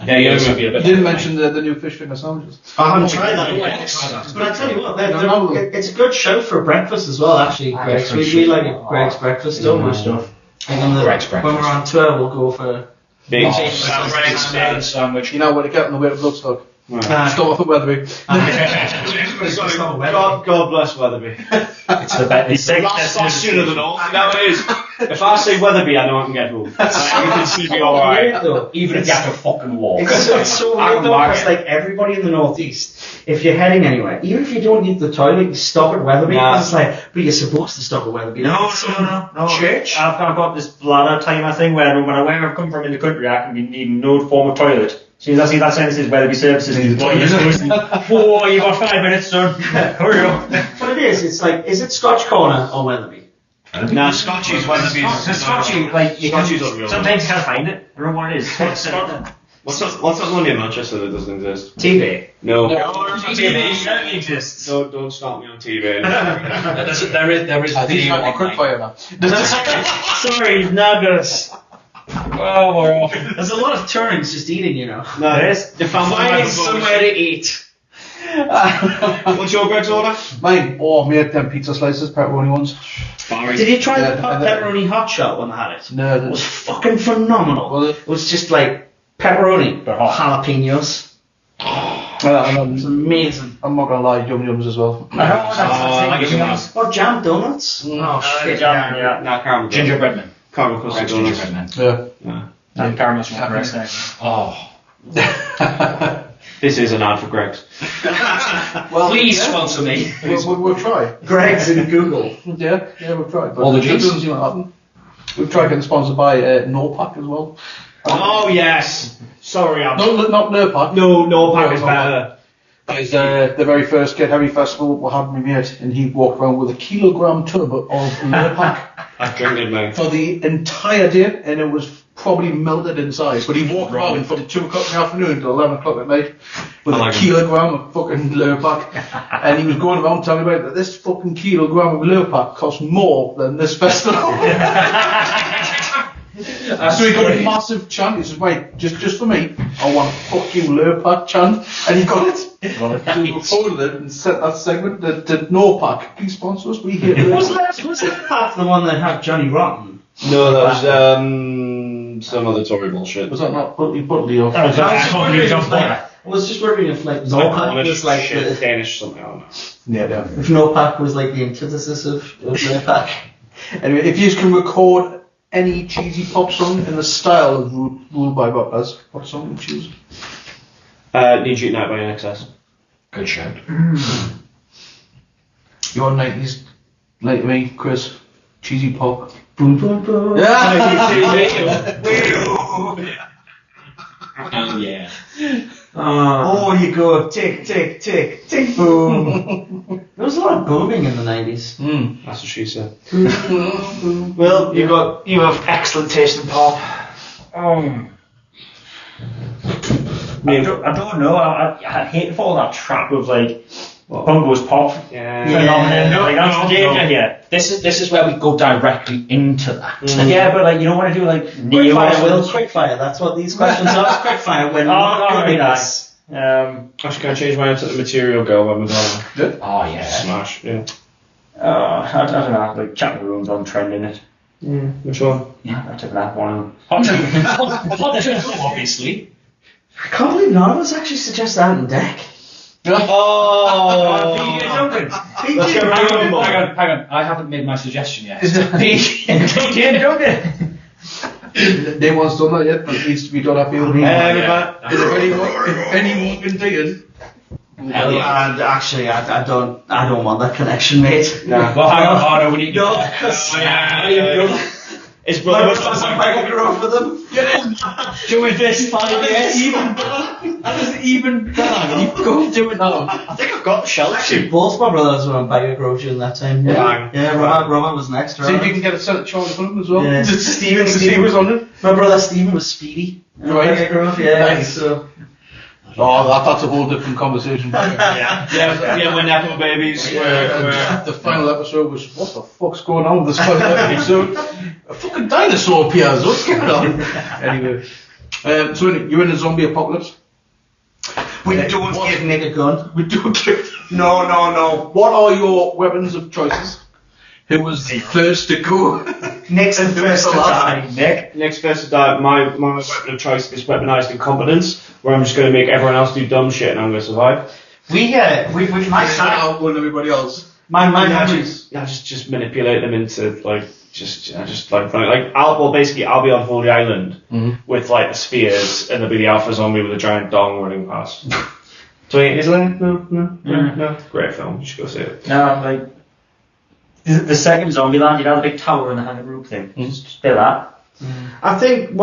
Yeah, you Yours would be a You bit. didn't mention the new fish finger sandwiches. I haven't tried that yet. But I tell you what, it's a good show for breakfast as well. Actually, Greg's. We like Greg's breakfast, don't we? Stuff. Greg's breakfast. When we're on tour, we'll go for big Greg's sandwich. You know where to get on the way to Bloodstock. Start off at Weatherby. God bless Weatherby. It's the best. Last sooner than all. Now it is. If I say Weatherby, I know I can get home. You can see me alright. Even if you have to fucking walk. It's so weird though, because like everybody in the northeast, if you're heading anywhere, even if you don't need the toilet, you stop at Weatherby. Nah. It's like, but you're supposed to stop at Weatherby. No. Church. I've got this bladder timer thing where where I've come from in the country, I can be needing no form of toilet. As soon as I see that sign that says Weatherby Services, you've got 5 minutes, son. Hurry up. But it is. It's like, is it Scotch Corner or Weatherby? Nah, Scotchy's Weatherby's. Scotchy, like you Scotchy's unreal. sometimes you can't find it. I don't know what it is. What's that one in Manchester that doesn't exist? TV. No. TV exists. Don't start me on TV. There is I think video it's like a quick fire now. Sorry, nuggets. Oh, we're off. There's a lot of turns just eating, you know. No, There is. If I'm Finding somewhere to eat. What's your Greg's order? Mine, made them pizza slices, pepperoni ones. Did you try the Yeah, pepperoni hot shot when I had it? No, It was fucking phenomenal. Was it? It was just like pepperoni, They're hot. jalapenos. It was amazing. I'm not gonna lie, yum yums as well. I like it. Or jam donuts. Oh shit. Yeah. Nah, caramel. Gingerbread man. Caramel custard donuts. Gingerbread man. Yeah. And caramel shortbread. Oh. This is an ad for Greg's. Well, Please yeah. sponsor me. We'll try. Greg's in Google. Yeah, we'll try. But All the it Gs? doesn't seem to happen. We've tried getting sponsored by Norpac as well. Oh yes. Sorry, I'm. No, not Norpac. No pack is better. It's the very first Get Heavy Festival we had me mate, and he walked around with a kilogram tub of Norpac I drink it, mate. for the entire day, and it was probably melted inside. But he walked around from 2 o'clock in the afternoon to 11 o'clock at night with I like a him. kilogram of fucking Lurpak, and he was going around telling me about that this fucking kilogram of Lurpak costs more than this festival. So he got a massive chant. He said, "Wait, just for me, I want a fuck you Lurpak chant," and he got it. So we recorded it and sent that segment to Norpac. Please sponsor us. We hate Lurpak. Was it part the one that had Johnny Rotten? No, that was some other Tory bullshit. Was that not Butley or? I was just wondering if like Norpac was like shit, the, Danish something. I don't know. Yeah. if Norpac was like the antithesis of Lurpak. Anyway, if you can record any cheesy pop song in the style of Ruled by Raptors, what song would you choose? Need You Tonight by NXS. Good shout. Your 90s, like me, Chris. Cheesy pop. Boom, boom, boom. Oh yeah. Oh, you go tick, tick, tick, tick, boom. There was a lot of booming in the 90s. That's what she said. Well, you have excellent taste in pop. I don't know. I hate to fall in that trap of like Bungo's pop phenomenon. Like that's the danger here. This is where we go directly into that. Yeah, but like you don't want to do like neo. Quickfire. That's what these questions are. Quickfire. When not good really at nice. Actually, can I change my answer to Material Girl by Madonna? Oh yeah. Smash, yeah. I don't know. Like Chat Room's on trend in it. Which one? Yeah, I took that one. Obviously. I can't believe none of us actually suggest that in deck. Oh! Duncan. Hang on. I haven't made my suggestion yet. PJ Duncan. No one's done that yet, but it needs to be done. I feel. If anyone can do it. Hell yeah. And actually, I don't want that connection, mate. Nah. Well, hang on. Oh no, we need. No, because His my brother brother's a mega grow for them. Doing this 5 years. Even better. You go do it now. I think I've got the shell. Actually, both my brothers were on Bagger Grove during that time. Bang. Yeah, Robert was next. See if you can get it sent to Charlie Fulham as well. Yeah. Stephen was on it. My brother Stephen was Speedy. Right. Bagger Grove, yeah. Nice. So. Oh, that's a whole different conversation. Yeah, we're Nepo babies. The final episode was, what the fuck's going on with this final episode? A fucking dinosaur appears, what's going on? Anyway, so you're in a zombie apocalypse? We don't give Nick a gun. We don't give... No. What are your weapons of choices? Who was the first to go? Nick's the first to die. Nick's first to die. My weapon of choice is weaponized incompetence, where I'm just going to make everyone else do dumb shit and I'm going to survive. We my outrun everybody else. my Yeah, just manipulate them into like just like I'll be on Holy Island with like the Spheres, and there'll be the Alpha Zombie with a giant dong running past. So is there? No. Great film. You should go see it. No, like the second Zombieland, you know, the big tower and the hanging roof thing. Just do that. I think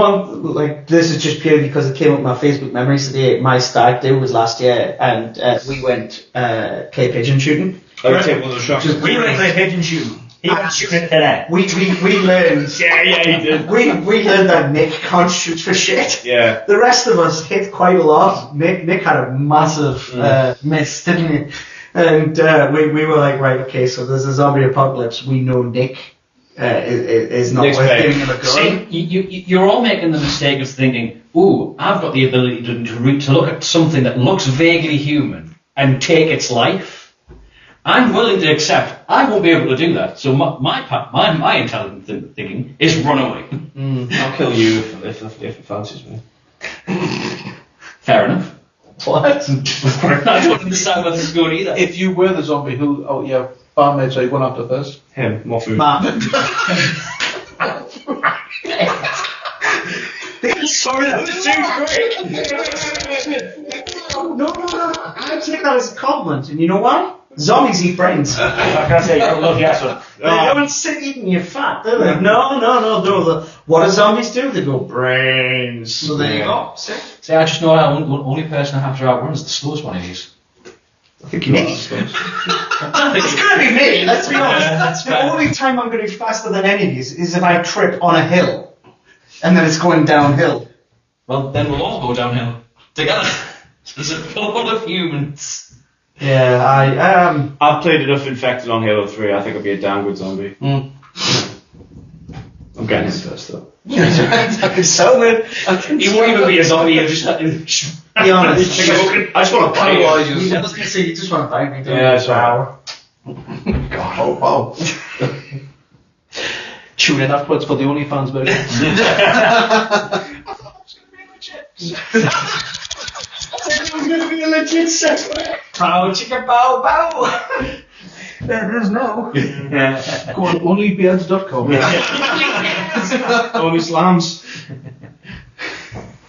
this is just purely because it came up in my Facebook memories today. My stag do was last year, and we went clay pigeon shooting. I would take one of the shots. We went clay pigeon shooting. He went shooting today. We learned. Yeah, he did. We learned that Nick can't shoot for shit. Yeah. The rest of us hit quite a lot. Nick had a massive miss, didn't he? And we were like, right, okay, so there's a zombie apocalypse. We know Nick is not Nick's worth paid. giving him a go. See, you're all making the mistake of thinking, ooh, I've got the ability to look at something that looks vaguely human and take its life. I'm willing to accept I won't be able to do that. So my intelligent thinking is run away. I'll kill you if it fancies me. Fair enough. What? I don't understand where this is going either. If you were the zombie, who out your barmaids are you going after first? Him, more food. Sorry, that was too quick. No. I take that as a compliment, and you know why? Zombies eat brains. How can I say you love yes one? They don't sit eating your fat, do they? No. What do zombies do? They go brains. So there you go. See, I just know only person I have to outrun is the slowest one of these. I think you are. It's going to be me, let's be honest. The only time I'm going to be faster than any of these is if I trip on a hill and then it's going downhill. Well, then we'll all go downhill together. There's a lot of humans. Yeah, I've played enough Infected on Halo 3. I think I'll be a damn good zombie. I'm getting it first though. I can sell it. You won't even be a zombie, you'll just Be honest. I just want to play it. I was going to say, you just want to bite me. don't Yeah, you? sorry. God, oh wow. Tune in afterwards for the OnlyFans version. It was going to be a legit segue. Pow, chicka, bow, bow. There is no. Go on, onlybeards.com. Only slams.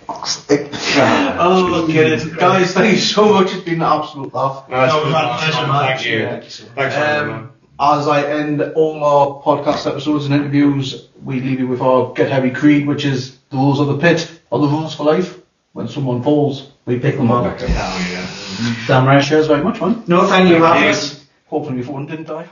Oh, get it. Guys, thank you so much. It's been an absolute laugh. Thank you. Thanks for having me. As I end all our podcast episodes and interviews, we leave you with our Get Heavy creed, which is the rules of the pit are the rules for life. When someone falls, we pick them up. Hell yeah. Damn right, cheers very much, man. No, thank you, Raptors. Hopefully my phone didn't die.